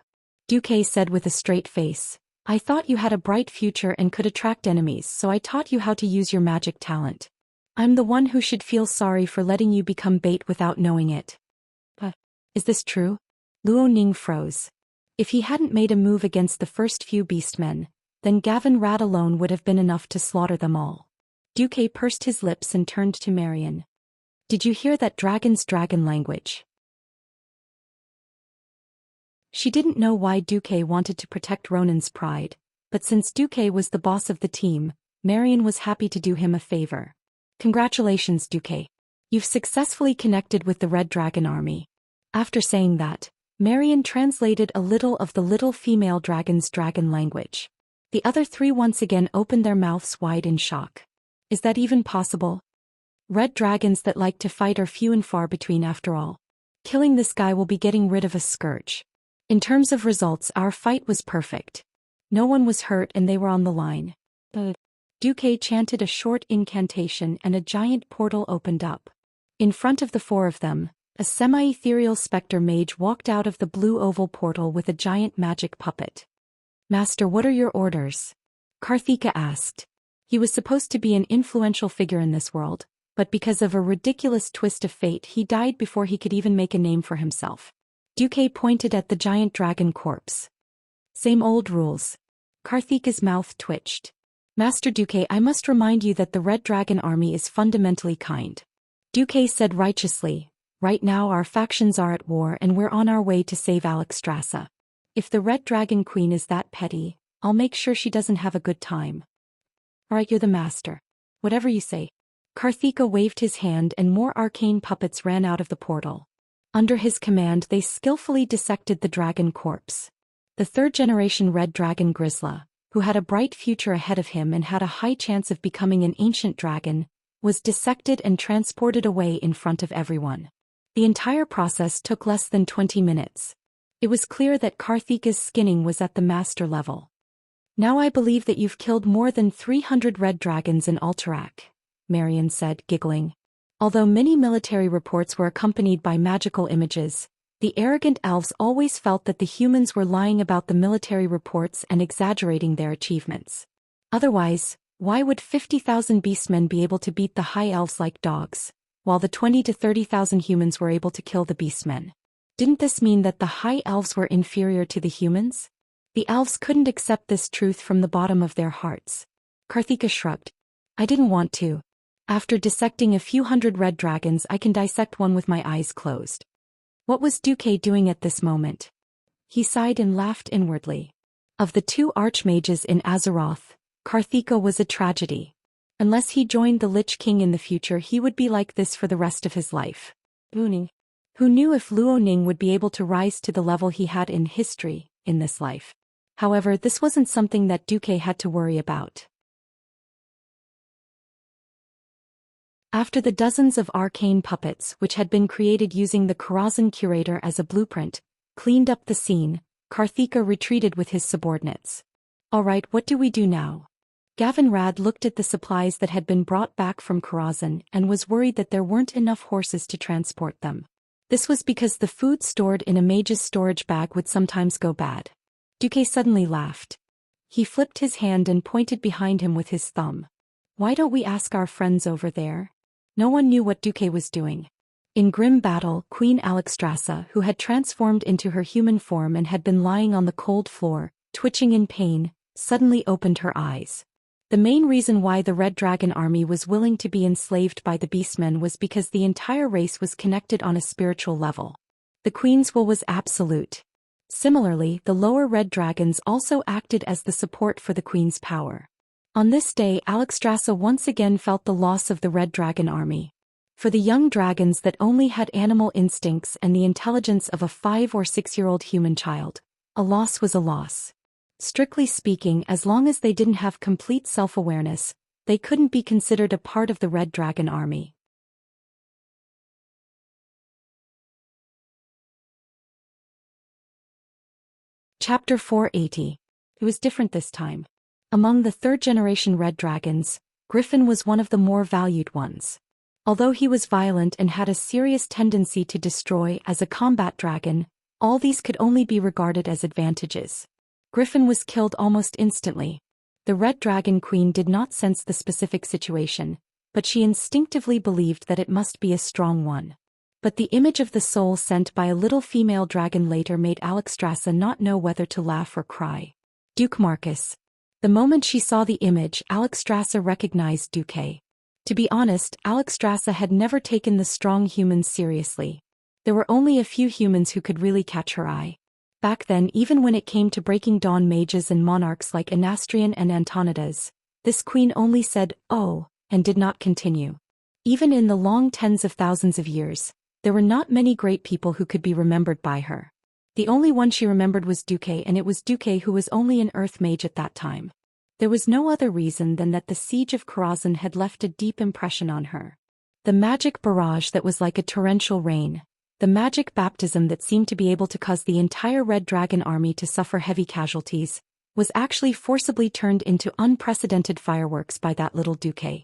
Duque said with a straight face. "I thought you had a bright future and could attract enemies, so I taught you how to use your magic talent. I'm the one who should feel sorry for letting you become bait without knowing it." Is this true?" Luo Ning froze. If he hadn't made a move against the first few beastmen, then Gavin Rat alone would have been enough to slaughter them all. Duque pursed his lips and turned to Marion. "Did you hear that dragon's dragon language?" She didn't know why Duque wanted to protect Ronan's pride, but since Duque was the boss of the team, Marion was happy to do him a favor. "Congratulations, Duque. You've successfully connected with the Red Dragon Army." After saying that, Marion translated a little of the little female dragon's dragon language. The other 3 once again opened their mouths wide in shock. Is that even possible? Red dragons that like to fight are few and far between after all. Killing this guy will be getting rid of a scourge. In terms of results, our fight was perfect. No one was hurt and they were on the line. Duque chanted a short incantation and a giant portal opened up. In front of the 4 of them, a semi-ethereal spectre mage walked out of the blue oval portal with a giant magic puppet. "Master, what are your orders?" Karthika asked. He was supposed to be an influential figure in this world, but because of a ridiculous twist of fate he died before he could even make a name for himself. Duque pointed at the giant dragon corpse. "Same old rules." Karthika's mouth twitched. "Master Duque, I must remind you that the Red Dragon Army is fundamentally kind." Duque said righteously, "Right now our factions are at war and we're on our way to save Alchemy. If the Red Dragon Queen is that petty, I'll make sure she doesn't have a good time." "Alright, you're the master. Whatever you say." Karthika waved his hand and more arcane puppets ran out of the portal. Under his command they skillfully dissected the dragon corpse. The third-generation red dragon Grizzla, who had a bright future ahead of him and had a high chance of becoming an ancient dragon, was dissected and transported away in front of everyone. The entire process took less than 20 minutes. It was clear that Karthika's skinning was at the master level. "Now I believe that you've killed more than 300 red dragons in Alterac," Marion said, giggling. Although many military reports were accompanied by magical images, the arrogant elves always felt that the humans were lying about the military reports and exaggerating their achievements. Otherwise, why would 50,000 beastmen be able to beat the high elves like dogs, while the 20 to 30,000 humans were able to kill the beastmen? Didn't this mean that the high elves were inferior to the humans? The elves couldn't accept this truth from the bottom of their hearts. Karthika shrugged. "I didn't want to. After dissecting a few hundred red dragons, I can dissect one with my eyes closed." What was Duque doing at this moment? He sighed and laughed inwardly. Of the two archmages in Azeroth, Karthika was a tragedy. Unless he joined the Lich King in the future, he would be like this for the rest of his life. Who knew if Luo Ning would be able to rise to the level he had in history, in this life? However, this wasn't something that Duque had to worry about. After the dozens of arcane puppets which had been created using the Karazhan Curator as a blueprint cleaned up the scene, Karthika retreated with his subordinates. "Alright, what do we do now?" Gavin Rad looked at the supplies that had been brought back from Karazhan and was worried that there weren't enough horses to transport them. This was because the food stored in a mage's storage bag would sometimes go bad. Duque suddenly laughed. He flipped his hand and pointed behind him with his thumb. "Why don't we ask our friends over there?" No one knew what Duque was doing. In grim battle, Queen Alexstrasza, who had transformed into her human form and had been lying on the cold floor, twitching in pain, suddenly opened her eyes. The main reason why the Red Dragon army was willing to be enslaved by the Beastmen was because the entire race was connected on a spiritual level. The Queen's will was absolute. Similarly, the lower Red Dragons also acted as the support for the Queen's power. On this day, Alexstrasza once again felt the loss of the Red Dragon army. For the young dragons that only had animal instincts and the intelligence of a 5 or 6-year-old human child, a loss was a loss. Strictly speaking, as long as they didn't have complete self-awareness, they couldn't be considered a part of the Red Dragon army. Chapter 480. It was different this time. Among the third-generation Red Dragons, Griffin was one of the more valued ones. Although he was violent and had a serious tendency to destroy as a combat dragon, all these could only be regarded as advantages. Griffin was killed almost instantly. The Red Dragon Queen did not sense the specific situation, but she instinctively believed that it must be a strong one. But the image of the soul sent by a little female dragon later made Alexstrasza not know whether to laugh or cry. Duke Marcus. The moment she saw the image, Alexstrasza recognized Duque. To be honest, Alexstrasza had never taken the strong humans seriously. There were only a few humans who could really catch her eye. Back then, even when it came to Breaking Dawn mages and monarchs like Anastrian and Antonidas, this queen only said, "Oh," and did not continue. Even in the long tens of thousands of years, there were not many great people who could be remembered by her. The only one she remembered was Duque, and it was Duque who was only an earth mage at that time. There was no other reason than that the siege of Karazhan had left a deep impression on her. The magic barrage that was like a torrential rain, the magic baptism that seemed to be able to cause the entire Red Dragon army to suffer heavy casualties, was actually forcibly turned into unprecedented fireworks by that little Duque.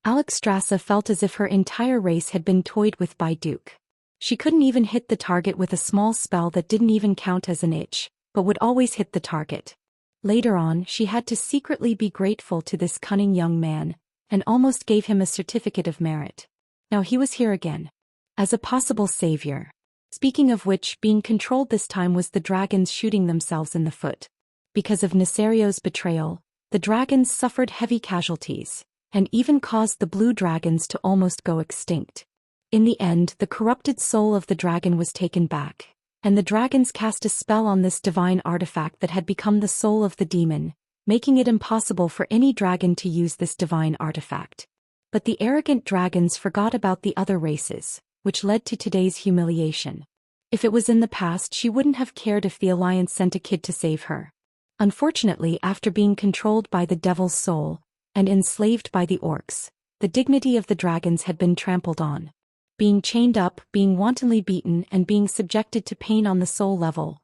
Alexstrasza felt as if her entire race had been toyed with by Duke. She couldn't even hit the target with a small spell that didn't even count as an itch, but would always hit the target. Later on, she had to secretly be grateful to this cunning young man, and almost gave him a certificate of merit. Now he was here again. As a possible savior. Speaking of which, being controlled this time was the dragons shooting themselves in the foot. Because of Nesario's betrayal, the dragons suffered heavy casualties, and even caused the blue dragons to almost go extinct. In the end, the corrupted soul of the dragon was taken back, and the dragons cast a spell on this divine artifact that had become the soul of the demon, making it impossible for any dragon to use this divine artifact. But the arrogant dragons forgot about the other races, which led to today's humiliation. If it was in the past, she wouldn't have cared if the Alliance sent a kid to save her. Unfortunately, after being controlled by the Devil's Soul and enslaved by the orcs, the dignity of the dragons had been trampled on. Being chained up, being wantonly beaten, and being subjected to pain on the soul level.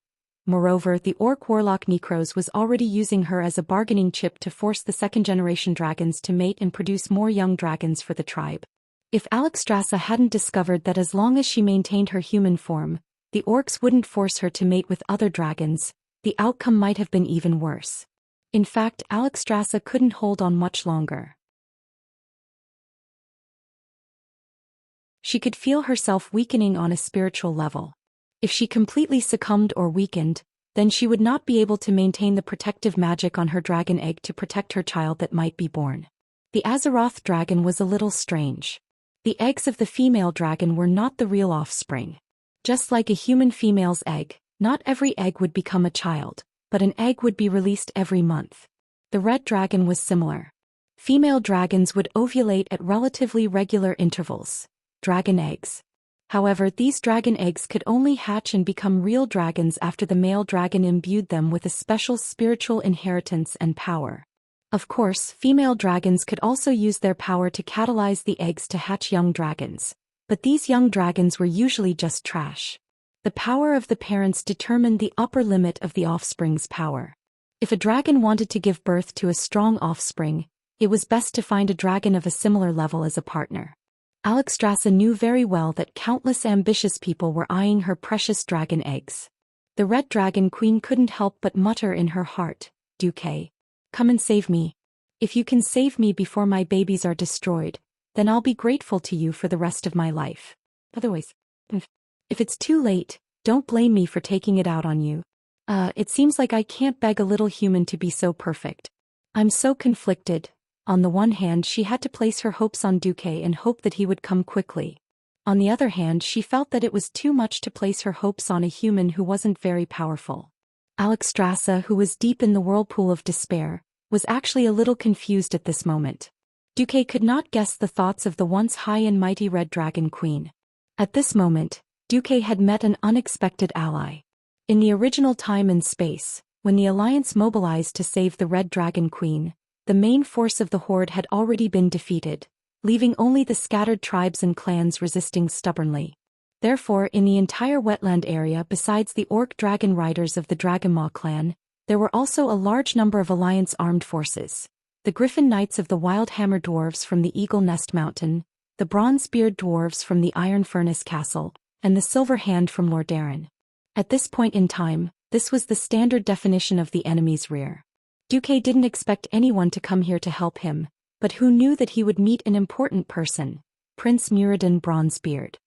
Moreover, the orc warlock Necros was already using her as a bargaining chip to force the second-generation dragons to mate and produce more young dragons for the tribe. If Alexstrasza hadn't discovered that as long as she maintained her human form, the orcs wouldn't force her to mate with other dragons, the outcome might have been even worse. In fact, Alexstrasza couldn't hold on much longer. She could feel herself weakening on a spiritual level. If she completely succumbed or weakened, then she would not be able to maintain the protective magic on her dragon egg to protect her child that might be born. The Azeroth dragon was a little strange. The eggs of the female dragon were not the real offspring. Just like a human female's egg, not every egg would become a child, but an egg would be released every month. The red dragon was similar. Female dragons would ovulate at relatively regular intervals. Dragon eggs. However, these dragon eggs could only hatch and become real dragons after the male dragon imbued them with a special spiritual inheritance and power. Of course, female dragons could also use their power to catalyze the eggs to hatch young dragons, but these young dragons were usually just trash. The power of the parents determined the upper limit of the offspring's power. If a dragon wanted to give birth to a strong offspring, it was best to find a dragon of a similar level as a partner. Alexstrasza knew very well that countless ambitious people were eyeing her precious dragon eggs. The Red Dragon Queen couldn't help but mutter in her heart, "Duque, come and save me. If you can save me before my babies are destroyed, then I'll be grateful to you for the rest of my life. Otherwise, if it's too late, don't blame me for taking it out on you. It seems like I can't beg a little human to be so perfect. I'm so conflicted." On the one hand, she had to place her hopes on Duque and hope that he would come quickly. On the other hand, she felt that it was too much to place her hopes on a human who wasn't very powerful. Alexstrasza, who was deep in the whirlpool of despair, was actually a little confused at this moment. Duque could not guess the thoughts of the once high and mighty Red Dragon Queen. At this moment, Duque had met an unexpected ally. In the original time and space, when the Alliance mobilized to save the Red Dragon Queen, the main force of the Horde had already been defeated, leaving only the scattered tribes and clans resisting stubbornly. Therefore, in the entire wetland area besides the Orc Dragon Riders of the Dragonmaw clan, there were also a large number of Alliance armed forces. The Griffin Knights of the Wildhammer Dwarves from the Eagle Nest Mountain, the Bronzebeard Dwarves from the Iron Furnace Castle, and the Silver Hand from Lordaeron. At this point in time, this was the standard definition of the enemy's rear. Duque didn't expect anyone to come here to help him, but who knew that he would meet an important person, Prince Muradin Bronzebeard.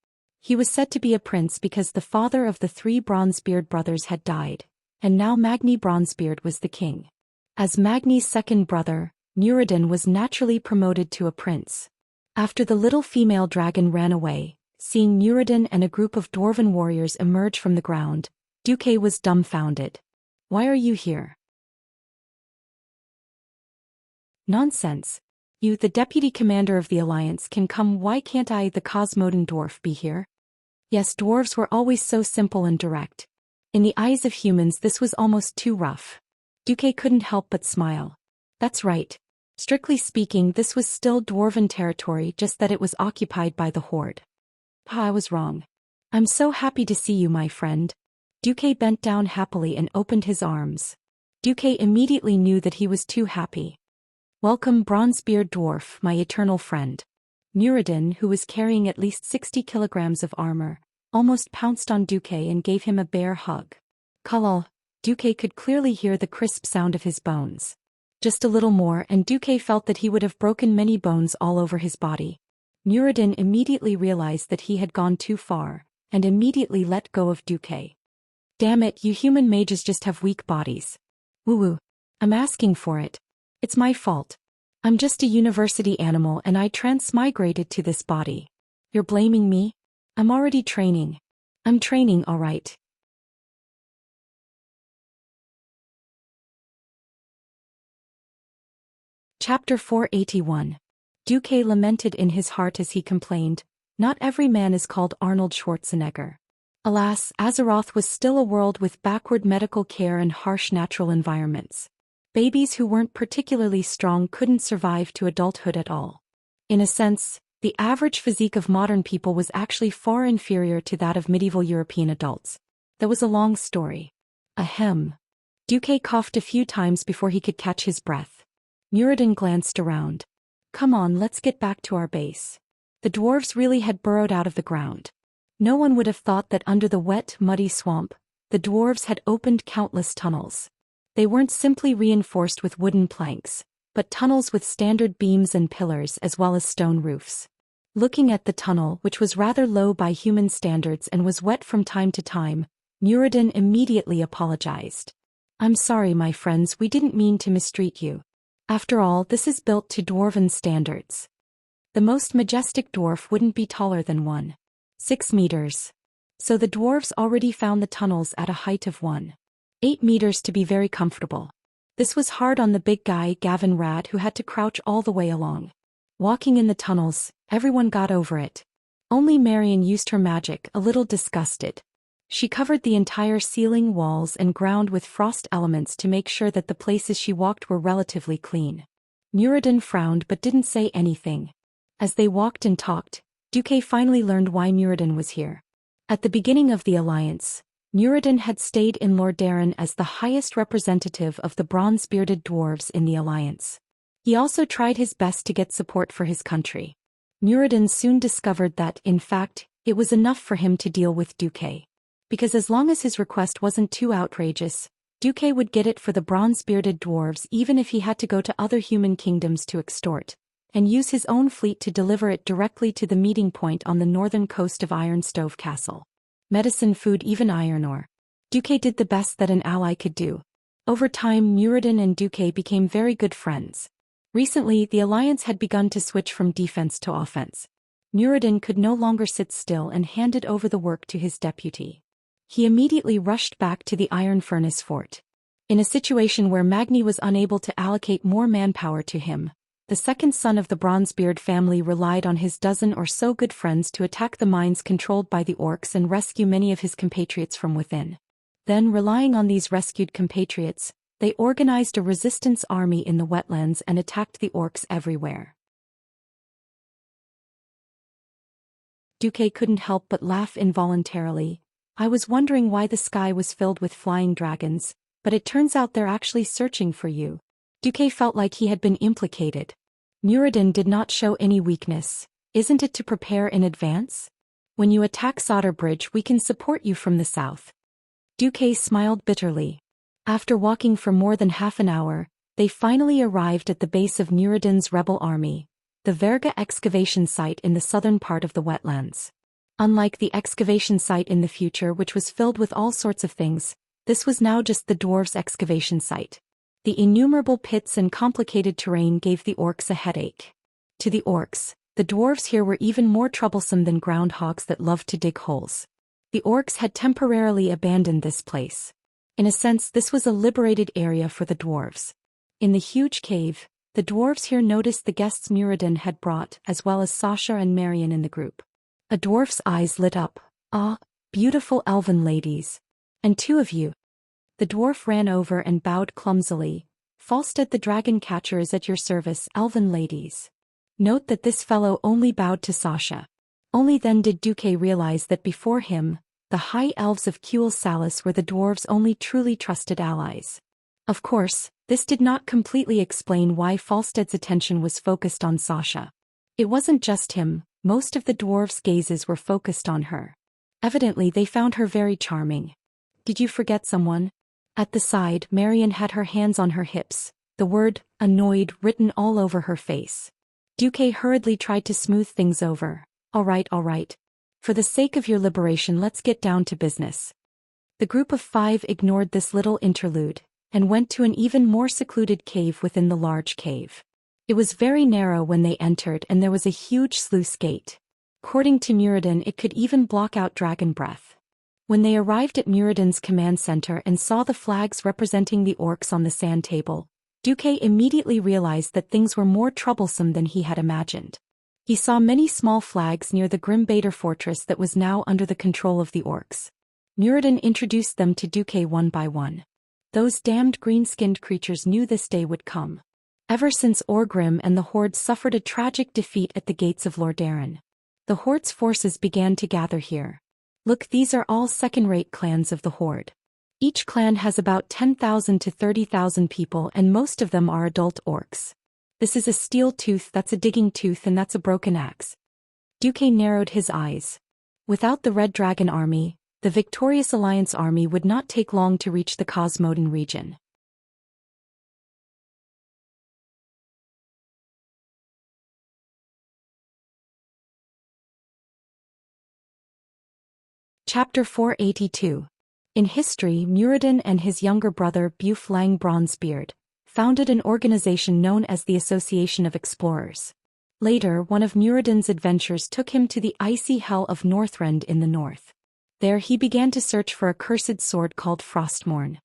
He was said to be a prince because the father of the 3 Bronzebeard brothers had died, and now Magni Bronzebeard was the king. As Magni's second brother, Muradin was naturally promoted to a prince. After the little female dragon ran away, seeing Muradin and a group of dwarven warriors emerge from the ground, Duque was dumbfounded. "Why are you here?" "Nonsense. You, the deputy commander of the Alliance, can come. Why can't I, the Cosmodan dwarf, be here?" Yes, dwarves were always so simple and direct. In the eyes of humans, this was almost too rough. Duque couldn't help but smile. That's right. Strictly speaking, this was still dwarven territory, just that it was occupied by the Horde. I was wrong. "I'm so happy to see you, my friend." Duque bent down happily and opened his arms. Duque immediately knew that he was too happy. "Welcome, Bronzebeard Dwarf, my eternal friend." Muradin, who was carrying at least 60 kilograms of armor, almost pounced on Duque and gave him a bear hug. Kulal. Duque could clearly hear the crisp sound of his bones. Just a little more and Duque felt that he would have broken many bones all over his body. Muradin immediately realized that he had gone too far, and immediately let go of Duque. "Damn it, you human mages just have weak bodies. Woo-woo. I'm asking for it. It's my fault. I'm just a university animal and I transmigrated to this body. You're blaming me? I'm already training. I'm training, all right." Chapter 481. Duque lamented in his heart as he complained, "Not every man is called Arnold Schwarzenegger. Alas, Azeroth was still a world with backward medical care and harsh natural environments. Babies who weren't particularly strong couldn't survive to adulthood at all. In a sense, the average physique of modern people was actually far inferior to that of medieval European adults. That was a long story. Ahem. Duque coughed a few times before he could catch his breath. Muradin glanced around. Come on, let's get back to our base. The dwarves really had burrowed out of the ground. No one would have thought that under the wet, muddy swamp, the dwarves had opened countless tunnels. They weren't simply reinforced with wooden planks, but tunnels with standard beams and pillars as well as stone roofs. Looking at the tunnel, which was rather low by human standards and was wet from time to time, Muradin immediately apologized. I'm sorry, my friends, we didn't mean to mistreat you. After all, this is built to dwarven standards. The most majestic dwarf wouldn't be taller than 1.6 meters. So the dwarves already found the tunnels at a height of 1.8 meters to be very comfortable. This was hard on the big guy Gavin Rad, who had to crouch all the way along. Walking in the tunnels, everyone got over it. Only Marion used her magic, a little disgusted. She covered the entire ceiling, walls and ground with frost elements to make sure that the places she walked were relatively clean. Muradin frowned but didn't say anything. As they walked and talked, Duque finally learned why Muradin was here. At the beginning of the alliance, Muradin had stayed in Lordaeron as the highest representative of the bronze-bearded dwarves in the alliance. He also tried his best to get support for his country. Muradin soon discovered that, in fact, it was enough for him to deal with Duque. Because as long as his request wasn't too outrageous, Duque would get it for the bronze-bearded dwarves even if he had to go to other human kingdoms to extort, and use his own fleet to deliver it directly to the meeting point on the northern coast of Ironstove Castle. Medicine, food, even iron ore. Duque did the best that an ally could do. Over time, Muradin and Duque became very good friends. Recently, the alliance had begun to switch from defense to offense. Muradin could no longer sit still and handed over the work to his deputy. He immediately rushed back to the Iron Furnace Fort. In a situation where Magni was unable to allocate more manpower to him, the second son of the Bronzebeard family relied on his dozen or so good friends to attack the mines controlled by the orcs and rescue many of his compatriots from within. Then, relying on these rescued compatriots, they organized a resistance army in the wetlands and attacked the orcs everywhere. Duque couldn't help but laugh involuntarily. I was wondering why the sky was filled with flying dragons, but it turns out they're actually searching for you. Duque felt like he had been implicated. Muradin did not show any weakness. Isn't it to prepare in advance? When you attack Solderbridge, we can support you from the south. Duque smiled bitterly. After walking for more than half an hour, they finally arrived at the base of Muradin's rebel army, the Verga excavation site in the southern part of the wetlands. Unlike the excavation site in the future, which was filled with all sorts of things, this was now just the dwarves' excavation site. The innumerable pits and complicated terrain gave the orcs a headache. To the orcs, the dwarves here were even more troublesome than groundhogs that loved to dig holes. The orcs had temporarily abandoned this place. In a sense, this was a liberated area for the dwarves. In the huge cave, the dwarves here noticed the guests Muradin had brought, as well as Sasha and Marion in the group. A dwarf's eyes lit up. Ah, beautiful elven ladies. And two of you. The dwarf ran over and bowed clumsily. Falstad the dragon catcher is at your service, elven ladies. Note that this fellow only bowed to Sasha. Only then did Duque realize that before him, the high elves of Kuel Salis were the dwarves' only truly trusted allies. Of course, this did not completely explain why Falstad's attention was focused on Sasha. It wasn't just him. Most of the dwarves' gazes were focused on her. Evidently they found her very charming. Did you forget someone? At the side, Marion had her hands on her hips, the word, annoyed, written all over her face. Duque hurriedly tried to smooth things over. All right. For the sake of your liberation, let's get down to business. The group of 5 ignored this little interlude, and went to an even more secluded cave within the large cave. It was very narrow when they entered and there was a huge sluice gate. According to Muradin, it could even block out dragon breath. When they arrived at Muradin's command center and saw the flags representing the orcs on the sand table, Duque immediately realized that things were more troublesome than he had imagined. He saw many small flags near the Grimbader fortress that was now under the control of the orcs. Muradin introduced them to Duque one by one. Those damned green-skinned creatures knew this day would come. Ever since Orgrim and the Horde suffered a tragic defeat at the gates of Lordaeron, the Horde's forces began to gather here. Look, these are all second-rate clans of the Horde. Each clan has about 10,000 to 30,000 people, and most of them are adult orcs. This is a steel tooth, that's a digging tooth, and that's a broken axe. Duque narrowed his eyes. Without the Red Dragon army, the victorious Alliance army would not take long to reach the Cosmodan region. Chapter 482. In history, Muradin and his younger brother Buf Lang Bronzebeard founded an organization known as the Association of Explorers. Later, one of Muradin's adventures took him to the icy hell of Northrend in the north. There he began to search for a cursed sword called Frostmourne.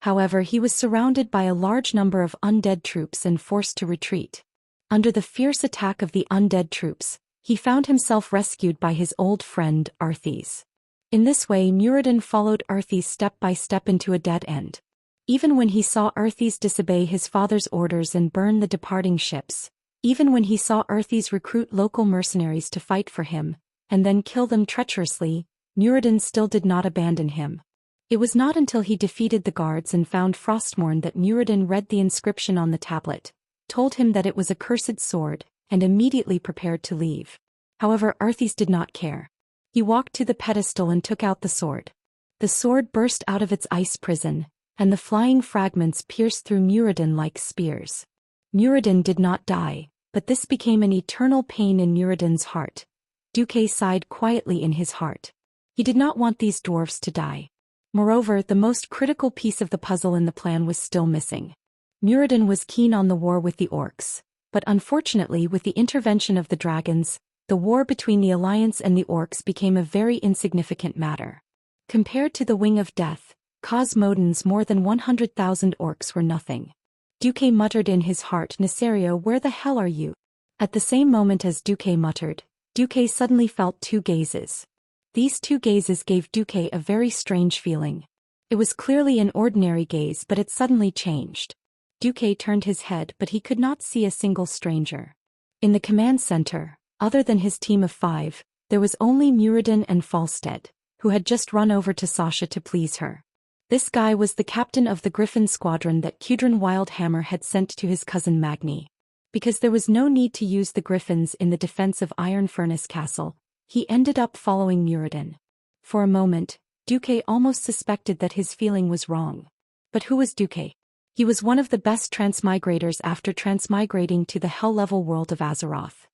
However, he was surrounded by a large number of undead troops and forced to retreat. Under the fierce attack of the undead troops, he found himself rescued by his old friend Arthes. In this way, Muradin followed Arthes step by step into a dead end. Even when he saw Arthes disobey his father's orders and burn the departing ships, even when he saw Arthes recruit local mercenaries to fight for him, and then kill them treacherously, Muradin still did not abandon him. It was not until he defeated the guards and found Frostmourne that Muradin read the inscription on the tablet, told him that it was a cursed sword, and immediately prepared to leave. However, Arthes did not care. He walked to the pedestal and took out the sword. The sword burst out of its ice prison, and the flying fragments pierced through Muradin like spears. Muradin did not die, but this became an eternal pain in Muradin's heart. Duque sighed quietly in his heart. He did not want these dwarfs to die. Moreover, the most critical piece of the puzzle in the plan was still missing. Muradin was keen on the war with the orcs, but unfortunately, with the intervention of the dragons, the war between the Alliance and the orcs became a very insignificant matter. Compared to the Wing of Death, Cosmodan's more than 100,000 orcs were nothing. Duque muttered in his heart, "Nesario, where the hell are you?" At the same moment as Duque muttered, Duque suddenly felt two gazes. These two gazes gave Duque a very strange feeling. It was clearly an ordinary gaze, but it suddenly changed. Duque turned his head, but he could not see a single stranger. In the command center, other than his team of 5, there was only Muradin and Falstead, who had just run over to Sasha to please her. This guy was the captain of the Griffin squadron that Cudrin Wildhammer had sent to his cousin Magni. Because there was no need to use the Griffins in the defense of Iron Furnace Castle, he ended up following Muradin. For a moment, Duque almost suspected that his feeling was wrong. But who was Duque? He was one of the best transmigrators after transmigrating to the hell-level world of Azeroth.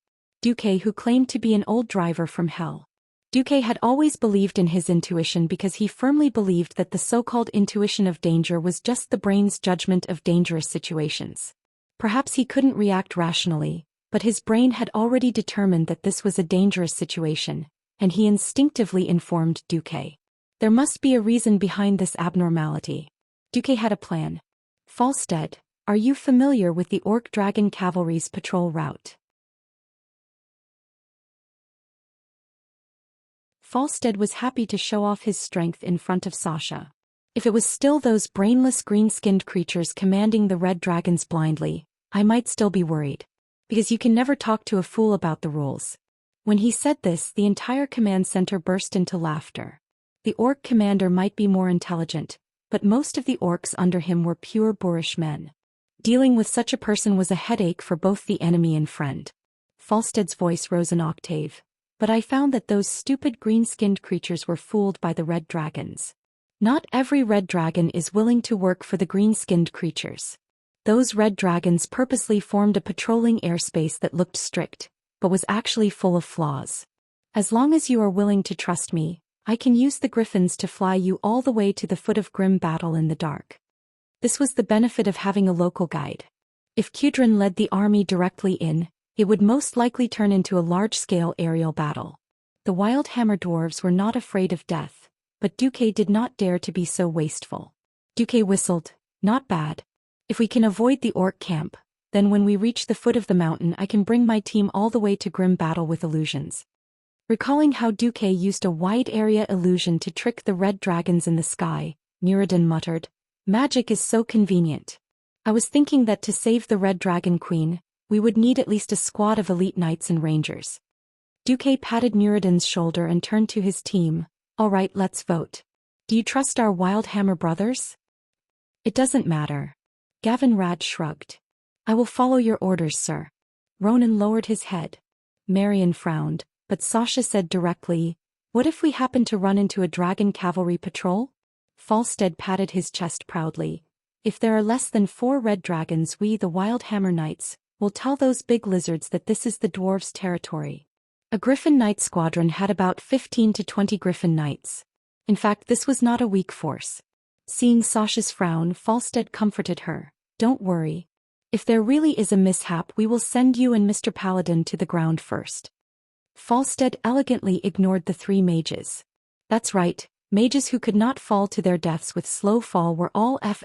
Duque, who claimed to be an old driver from hell. Duque had always believed in his intuition because he firmly believed that the so-called intuition of danger was just the brain's judgment of dangerous situations. Perhaps he couldn't react rationally, but his brain had already determined that this was a dangerous situation, and he instinctively informed Duque. There must be a reason behind this abnormality. Duque had a plan. Falstead, are you familiar with the Orc Dragon Cavalry's patrol route? Falstead was happy to show off his strength in front of Sasha. If it was still those brainless green-skinned creatures commanding the red dragons blindly, I might still be worried. Because you can never talk to a fool about the rules. When he said this, the entire command center burst into laughter. The orc commander might be more intelligent, but most of the orcs under him were pure boorish men. Dealing with such a person was a headache for both the enemy and friend. Falstead's voice rose an octave. But I found that those stupid green-skinned creatures were fooled by the red dragons. Not every red dragon is willing to work for the green-skinned creatures. Those red dragons purposely formed a patrolling airspace that looked strict, but was actually full of flaws. As long as you are willing to trust me, I can use the griffins to fly you all the way to the foot of grim battle in the dark. This was the benefit of having a local guide. If Cudrin led the army directly in, it would most likely turn into a large-scale aerial battle. The Wildhammer dwarves were not afraid of death, but Duque did not dare to be so wasteful. Duque whistled, "Not bad. If we can avoid the orc camp, then when we reach the foot of the mountain I can bring my team all the way to grim battle with illusions." Recalling how Duque used a wide-area illusion to trick the red dragons in the sky, Nureddin muttered, "Magic is so convenient. I was thinking that to save the Red Dragon Queen, we would need at least a squad of elite knights and rangers." Duque patted Nureddin's shoulder and turned to his team. "All right, let's vote. Do you trust our Wildhammer brothers?" "It doesn't matter." Gavin Rad shrugged. "I will follow your orders, sir." Ronan lowered his head. Marion frowned, but Sasha said directly, "What if we happen to run into a dragon cavalry patrol?" Falstead patted his chest proudly. "If there are less than 4 red dragons, we, the Wildhammer Knights, will tell those big lizards that this is the dwarves' territory." A Griffin Knight squadron had about 15 to 20 Griffin Knights. In fact, this was not a weak force. Seeing Sasha's frown, Falstead comforted her. "Don't worry. If there really is a mishap, we will send you and Mr. Paladin to the ground first." Falstead elegantly ignored the 3 mages. That's right, mages who could not fall to their deaths with slow fall were all F***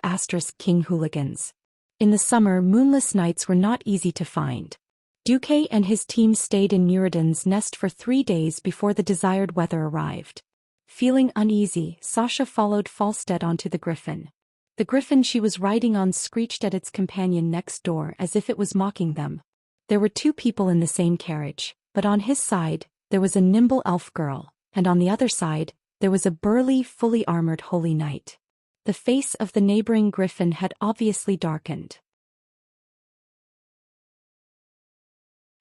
King hooligans. In the summer, moonless nights were not easy to find. Duque and his team stayed in Nureddin's nest for 3 days before the desired weather arrived. Feeling uneasy, Sasha followed Falstead onto the griffin. The griffin she was riding on screeched at its companion next door as if it was mocking them. There were 2 people in the same carriage, but on his side, there was a nimble elf girl, and on the other side, there was a burly, fully armored holy knight. The face of the neighboring griffin had obviously darkened.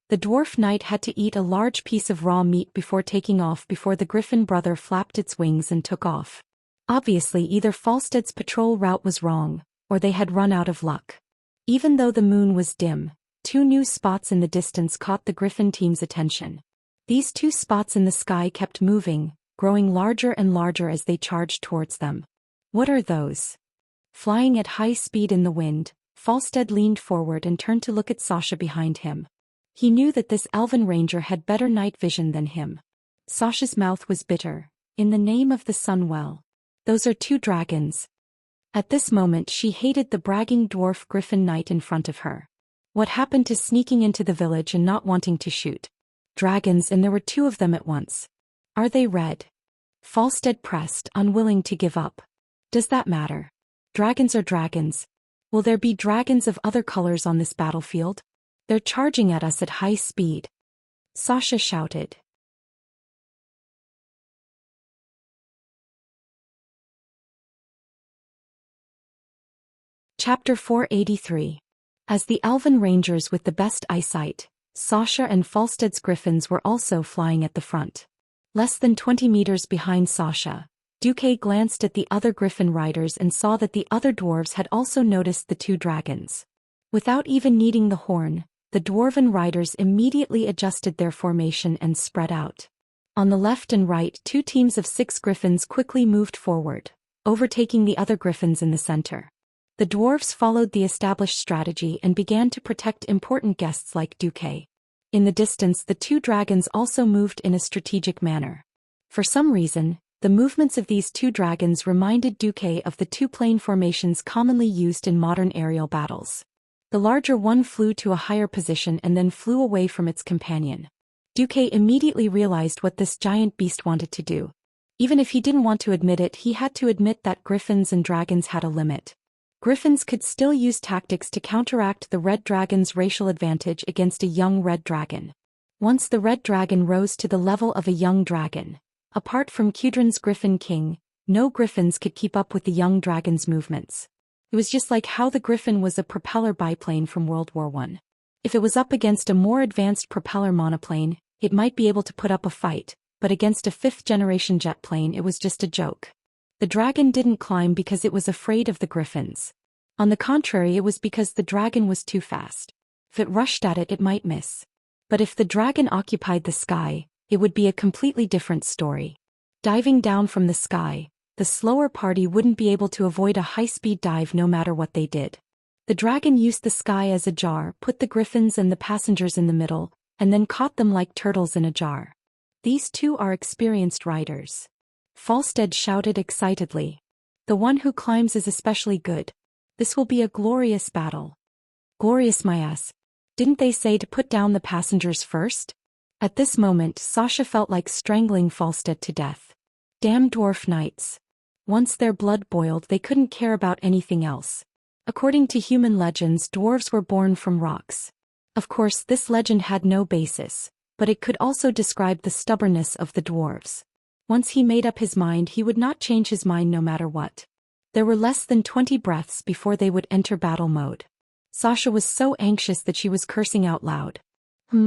The dwarf knight had to eat a large piece of raw meat before taking off before the griffin brother flapped its wings and took off. Obviously either Falstead's patrol route was wrong, or they had run out of luck. Even though the moon was dim, 2 new spots in the distance caught the griffin team's attention. These 2 spots in the sky kept moving, growing larger and larger as they charged towards them. "What are those?" Flying at high speed in the wind, Falstead leaned forward and turned to look at Sasha behind him. He knew that this elven ranger had better night vision than him. Sasha's mouth was bitter. "In the name of the Sunwell. Those are 2 dragons." At this moment she hated the bragging dwarf griffin knight in front of her. What happened to sneaking into the village and not wanting to shoot? Dragons, and there were 2 of them at once. "Are they red?" Falstead pressed, unwilling to give up. "Does that matter? Dragons are dragons. Will there be dragons of other colors on this battlefield? They're charging at us at high speed." Sasha shouted. Chapter 483. As the elven rangers with the best eyesight, Sasha and Falstead's griffins were also flying at the front. Less than 20 meters behind Sasha, Duque glanced at the other griffin riders and saw that the other dwarves had also noticed the 2 dragons. Without even needing the horn, the dwarven riders immediately adjusted their formation and spread out. On the left and right, 2 teams of 6 griffins quickly moved forward, overtaking the other griffins in the center. The dwarves followed the established strategy and began to protect important guests like Duque. In the distance, the 2 dragons also moved in a strategic manner. For some reason, the movements of these 2 dragons reminded Duque of the 2-plane formations commonly used in modern aerial battles. The larger one flew to a higher position and then flew away from its companion. Duque immediately realized what this giant beast wanted to do. Even if he didn't want to admit it, he had to admit that griffins and dragons had a limit. Griffins could still use tactics to counteract the red dragon's racial advantage against a young red dragon. Once the red dragon rose to the level of a young dragon, apart from Kudrin's Griffin King, no griffins could keep up with the young dragon's movements. It was just like how the griffin was a propeller biplane from World War I. If it was up against a more advanced propeller monoplane, it might be able to put up a fight, but against a 5th-generation jet plane it was just a joke. The dragon didn't climb because it was afraid of the griffins. On the contrary, it was because the dragon was too fast. If it rushed at it, it might miss. But if the dragon occupied the sky, it would be a completely different story. Diving down from the sky, the slower party wouldn't be able to avoid a high-speed dive no matter what they did. The dragon used the sky as a jar, put the griffins and the passengers in the middle, and then caught them like turtles in a jar. These 2 are experienced riders. Falstead shouted excitedly. "The one who climbs is especially good. This will be a glorious battle." "Glorious my ass. Didn't they say to put down the passengers first?" At this moment, Sasha felt like strangling Falstead to death. Damn dwarf knights. Once their blood boiled, they couldn't care about anything else. According to human legends, dwarves were born from rocks. Of course, this legend had no basis, but it could also describe the stubbornness of the dwarves. Once he made up his mind, he would not change his mind no matter what. There were less than 20 breaths before they would enter battle mode. Sasha was so anxious that she was cursing out loud.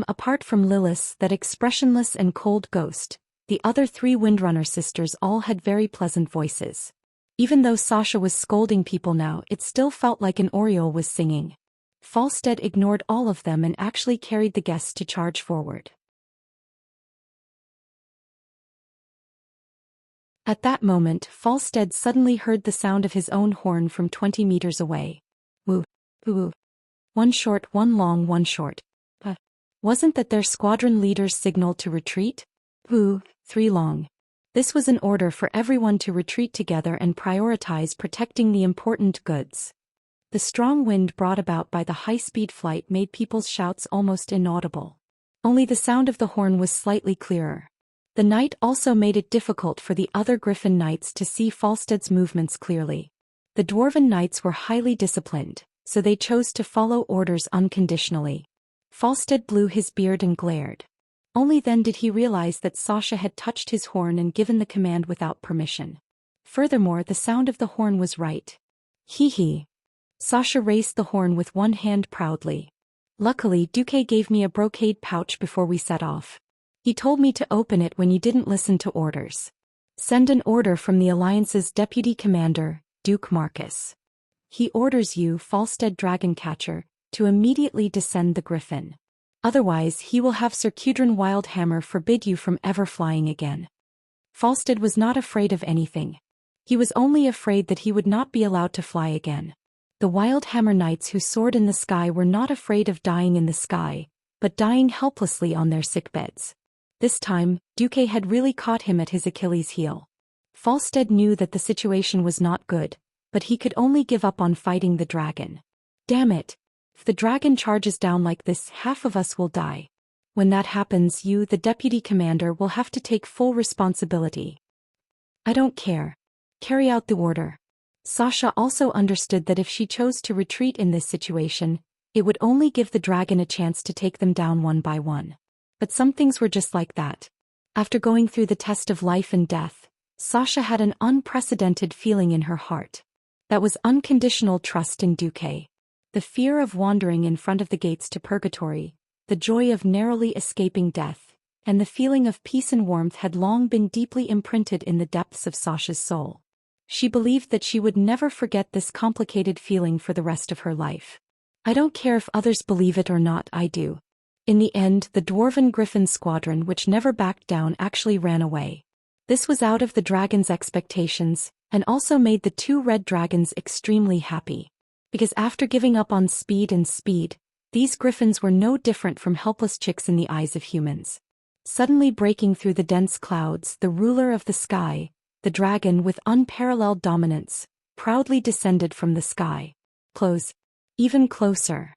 Apart from Lilith, that expressionless and cold ghost, the other 3 Windrunner sisters all had very pleasant voices. Even though Sasha was scolding people now, it still felt like an oriole was singing. Falstead ignored all of them and actually carried the guests to charge forward. At that moment, Falstead suddenly heard the sound of his own horn from 20 meters away. Woo, woo, one short, one long, one short. Wasn't that their squadron leader's signal to retreat? Woo, 3 long. This was an order for everyone to retreat together and prioritize protecting the important goods. The strong wind brought about by the high-speed flight made people's shouts almost inaudible. Only the sound of the horn was slightly clearer. The night also made it difficult for the other Griffin Knights to see Falstead's movements clearly. The Dwarven Knights were highly disciplined, so they chose to follow orders unconditionally. Falstead blew his beard and glared. Only then did he realize that Sasha had touched his horn and given the command without permission. Furthermore, the sound of the horn was right. Hee. Sasha raised the horn with one hand proudly. Luckily, Duque gave me a brocade pouch before we set off. He told me to open it when you didn't listen to orders. Send an order from the Alliance's deputy commander, Duke Marcus. He orders you, Falstead Dragoncatcher, to immediately descend the griffin. Otherwise, he will have Sir Cudrin Wildhammer forbid you from ever flying again. Falstead was not afraid of anything. He was only afraid that he would not be allowed to fly again. The Wildhammer Knights who soared in the sky were not afraid of dying in the sky, but dying helplessly on their sickbeds. This time, Duque had really caught him at his Achilles' heel. Falstead knew that the situation was not good, but he could only give up on fighting the dragon. Damn it! If the dragon charges down like this, half of us will die. When that happens, you, the deputy commander, will have to take full responsibility. I don't care. Carry out the order. Sasha also understood that if she chose to retreat in this situation, it would only give the dragon a chance to take them down one by one. But some things were just like that. After going through the test of life and death, Sasha had an unprecedented feeling in her heart. That was unconditional trust in Duque. The fear of wandering in front of the gates to purgatory, the joy of narrowly escaping death, and the feeling of peace and warmth had long been deeply imprinted in the depths of Sasha's soul. She believed that she would never forget this complicated feeling for the rest of her life. I don't care if others believe it or not, I do. In the end, the Dwarven Griffin squadron, which never backed down, actually ran away. This was out of the dragon's expectations, and also made the 2 red dragons extremely happy. Because after giving up on speed, these griffins were no different from helpless chicks in the eyes of humans. Suddenly breaking through the dense clouds, the ruler of the sky, the dragon with unparalleled dominance, proudly descended from the sky. Close. Even closer.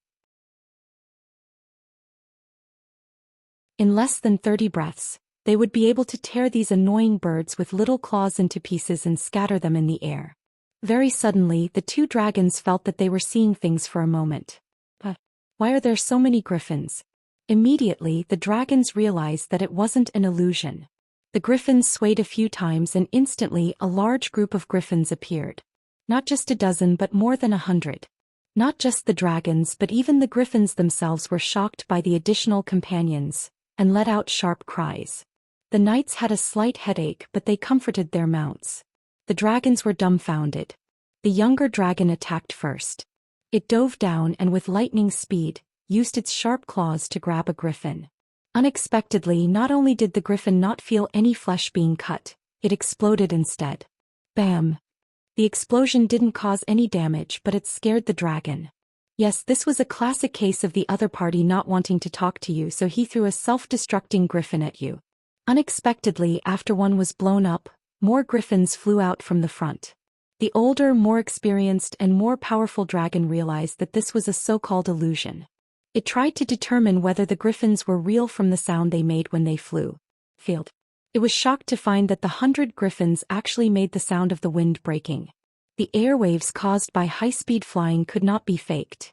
In less than 30 breaths, they would be able to tear these annoying birds with little claws into pieces and scatter them in the air. Very suddenly, the 2 dragons felt that they were seeing things for a moment. Why are there so many griffins? Immediately, the dragons realized that it wasn't an illusion. The griffins swayed a few times and instantly a large group of griffins appeared. Not just a dozen but more than 100. Not just the dragons but even the griffins themselves were shocked by the additional companions, and let out sharp cries. The knights had a slight headache but they comforted their mounts. The dragons were dumbfounded. The younger dragon attacked first. It dove down and with lightning speed, used its sharp claws to grab a griffin. Unexpectedly, not only did the griffin not feel any flesh being cut, it exploded instead. Bam! The explosion didn't cause any damage but it scared the dragon. Yes, this was a classic case of the other party not wanting to talk to you, so he threw a self-destructing griffin at you. Unexpectedly, after one was blown up, more griffins flew out from the front. The older, more experienced and more powerful dragon realized that this was a so-called illusion. It tried to determine whether the griffins were real from the sound they made when they flew. Failed. It was shocked to find that the 100 griffins actually made the sound of the wind breaking. The airwaves caused by high-speed flying could not be faked.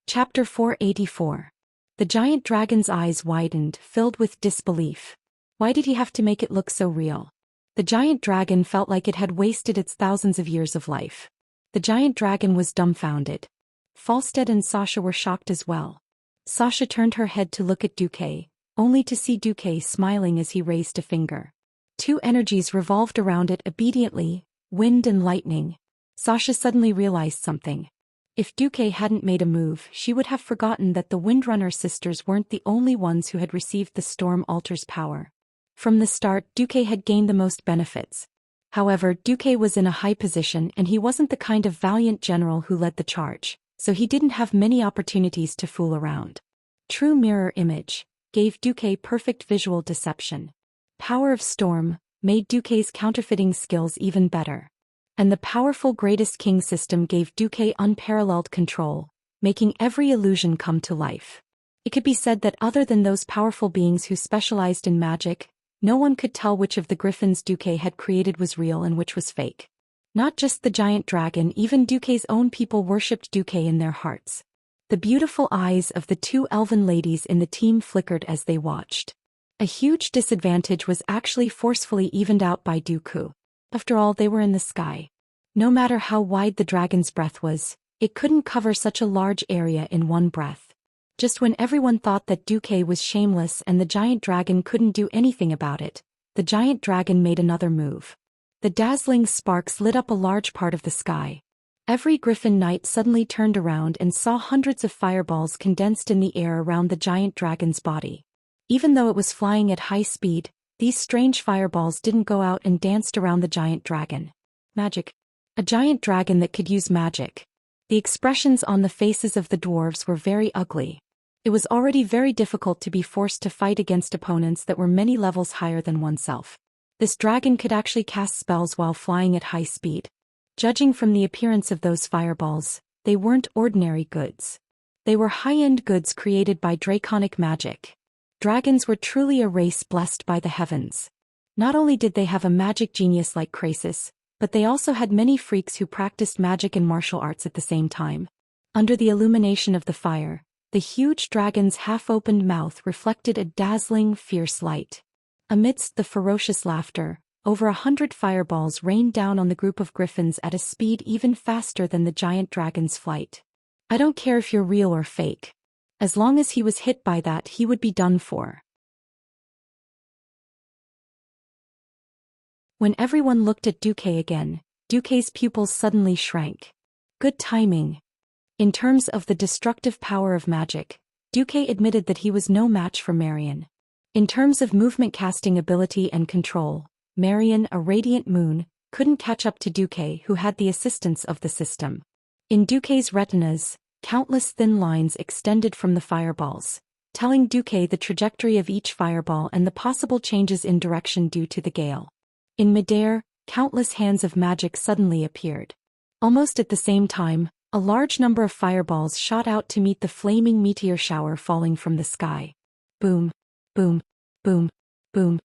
Chapter 484. The giant dragon's eyes widened, filled with disbelief. Why did he have to make it look so real? The giant dragon felt like it had wasted its thousands of years of life. The giant dragon was dumbfounded. Falstead and Sasha were shocked as well. Sasha turned her head to look at Duque, only to see Duque smiling as he raised a finger. Two energies revolved around it obediently, wind and lightning. Sasha suddenly realized something. If Duque hadn't made a move, she would have forgotten that the Windrunner sisters weren't the only ones who had received the Storm Alter's power. From the start, Duque had gained the most benefits. However, Duque was in a high position and he wasn't the kind of valiant general who led the charge, so he didn't have many opportunities to fool around. True Mirror Image gave Duque perfect visual deception. Power of Storm made Duque's counterfeiting skills even better. And the powerful Greatest King system gave Duque unparalleled control, making every illusion come to life. It could be said that other than those powerful beings who specialized in magic, no one could tell which of the griffins Duque had created was real and which was fake. Not just the giant dragon, even Duque's own people worshipped Duque in their hearts. The beautiful eyes of the two elven ladies in the team flickered as they watched. A huge disadvantage was actually forcefully evened out by Dooku. After all, they were in the sky. No matter how wide the dragon's breath was, it couldn't cover such a large area in one breath. Just when everyone thought that Duque was shameless and the giant dragon couldn't do anything about it, the giant dragon made another move. The dazzling sparks lit up a large part of the sky. Every griffin knight suddenly turned around and saw hundreds of fireballs condensed in the air around the giant dragon's body. Even though it was flying at high speed, these strange fireballs didn't go out and danced around the giant dragon. Magic. A giant dragon that could use magic. The expressions on the faces of the dwarves were very ugly. It was already very difficult to be forced to fight against opponents that were many levels higher than oneself. This dragon could actually cast spells while flying at high speed. Judging from the appearance of those fireballs, they weren't ordinary goods. They were high-end goods created by draconic magic. Dragons were truly a race blessed by the heavens. Not only did they have a magic genius like Krasis, but they also had many freaks who practiced magic and martial arts at the same time. Under the illumination of the fire, the huge dragon's half-opened mouth reflected a dazzling, fierce light. Amidst the ferocious laughter, over 100 fireballs rained down on the group of griffins at a speed even faster than the giant dragon's flight. I don't care if you're real or fake. As long as he was hit by that, he would be done for. When everyone looked at Duque again, Duque's pupils suddenly shrank. Good timing. In terms of the destructive power of magic, Duque admitted that he was no match for Marion. In terms of movement casting ability and control, Marion, a radiant moon, couldn't catch up to Duque, who had the assistance of the system. In Duque's retinas, countless thin lines extended from the fireballs, telling Duque the trajectory of each fireball and the possible changes in direction due to the gale. In midair, countless hands of magic suddenly appeared. Almost at the same time, a large number of fireballs shot out to meet the flaming meteor shower falling from the sky. Boom, boom, boom, boom.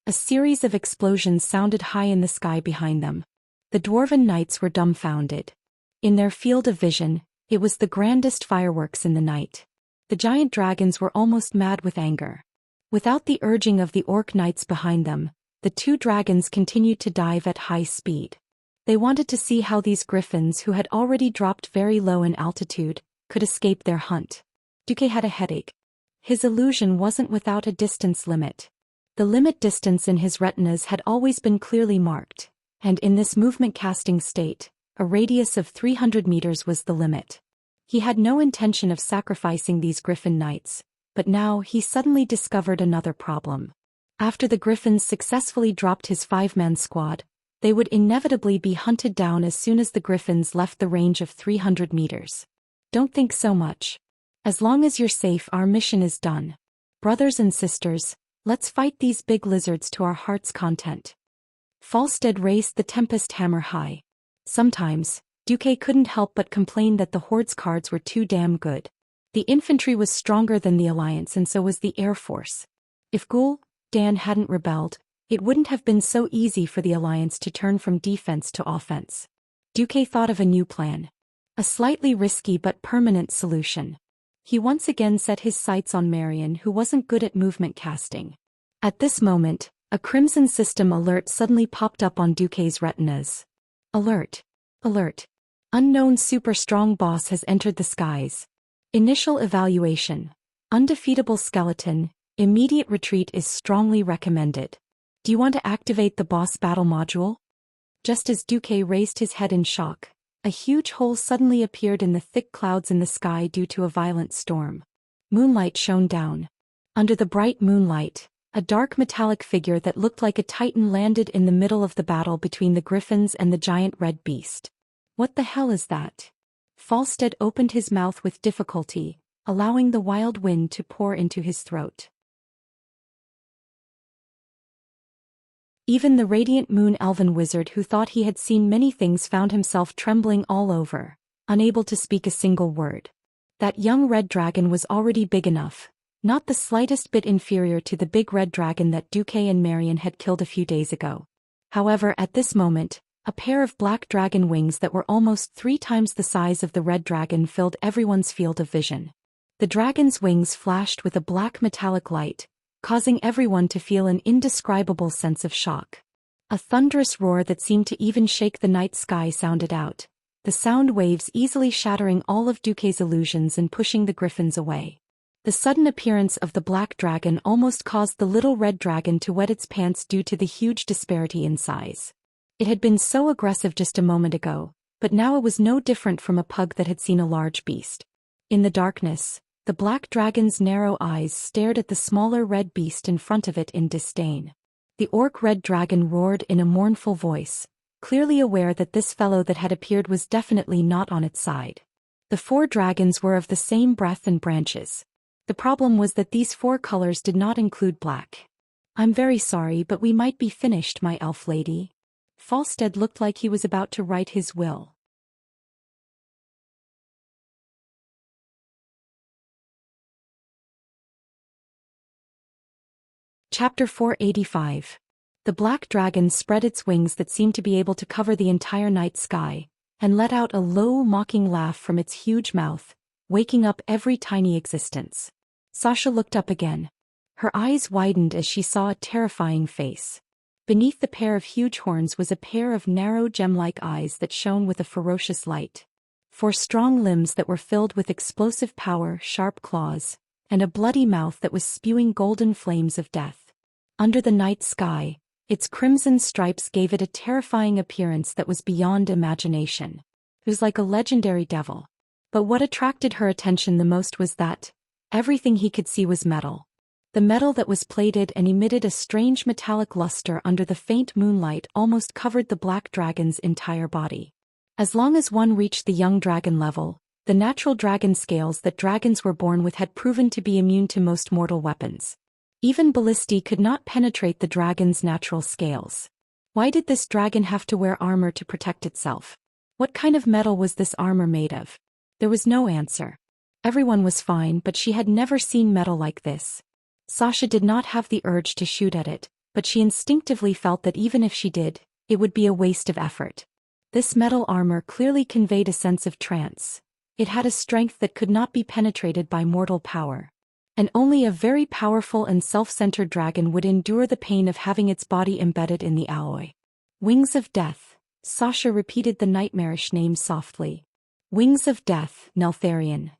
A series of explosions sounded high in the sky behind them. The dwarven knights were dumbfounded. In their field of vision, it was the grandest fireworks in the night. The giant dragons were almost mad with anger. Without the urging of the orc knights behind them, the two dragons continued to dive at high speed. They wanted to see how these griffins, who had already dropped very low in altitude, could escape their hunt. Duque had a headache. His illusion wasn't without a distance limit. The limit distance in his retinas had always been clearly marked, and in this movement-casting state, a radius of 300 meters was the limit. He had no intention of sacrificing these griffin knights, but now he suddenly discovered another problem. After the griffins successfully dropped his 5-man squad, they would inevitably be hunted down as soon as the griffins left the range of 300 meters. Don't think so much. As long as you're safe, our mission is done. Brothers and sisters, let's fight these big lizards to our heart's content. Falstead raised the Tempest hammer high. Sometimes, Duque couldn't help but complain that the Horde's cards were too damn good. The infantry was stronger than the Alliance and so was the Air Force. If Gul Dan hadn't rebelled, it wouldn't have been so easy for the Alliance to turn from defense to offense. Duque thought of a new plan. A slightly risky but permanent solution. He once again set his sights on Marion, who wasn't good at movement casting. At this moment, a Crimson System alert suddenly popped up on Duque's retinas. Alert. Alert. Unknown super strong boss has entered the skies. Initial evaluation. Undefeatable skeleton. Immediate retreat is strongly recommended. Do you want to activate the boss battle module? Just as Duque raised his head in shock, a huge hole suddenly appeared in the thick clouds in the sky due to a violent storm. Moonlight shone down. Under the bright moonlight, a dark metallic figure that looked like a titan landed in the middle of the battle between the griffins and the giant red beast. What the hell is that? Falstead opened his mouth with difficulty, allowing the wild wind to pour into his throat. Even the radiant moon elven wizard who thought he had seen many things found himself trembling all over, unable to speak a single word. That young red dragon was already big enough, not the slightest bit inferior to the big red dragon that Duque and Marion had killed a few days ago. However, at this moment, a pair of black dragon wings that were almost 3 times the size of the red dragon filled everyone's field of vision. The dragon's wings flashed with a black metallic light, causing everyone to feel an indescribable sense of shock. A thunderous roar that seemed to even shake the night sky sounded out, the sound waves easily shattering all of Duque's illusions and pushing the griffins away. The sudden appearance of the black dragon almost caused the little red dragon to wet its pants due to the huge disparity in size. It had been so aggressive just a moment ago, but now it was no different from a pug that had seen a large beast. In the darkness, the black dragon's narrow eyes stared at the smaller red beast in front of it in disdain. The orc red dragon roared in a mournful voice, clearly aware that this fellow that had appeared was definitely not on its side. The 4 dragons were of the same breath and branches. The problem was that these 4 colors did not include black. I'm very sorry, but we might be finished, my elf lady. Falstead looked like he was about to write his will. Chapter 485. The black dragon spread its wings that seemed to be able to cover the entire night sky, and let out a low, mocking laugh from its huge mouth, waking up every tiny existence. Sasha looked up again. Her eyes widened as she saw a terrifying face. Beneath the pair of huge horns was a pair of narrow gem-like eyes that shone with a ferocious light. 4 strong limbs that were filled with explosive power, sharp claws, and a bloody mouth that was spewing golden flames of death. Under the night sky, its crimson stripes gave it a terrifying appearance that was beyond imagination. It was like a legendary devil. But what attracted her attention the most was that everything he could see was metal. The metal that was plated and emitted a strange metallic luster under the faint moonlight almost covered the black dragon's entire body. As long as one reached the young dragon level, the natural dragon scales that dragons were born with had proven to be immune to most mortal weapons. Even ballistae could not penetrate the dragon's natural scales. Why did this dragon have to wear armor to protect itself? What kind of metal was this armor made of? There was no answer. Everyone was fine, but she had never seen metal like this. Sasha did not have the urge to shoot at it, but she instinctively felt that even if she did, it would be a waste of effort. This metal armor clearly conveyed a sense of trance. It had a strength that could not be penetrated by mortal power. And only a very powerful and self-centered dragon would endure the pain of having its body embedded in the alloy. Wings of Death. Sasha repeated the nightmarish name softly. Wings of Death, Neltharion.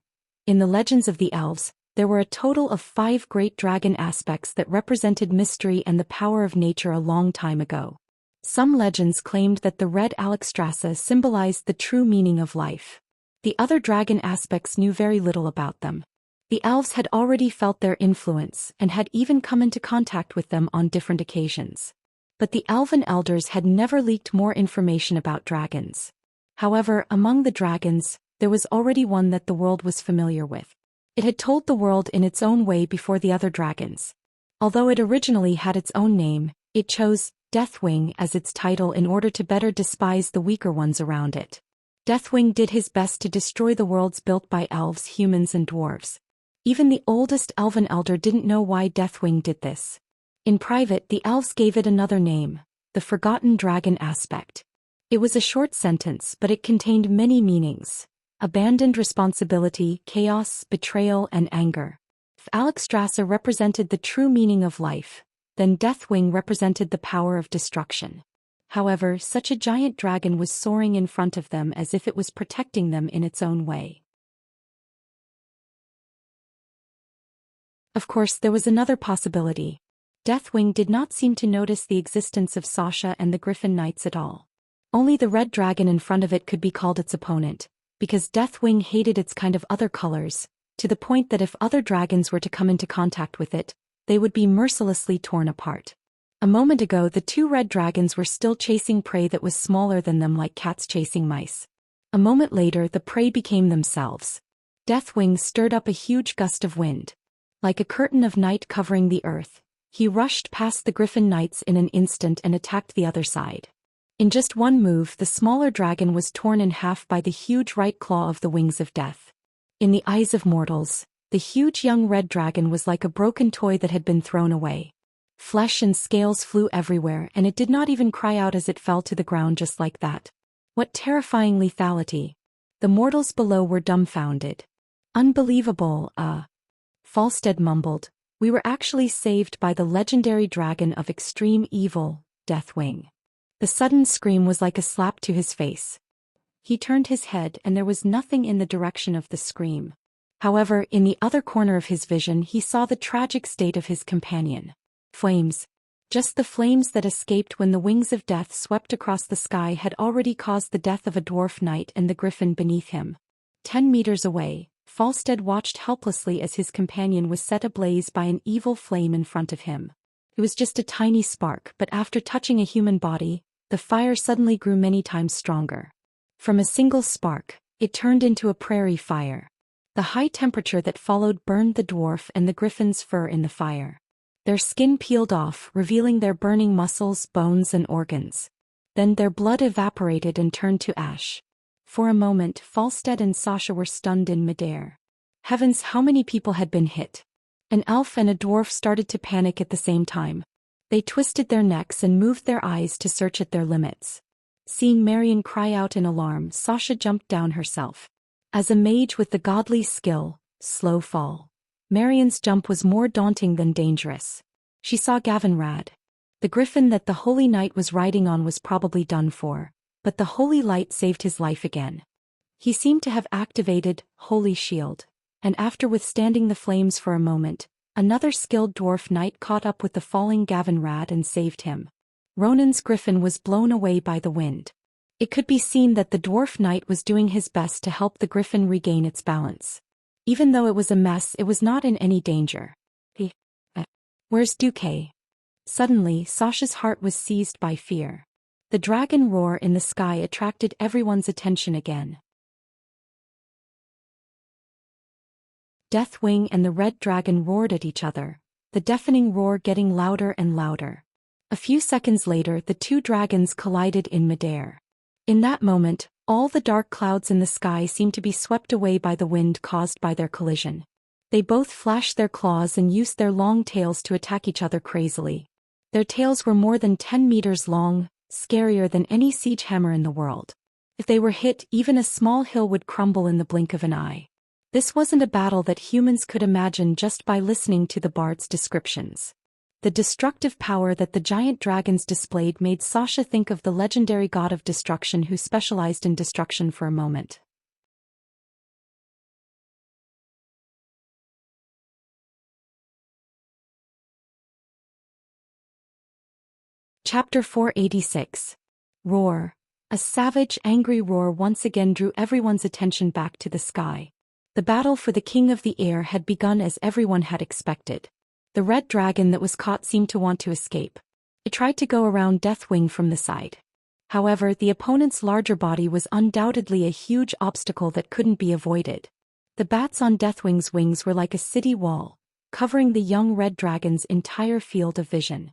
In the legends of the elves, there were a total of 5 great dragon aspects that represented mystery and the power of nature a long time ago. Some legends claimed that the red Alexstrasza symbolized the true meaning of life. The other dragon aspects knew very little about them. The elves had already felt their influence and had even come into contact with them on different occasions. But the elven elders had never leaked more information about dragons. However, among the dragons, there was already one that the world was familiar with. It had told the world in its own way before the other dragons. Although it originally had its own name, it chose Deathwing as its title in order to better despise the weaker ones around it. Deathwing did his best to destroy the worlds built by elves, humans and dwarves. Even the oldest elven elder didn't know why Deathwing did this. In private, the elves gave it another name, the Forgotten Dragon Aspect. It was a short sentence, but it contained many meanings: abandoned responsibility, chaos, betrayal, and anger. If Alexstrasza represented the true meaning of life, then Deathwing represented the power of destruction. However, such a giant dragon was soaring in front of them as if it was protecting them in its own way. Of course, there was another possibility. Deathwing did not seem to notice the existence of Xianxia and the Griffin Knights at all. Only the red dragon in front of it could be called its opponent, because Deathwing hated its kind of other colors, to the point that if other dragons were to come into contact with it, they would be mercilessly torn apart. A moment ago, the two red dragons were still chasing prey that was smaller than them, like cats chasing mice. A moment later, the prey became themselves. Deathwing stirred up a huge gust of wind. Like a curtain of night covering the earth, he rushed past the Griffin Knights in an instant and attacked the other side. In just one move, the smaller dragon was torn in half by the huge right claw of the Wings of Death. In the eyes of mortals, the huge young red dragon was like a broken toy that had been thrown away. Flesh and scales flew everywhere, and it did not even cry out as it fell to the ground just like that. What terrifying lethality! The mortals below were dumbfounded. Unbelievable, Falstead mumbled. We were actually saved by the legendary dragon of extreme evil, Deathwing. The sudden scream was like a slap to his face. He turned his head and there was nothing in the direction of the scream. However, in the other corner of his vision he saw the tragic state of his companion. Flames. Just the flames that escaped when the Wings of Death swept across the sky had already caused the death of a dwarf knight and the griffin beneath him. 10 meters away, Falstead watched helplessly as his companion was set ablaze by an evil flame in front of him. It was just a tiny spark, but after touching a human body, the fire suddenly grew many times stronger. From a single spark, it turned into a prairie fire. The high temperature that followed burned the dwarf and the griffin's fur in the fire. Their skin peeled off, revealing their burning muscles, bones, and organs. Then their blood evaporated and turned to ash. For a moment, Falstead and Xianxia were stunned in midair. Heavens, how many people had been hit? An elf and a dwarf started to panic at the same time. They twisted their necks and moved their eyes to search at their limits. Seeing Marion cry out in alarm, Xianxia jumped down herself. As a mage with the godly skill, slow fall, Marion's jump was more daunting than dangerous. She saw Gavinrad. The griffin that the Holy Knight was riding on was probably done for, but the Holy Light saved his life again. He seemed to have activated Holy Shield, and after withstanding the flames for a moment, another skilled dwarf knight caught up with the falling Gavinrad and saved him. Ronan's griffin was blown away by the wind. It could be seen that the dwarf knight was doing his best to help the griffin regain its balance. Even though it was a mess, it was not in any danger. Where's Duque? Suddenly, Sasha's heart was seized by fear. The dragon roar in the sky attracted everyone's attention again. Deathwing and the red dragon roared at each other, the deafening roar getting louder and louder. A few seconds later, the two dragons collided in midair. In that moment, all the dark clouds in the sky seemed to be swept away by the wind caused by their collision. They both flashed their claws and used their long tails to attack each other crazily. Their tails were more than 10 meters long, scarier than any siege hammer in the world. If they were hit, even a small hill would crumble in the blink of an eye. This wasn't a battle that humans could imagine just by listening to the bard's descriptions. The destructive power that the giant dragons displayed made Xianxia think of the legendary god of destruction who specialized in destruction for a moment. Chapter 486. Roar. A savage, angry roar once again drew everyone's attention back to the sky. The battle for the King of the Air had begun as everyone had expected. The red dragon that was caught seemed to want to escape. It tried to go around Deathwing from the side. However, the opponent's larger body was undoubtedly a huge obstacle that couldn't be avoided. The bats on Deathwing's wings were like a city wall, covering the young red dragon's entire field of vision.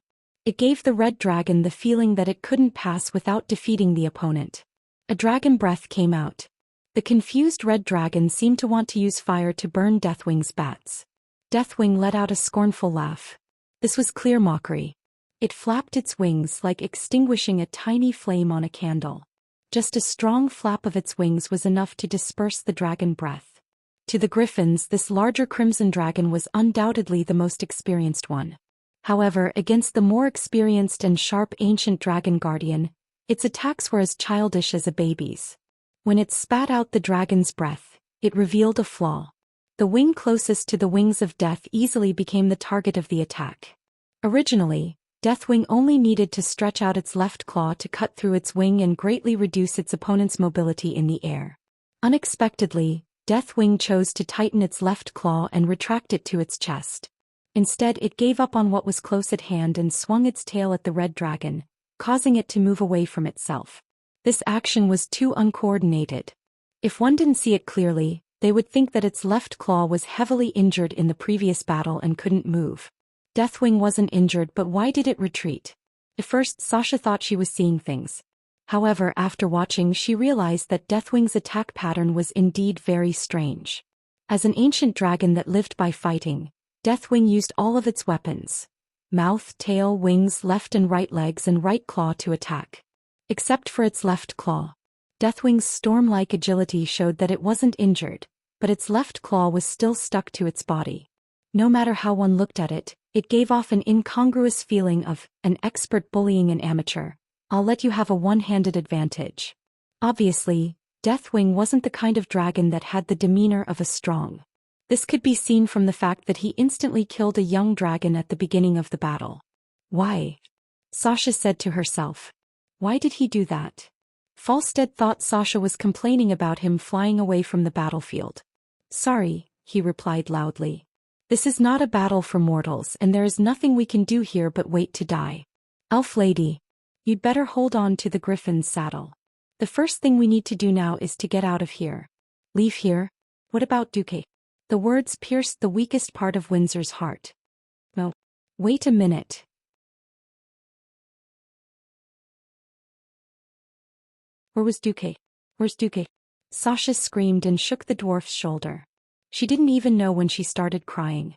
It gave the red dragon the feeling that it couldn't pass without defeating the opponent. A dragon breath came out. The confused red dragon seemed to want to use fire to burn Deathwing's bats. Deathwing let out a scornful laugh. This was clear mockery. It flapped its wings like extinguishing a tiny flame on a candle. Just a strong flap of its wings was enough to disperse the dragon breath. To the griffins, this larger crimson dragon was undoubtedly the most experienced one. However, against the more experienced and sharp ancient dragon guardian, its attacks were as childish as a baby's. When it spat out the dragon's breath, it revealed a flaw. The wing closest to the wings of death easily became the target of the attack. Originally, Deathwing only needed to stretch out its left claw to cut through its wing and greatly reduce its opponent's mobility in the air. Unexpectedly, Deathwing chose to tighten its left claw and retract it to its chest. Instead, it gave up on what was close at hand and swung its tail at the red dragon, causing it to move away from itself. This action was too uncoordinated. If one didn't see it clearly, they would think that its left claw was heavily injured in the previous battle and couldn't move. Deathwing wasn't injured, but why did it retreat? At first, Sasha thought she was seeing things. However, after watching, she realized that Deathwing's attack pattern was indeed very strange. As an ancient dragon that lived by fighting, Deathwing used all of its weapons: mouth, tail, wings, left and right legs and right claw to attack. Except for its left claw. Deathwing's storm-like agility showed that it wasn't injured, but its left claw was still stuck to its body. No matter how one looked at it, it gave off an incongruous feeling of an expert bullying an amateur. I'll let you have a one-handed advantage. Obviously, Deathwing wasn't the kind of dragon that had the demeanor of a strong. This could be seen from the fact that he instantly killed a young dragon at the beginning of the battle. Why? Sasha said to herself. Why did he do that? Falstead thought Sasha was complaining about him flying away from the battlefield. Sorry, he replied loudly. This is not a battle for mortals and there is nothing we can do here but wait to die. Elf lady, you'd better hold on to the griffin's saddle. The first thing we need to do now is to get out of here. Leave here? What about Duque? The words pierced the weakest part of Windsor's heart. No. Wait a minute. Where was Duque? Where's Duque? Sasha screamed and shook the dwarf's shoulder. She didn't even know when she started crying.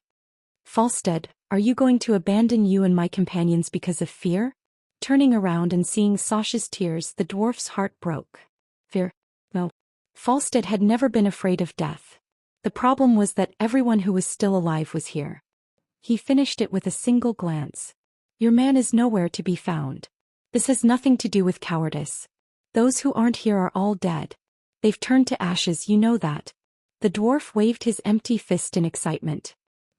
Falstead, are you going to abandon you and my companions because of fear? Turning around and seeing Sasha's tears, the dwarf's heart broke. Fear? No. Falstead had never been afraid of death. The problem was that everyone who was still alive was here. He finished it with a single glance. Your man is nowhere to be found. This has nothing to do with cowardice. Those who aren't here are all dead. They've turned to ashes, you know that. The dwarf waved his empty fist in excitement.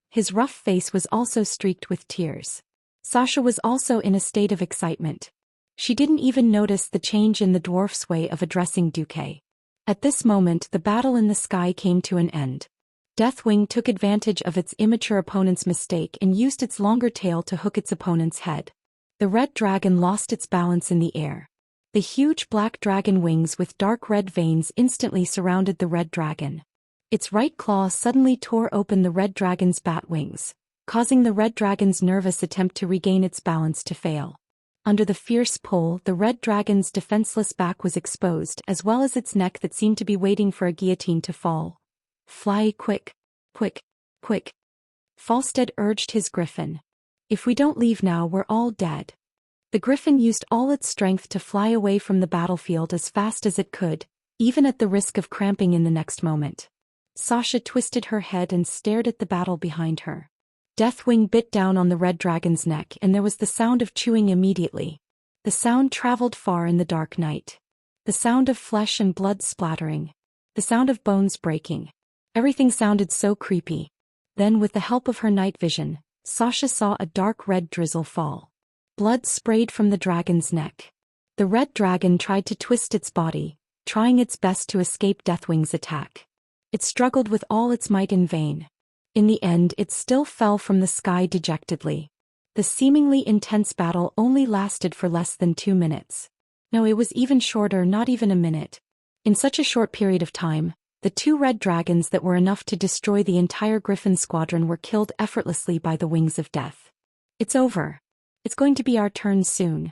His rough face was also streaked with tears. Sasha was also in a state of excitement. She didn't even notice the change in the dwarf's way of addressing Duque. At this moment, the battle in the sky came to an end. Deathwing took advantage of its immature opponent's mistake and used its longer tail to hook its opponent's head. The red dragon lost its balance in the air. The huge black dragon wings with dark red veins instantly surrounded the red dragon. Its right claw suddenly tore open the red dragon's bat wings, causing the red dragon's nervous attempt to regain its balance to fail. Under the fierce pull, the red dragon's defenseless back was exposed, as well as its neck that seemed to be waiting for a guillotine to fall. Fly quick, quick, quick. Falstead urged his griffin. If we don't leave now, we're all dead. The griffin used all its strength to fly away from the battlefield as fast as it could, even at the risk of cramping in the next moment. Sasha twisted her head and stared at the battle behind her. Deathwing bit down on the red dragon's neck and there was the sound of chewing immediately. The sound traveled far in the dark night. The sound of flesh and blood splattering. The sound of bones breaking. Everything sounded so creepy. Then, with the help of her night vision, Sasha saw a dark red drizzle fall. Blood sprayed from the dragon's neck. The red dragon tried to twist its body, trying its best to escape Deathwing's attack. It struggled with all its might in vain. In the end, it still fell from the sky dejectedly. The seemingly intense battle only lasted for less than 2 minutes. No, it was even shorter, not even a minute. In such a short period of time, the 2 red dragons that were enough to destroy the entire griffin squadron were killed effortlessly by the wings of death. It's over. It's going to be our turn soon.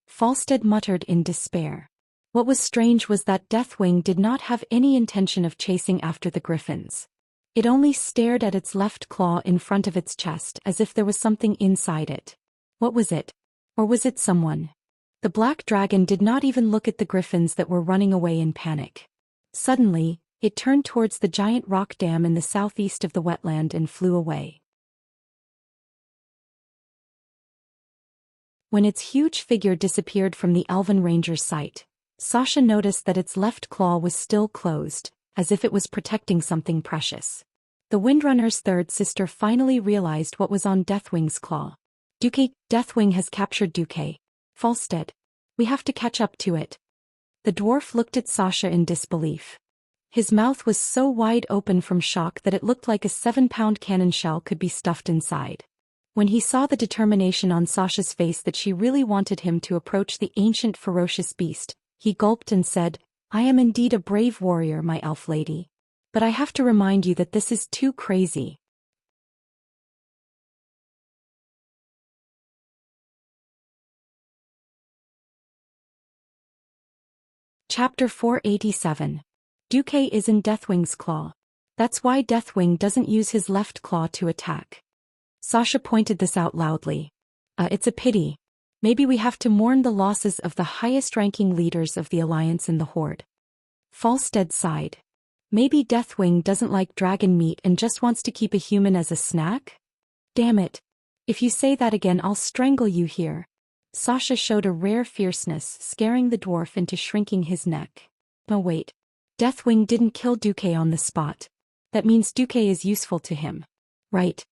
Falstead muttered in despair. What was strange was that Deathwing did not have any intention of chasing after the griffins. It only stared at its left claw in front of its chest as if there was something inside it. What was it? Or was it someone? The black dragon did not even look at the griffins that were running away in panic. Suddenly, it turned towards the giant rock dam in the southeast of the wetland and flew away. When its huge figure disappeared from the elven ranger's sight, Sasha noticed that its left claw was still closed, as if it was protecting something precious. The Windrunner's third sister finally realized what was on Deathwing's claw. Deathwing has captured Duque. Falstead. We have to catch up to it. The dwarf looked at Sasha in disbelief. His mouth was so wide open from shock that it looked like a 7-pound cannon shell could be stuffed inside. When he saw the determination on Sasha's face that she really wanted him to approach the ancient ferocious beast, he gulped and said, I am indeed a brave warrior, my elf lady. But I have to remind you that this is too crazy. Chapter 487. Duque is in Deathwing's claw. That's why Deathwing doesn't use his left claw to attack. Sasha pointed this out loudly. It's a pity. Maybe we have to mourn the losses of the highest-ranking leaders of the Alliance in the Horde. Falstead sighed. Maybe Deathwing doesn't like dragon meat and just wants to keep a human as a snack? Damn it. If you say that again, I'll strangle you here. Sasha showed a rare fierceness, scaring the dwarf into shrinking his neck. Oh wait. Deathwing didn't kill Duque on the spot. That means Duque is useful to him. Right.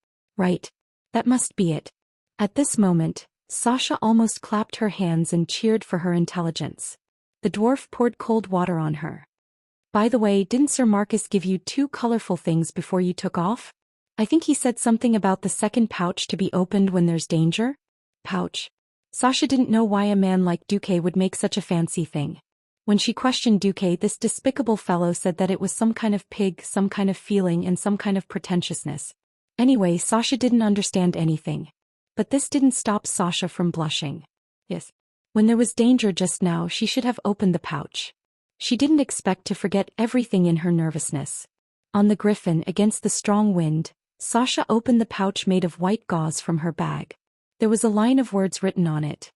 That must be it. At this moment, Sasha almost clapped her hands and cheered for her intelligence. The dwarf poured cold water on her. By the way, didn't Sir Marcus give you 2 colorful things before you took off? I think he said something about the second pouch to be opened when there's danger? Pouch. Sasha didn't know why a man like Duque would make such a fancy thing. When she questioned Duque, this despicable fellow said that it was some kind of pig, some kind of feeling, and some kind of pretentiousness. Anyway, Sasha didn't understand anything. But this didn't stop Sasha from blushing. Yes. When there was danger just now, she should have opened the pouch. She didn't expect to forget everything in her nervousness. On the griffin, against the strong wind, Sasha opened the pouch made of white gauze from her bag. There was a line of words written on it.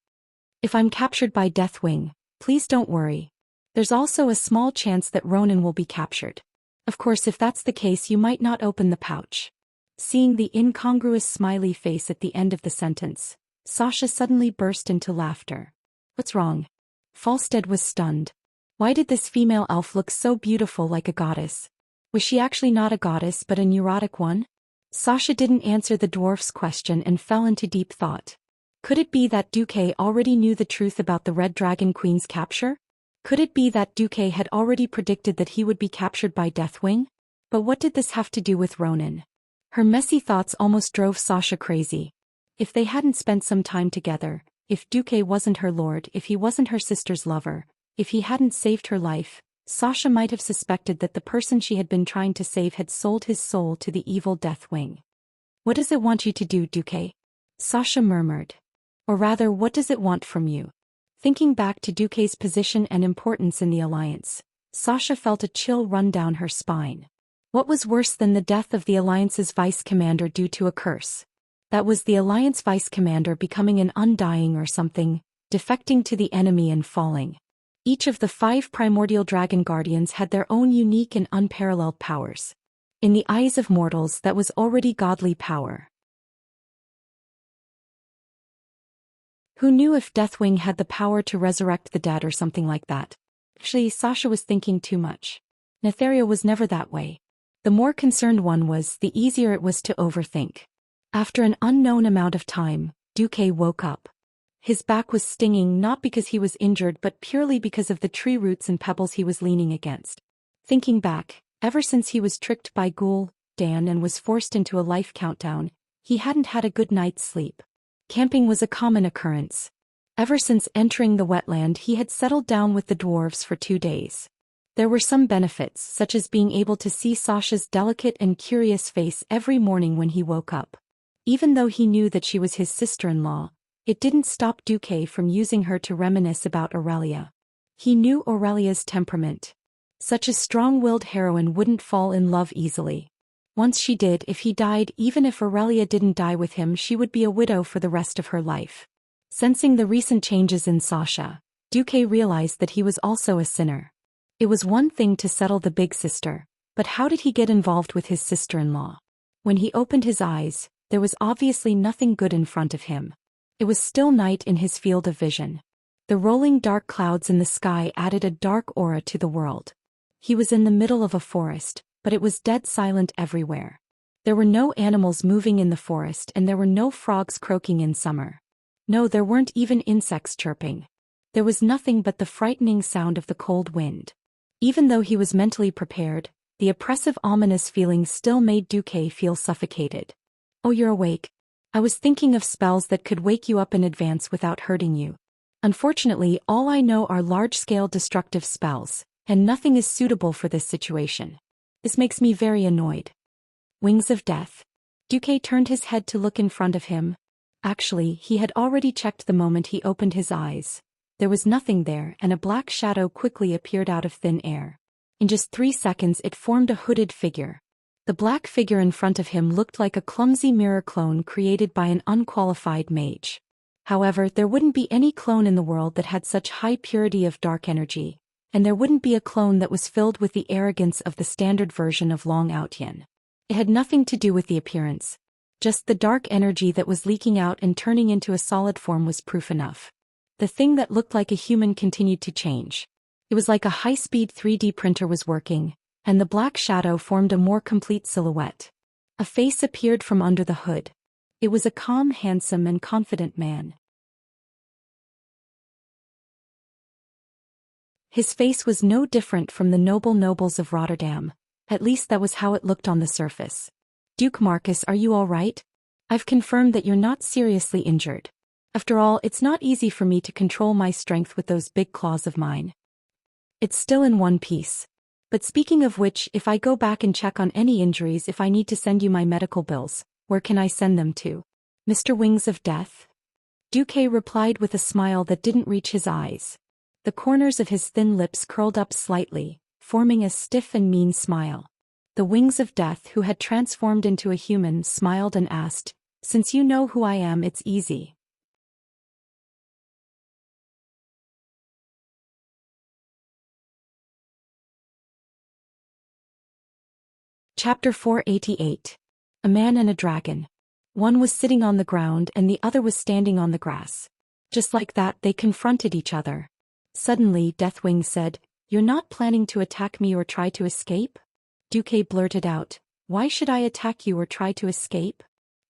If I'm captured by Deathwing, please don't worry. There's also a small chance that Ronan will be captured. Of course, if that's the case, you might not open the pouch. Seeing the incongruous smiley face at the end of the sentence, Sasha suddenly burst into laughter. What's wrong? Falstead was stunned. Why did this female elf look so beautiful, like a goddess? Was she actually not a goddess but a neurotic one? Sasha didn't answer the dwarf's question and fell into deep thought. Could it be that Duque already knew the truth about the Red Dragon Queen's capture? Could it be that Duque had already predicted that he would be captured by Deathwing? But what did this have to do with Ronan? Her messy thoughts almost drove Sasha crazy. If they hadn't spent some time together, if Duque wasn't her lord, if he wasn't her sister's lover, if he hadn't saved her life, Sasha might have suspected that the person she had been trying to save had sold his soul to the evil Deathwing. What does it want you to do, Duque? Sasha murmured. Or rather, what does it want from you? Thinking back to Duque's position and importance in the Alliance, Sasha felt a chill run down her spine. What was worse than the death of the Alliance's vice-commander due to a curse? That was the Alliance vice-commander becoming an undying or something, defecting to the enemy and falling. Each of the 5 primordial dragon guardians had their own unique and unparalleled powers. In the eyes of mortals, that was already godly power. Who knew if Deathwing had the power to resurrect the dead or something like that? Actually, Sasha was thinking too much. Netharia was never that way. The more concerned one was, the easier it was to overthink. After an unknown amount of time, Duque woke up. His back was stinging not because he was injured but purely because of the tree roots and pebbles he was leaning against. Thinking back, ever since he was tricked by Ghoul, Dan and was forced into a life countdown, he hadn't had a good night's sleep. Camping was a common occurrence. Ever since entering the wetland, he had settled down with the dwarves for 2 days. There were some benefits, such as being able to see Sasha's delicate and curious face every morning when he woke up. Even though he knew that she was his sister-in-law, it didn't stop Duque from using her to reminisce about Aurelia. He knew Aurelia's temperament. Such a strong-willed heroine wouldn't fall in love easily. Once she did, if he died, even if Aurelia didn't die with him, she would be a widow for the rest of her life. Sensing the recent changes in Xianxia, Duque realized that he was also a sinner. It was one thing to settle the big sister, but how did he get involved with his sister-in-law? When he opened his eyes, there was obviously nothing good in front of him. It was still night in his field of vision. The rolling dark clouds in the sky added a dark aura to the world. He was in the middle of a forest, but it was dead silent everywhere. There were no animals moving in the forest, and there were no frogs croaking in summer. No, there weren't even insects chirping. There was nothing but the frightening sound of the cold wind. Even though he was mentally prepared, the oppressive ominous feeling still made Duque feel suffocated. "Oh, you're awake. I was thinking of spells that could wake you up in advance without hurting you. Unfortunately, all I know are large-scale destructive spells, and nothing is suitable for this situation. This makes me very annoyed." Wings of Death. Duque turned his head to look in front of him. Actually, he had already checked the moment he opened his eyes. There was nothing there, and a black shadow quickly appeared out of thin air. In just 3 seconds it formed a hooded figure. The black figure in front of him looked like a clumsy mirror clone created by an unqualified mage. However, there wouldn't be any clone in the world that had such high purity of dark energy, and there wouldn't be a clone that was filled with the arrogance of the standard version of Long Outyan. It had nothing to do with the appearance. Just the dark energy that was leaking out and turning into a solid form was proof enough. The thing that looked like a human continued to change. It was like a high-speed 3D printer was working, and the black shadow formed a more complete silhouette. A face appeared from under the hood. It was a calm, handsome, and confident man. His face was no different from the nobles of Rotterdam. At least that was how it looked on the surface. "Duke Marcus, are you all right? I've confirmed that you're not seriously injured. After all, it's not easy for me to control my strength with those big claws of mine. It's still in one piece. But speaking of which, if I go back and check on any injuries, if I need to send you my medical bills, where can I send them to? Mr. Wings of Death?" Duque replied with a smile that didn't reach his eyes. The corners of his thin lips curled up slightly, forming a stiff and mean smile. The Wings of Death, who had transformed into a human, smiled and asked, "Since you know who I am, it's easy." Chapter 488. A Man and a Dragon. One was sitting on the ground and the other was standing on the grass. Just like that, they confronted each other. Suddenly, Deathwing said, "You're not planning to attack me or try to escape?" Duque blurted out, "Why should I attack you or try to escape?"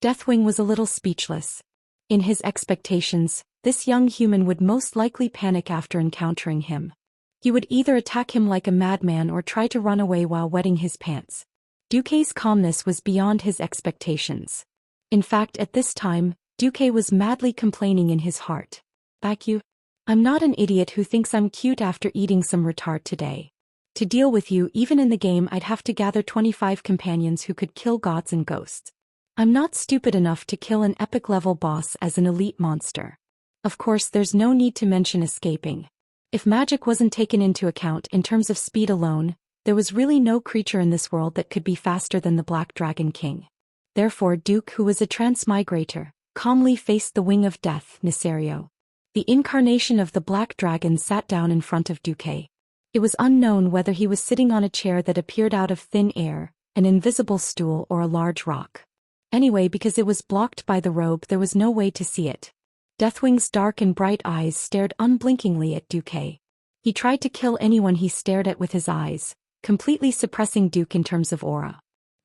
Deathwing was a little speechless. In his expectations, this young human would most likely panic after encountering him. He would either attack him like a madman or try to run away while wetting his pants. Duque's calmness was beyond his expectations. In fact, at this time, Duque was madly complaining in his heart. "Back you? I'm not an idiot who thinks I'm cute after eating some retard today. To deal with you, even in the game, I'd have to gather 25 companions who could kill gods and ghosts. I'm not stupid enough to kill an epic-level boss as an elite monster. Of course, there's no need to mention escaping. If magic wasn't taken into account in terms of speed alone, there was really no creature in this world that could be faster than the Black Dragon King. Therefore, Duke, who was a transmigrator, calmly faced the Wing of Death, Nisario. The incarnation of the Black Dragon sat down in front of Duque. It was unknown whether he was sitting on a chair that appeared out of thin air, an invisible stool, or a large rock. Anyway, because it was blocked by the robe, there was no way to see it. Deathwing's dark and bright eyes stared unblinkingly at Duque. He tried to kill anyone he stared at with his eyes, completely suppressing Duke in terms of aura.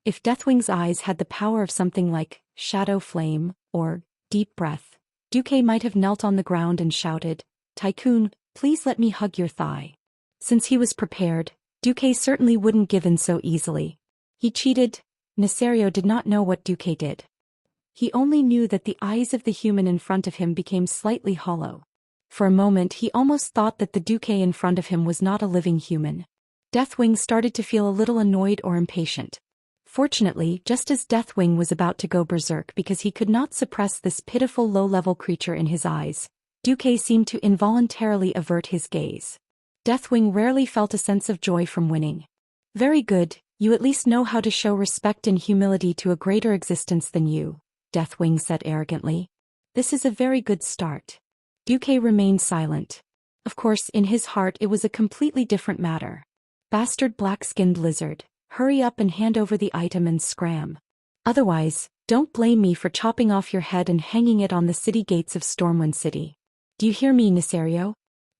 If Deathwing's eyes had the power of something like shadow flame or deep breath, Duque might have knelt on the ground and shouted, "Tycoon, please let me hug your thigh." Since he was prepared, Duque certainly wouldn't give in so easily. He cheated. Nisario did not know what Duque did. He only knew that the eyes of the human in front of him became slightly hollow. For a moment he almost thought that the Duque in front of him was not a living human. Deathwing started to feel a little annoyed or impatient. Fortunately, just as Deathwing was about to go berserk because he could not suppress this pitiful low-level creature in his eyes, Duque seemed to involuntarily avert his gaze. Deathwing rarely felt a sense of joy from winning. Very good, you at least know how to show respect and humility to a greater existence than you, Deathwing said arrogantly. This is a very good start. Duque remained silent. Of course, in his heart it was a completely different matter. Bastard black-skinned lizard, hurry up and hand over the item and scram. Otherwise, don't blame me for chopping off your head and hanging it on the city gates of Stormwind City. Do you hear me, Nisario?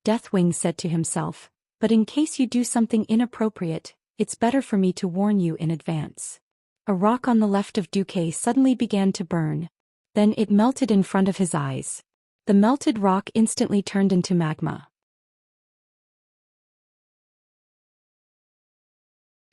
Deathwing said to himself, but in case you do something inappropriate, it's better for me to warn you in advance. A rock on the left of Duque suddenly began to burn. Then it melted in front of his eyes. The melted rock instantly turned into magma.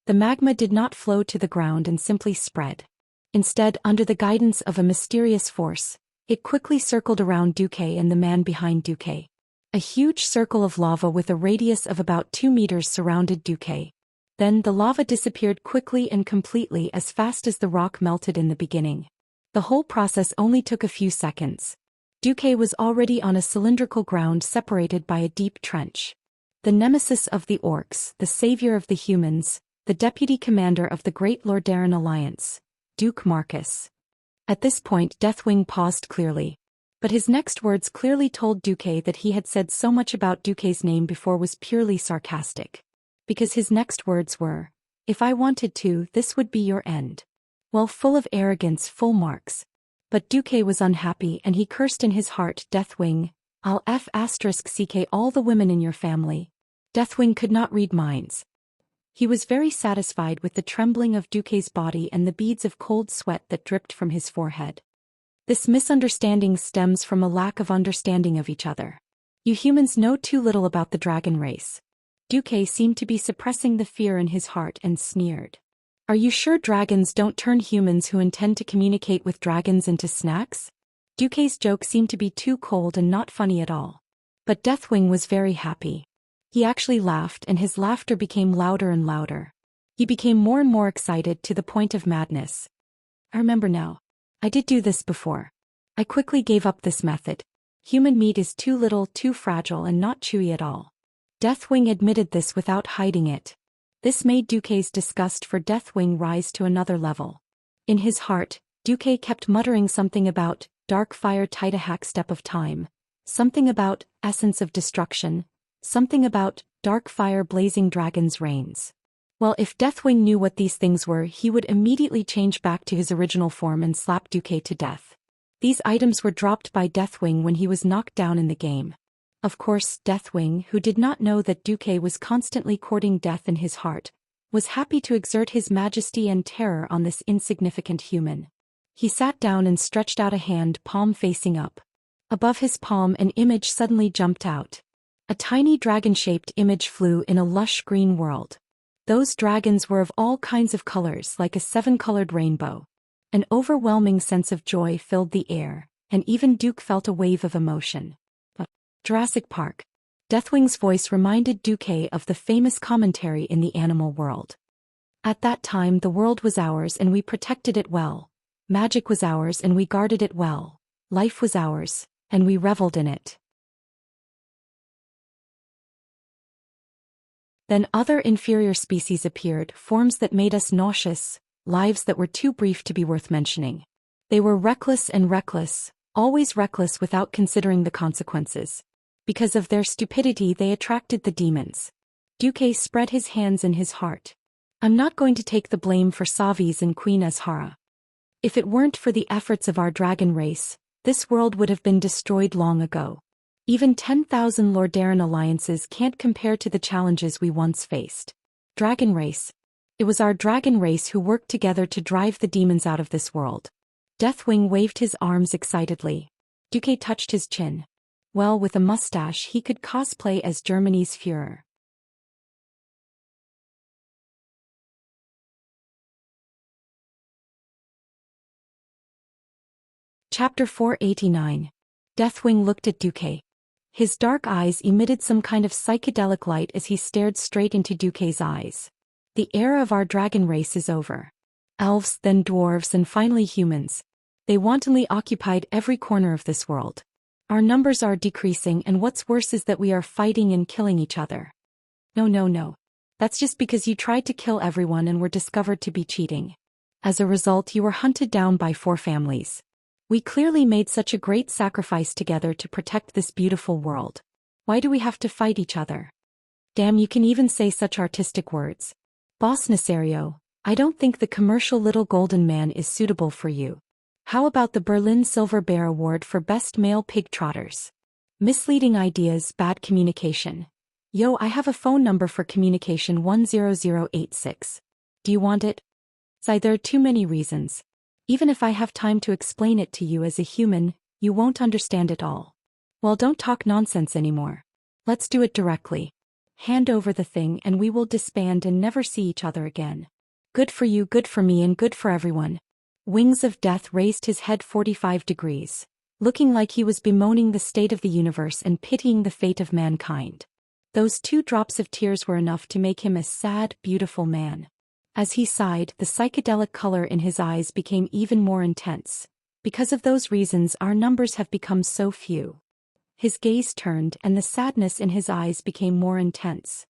The magma did not flow to the ground and simply spread. Instead, under the guidance of a mysterious force, it quickly circled around Duque and the man behind Duque. A huge circle of lava with a radius of about 2 meters surrounded Duque. Then the lava disappeared quickly and completely as fast as the rock melted in the beginning. The whole process only took a few seconds. Duque was already on a cylindrical ground separated by a deep trench. The nemesis of the orcs, the savior of the humans, the deputy commander of the Great Lordaeron Alliance, Duke Marcus. At this point Deathwing paused clearly. But his next words clearly told Duque that he had said so much about Duque's name before was purely sarcastic. Because his next words were, if I wanted to, this would be your end. Well, full of arrogance, full marks. But Duque was unhappy and he cursed in his heart, Deathwing, I'll *CK all the women in your family. Deathwing could not read minds. He was very satisfied with the trembling of Duque's body and the beads of cold sweat that dripped from his forehead. This misunderstanding stems from a lack of understanding of each other. You humans know too little about the dragon race. Duque seemed to be suppressing the fear in his heart and sneered. Are you sure dragons don't turn humans who intend to communicate with dragons into snacks? Duque's joke seemed to be too cold and not funny at all. But Deathwing was very happy. He actually laughed and his laughter became louder and louder. He became more and more excited to the point of madness. I remember now. I did do this before. I quickly gave up this method. Human meat is too little, too fragile and not chewy at all. Deathwing admitted this without hiding it. This made Duque's disgust for Deathwing rise to another level. In his heart, Duque kept muttering something about dark fire Tidahak step of time, something about essence of destruction, something about dark fire blazing dragon's reigns. Well, if Deathwing knew what these things were, he would immediately change back to his original form and slap Duque to death. These items were dropped by Deathwing when he was knocked down in the game. Of course, Deathwing, who did not know that Duque was constantly courting death in his heart, was happy to exert his majesty and terror on this insignificant human. He sat down and stretched out a hand, palm facing up. Above his palm an image suddenly jumped out. A tiny dragon-shaped image flew in a lush green world. Those dragons were of all kinds of colors like a 7-colored rainbow. An overwhelming sense of joy filled the air, and even Duke felt a wave of emotion. Jurassic Park. Deathwing's voice reminded Duque of the famous commentary in the animal world. At that time the world was ours and we protected it well. Magic was ours and we guarded it well. Life was ours, and we reveled in it. Then other inferior species appeared, forms that made us nauseous, lives that were too brief to be worth mentioning. They were reckless and reckless, always reckless without considering the consequences. Because of their stupidity they attracted the demons. Duque spread his hands in his heart. I'm not going to take the blame for Savi's and Queen Azhara. If it weren't for the efforts of our dragon race, this world would have been destroyed long ago. Even 10,000 Lordaeron alliances can't compare to the challenges we once faced. Dragon race. It was our dragon race who worked together to drive the demons out of this world. Deathwing waved his arms excitedly. Duque touched his chin. Well, with a mustache he could cosplay as Germany's Führer. Chapter 489. Deathwing looked at Duque. His dark eyes emitted some kind of psychedelic light as he stared straight into Duque's eyes. The era of our dragon race is over. elves, then dwarves, and finally humans. They wantonly occupied every corner of this world. Our numbers are decreasing, and what's worse is that we are fighting and killing each other. No. That's just because you tried to kill everyone and were discovered to be cheating. As a result, you were hunted down by 4 families. We clearly made such a great sacrifice together to protect this beautiful world. Why do we have to fight each other? Damn, you can even say such artistic words. Boss Nasario, I don't think the commercial little golden man is suitable for you. How about the Berlin Silver Bear Award for Best Male Pig Trotters? Misleading ideas, bad communication. Yo, I have a phone number for communication 10086. Do you want it? There are too many reasons. Even if I have time to explain it to you as a human, you won't understand it all. Well, don't talk nonsense anymore. Let's do it directly. Hand over the thing and we will disband and never see each other again. Good for you, good for me, and good for everyone. Wings of Death raised his head 45 degrees, looking like he was bemoaning the state of the universe and pitying the fate of mankind. Those 2 drops of tears were enough to make him a sad, beautiful man. As he sighed, the psychedelic color in his eyes became even more intense. Because of those reasons, our numbers have become so few. His gaze turned and the sadness in his eyes became more intense.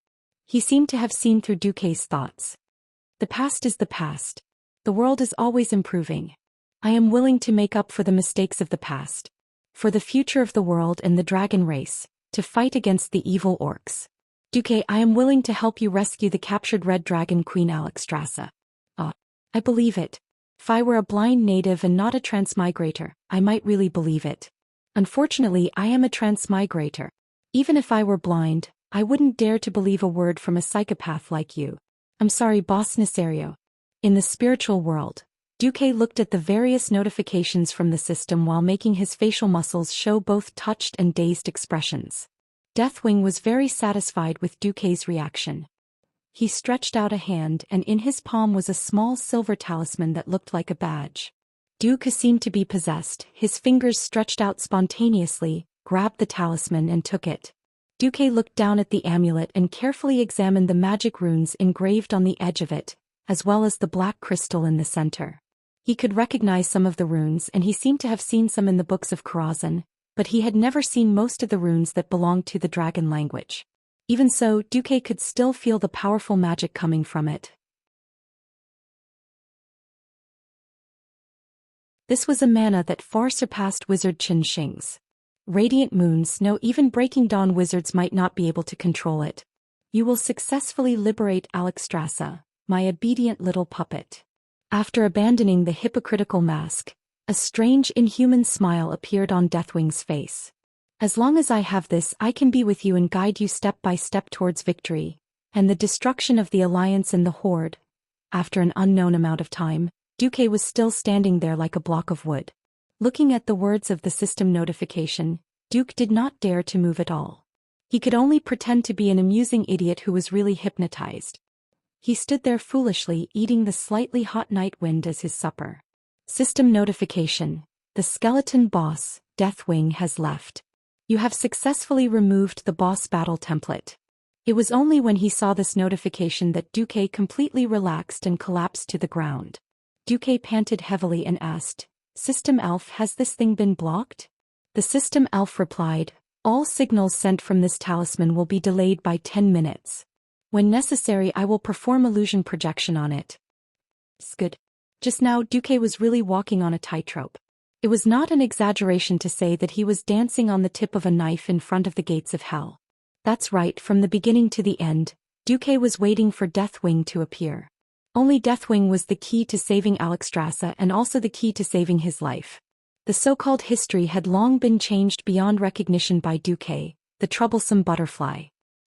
He seemed to have seen through Duque's thoughts. The past is the past. The world is always improving. I am willing to make up for the mistakes of the past. For the future of the world and the dragon race, to fight against the evil orcs. Duque, I am willing to help you rescue the captured red dragon Queen Alexstrasza. I believe it. If I were a blind native and not a transmigrator, I might really believe it. Unfortunately, I am a transmigrator. Even if I were blind, I wouldn't dare to believe a word from a psychopath like you. I'm sorry, Boss Nasario. In the spiritual world, Duque looked at the various notifications from the system while making his facial muscles show both touched and dazed expressions. Deathwing was very satisfied with Duque's reaction. He stretched out a hand and in his palm was a small silver talisman that looked like a badge. Duque seemed to be possessed, his fingers stretched out spontaneously, grabbed the talisman and took it. Duque looked down at the amulet and carefully examined the magic runes engraved on the edge of it, as well as the black crystal in the center. He could recognize some of the runes and he seemed to have seen some in the books of Karazhan, but he had never seen most of the runes that belonged to the dragon language. Even so, Duque could still feel the powerful magic coming from it. This was a mana that far surpassed Wizard Xianxia's. Radiant moons, no, even Breaking Dawn wizards might not be able to control it. You will successfully liberate Alexstrasza, my obedient little puppet. After abandoning the hypocritical mask, a strange inhuman smile appeared on Deathwing's face. As long as I have this, I can be with you and guide you step by step towards victory, and the destruction of the Alliance and the Horde. After an unknown amount of time, Duque was still standing there like a block of wood. Looking at the words of the system notification, Duque did not dare to move at all. He could only pretend to be an amusing idiot who was really hypnotized. He stood there foolishly, eating the slightly hot night wind as his supper. System notification. The skeleton boss, Deathwing, has left. You have successfully removed the boss battle template. It was only when he saw this notification that Duque completely relaxed and collapsed to the ground. Duque panted heavily and asked, System Elf, has this thing been blocked? The System Elf replied, all signals sent from this talisman will be delayed by 10 minutes. When necessary, I will perform illusion projection on it. Good. Just now, Duque was really walking on a tightrope. It was not an exaggeration to say that he was dancing on the tip of a knife in front of the gates of hell. That's right, from the beginning to the end, Duque was waiting for Deathwing to appear. Only Deathwing was the key to saving Alexstrasza and also the key to saving his life. The so-called history had long been changed beyond recognition by Duque, the troublesome butterfly.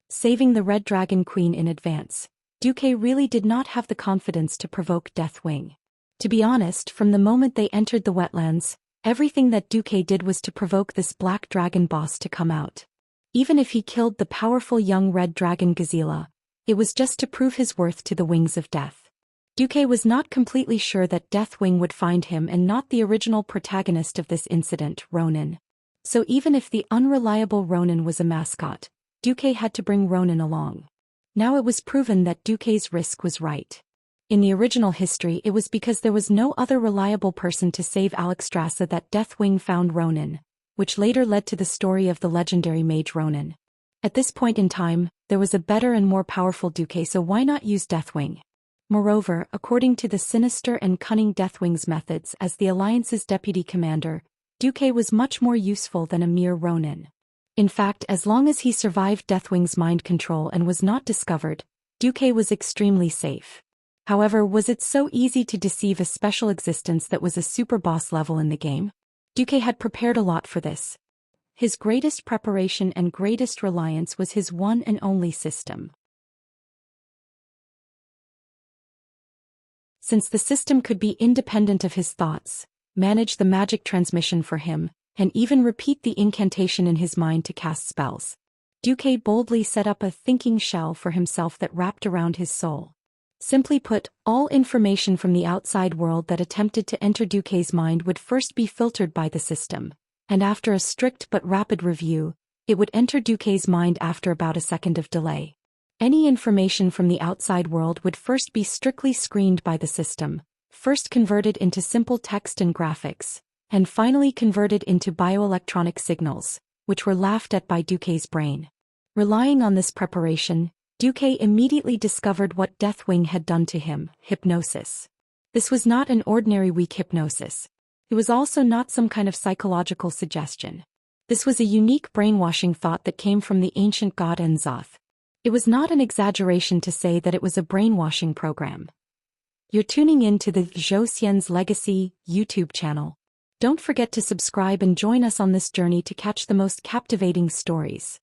Saving the Red Dragon Queen in advance, Duque really did not have the confidence to provoke Deathwing. To be honest, from the moment they entered the wetlands, everything that Duque did was to provoke this black dragon boss to come out. Even if he killed the powerful young red dragon Gazela, it was just to prove his worth to the Wings of Death. Duque was not completely sure that Deathwing would find him and not the original protagonist of this incident, Ronan. So even if the unreliable Ronan was a mascot, Duque had to bring Ronan along. Now it was proven that Duque's risk was right. In the original history, it was because there was no other reliable person to save Alexstrasza that Deathwing found Ronan, which later led to the story of the legendary mage Ronan. At this point in time, there was a better and more powerful Duque, so why not use Deathwing? Moreover, according to the sinister and cunning Deathwing's methods as the Alliance's deputy commander, Duque was much more useful than a mere Ronin. In fact, as long as he survived Deathwing's mind control and was not discovered, Duque was extremely safe. However, was it so easy to deceive a special existence that was a super boss level in the game? Duque had prepared a lot for this. His greatest preparation and greatest reliance was his one and only system. Since the system could be independent of his thoughts, manage the magic transmission for him, and even repeat the incantation in his mind to cast spells, Duque boldly set up a thinking shell for himself that wrapped around his soul. Simply put, all information from the outside world that attempted to enter Duque's mind would first be filtered by the system, and after a strict but rapid review, it would enter Duque's mind after about a second of delay. Any information from the outside world would first be strictly screened by the system, first converted into simple text and graphics, and finally converted into bioelectronic signals, which were laughed at by Duque's brain. Relying on this preparation, Duque immediately discovered what Deathwing had done to him: hypnosis. This was not an ordinary weak hypnosis. It was also not some kind of psychological suggestion. This was a unique brainwashing thought that came from the ancient god Enzoth. It was not an exaggeration to say that it was a brainwashing program. You're tuning in to the Zhou Xian's Legacy YouTube channel. Don't forget to subscribe and join us on this journey to catch the most captivating stories.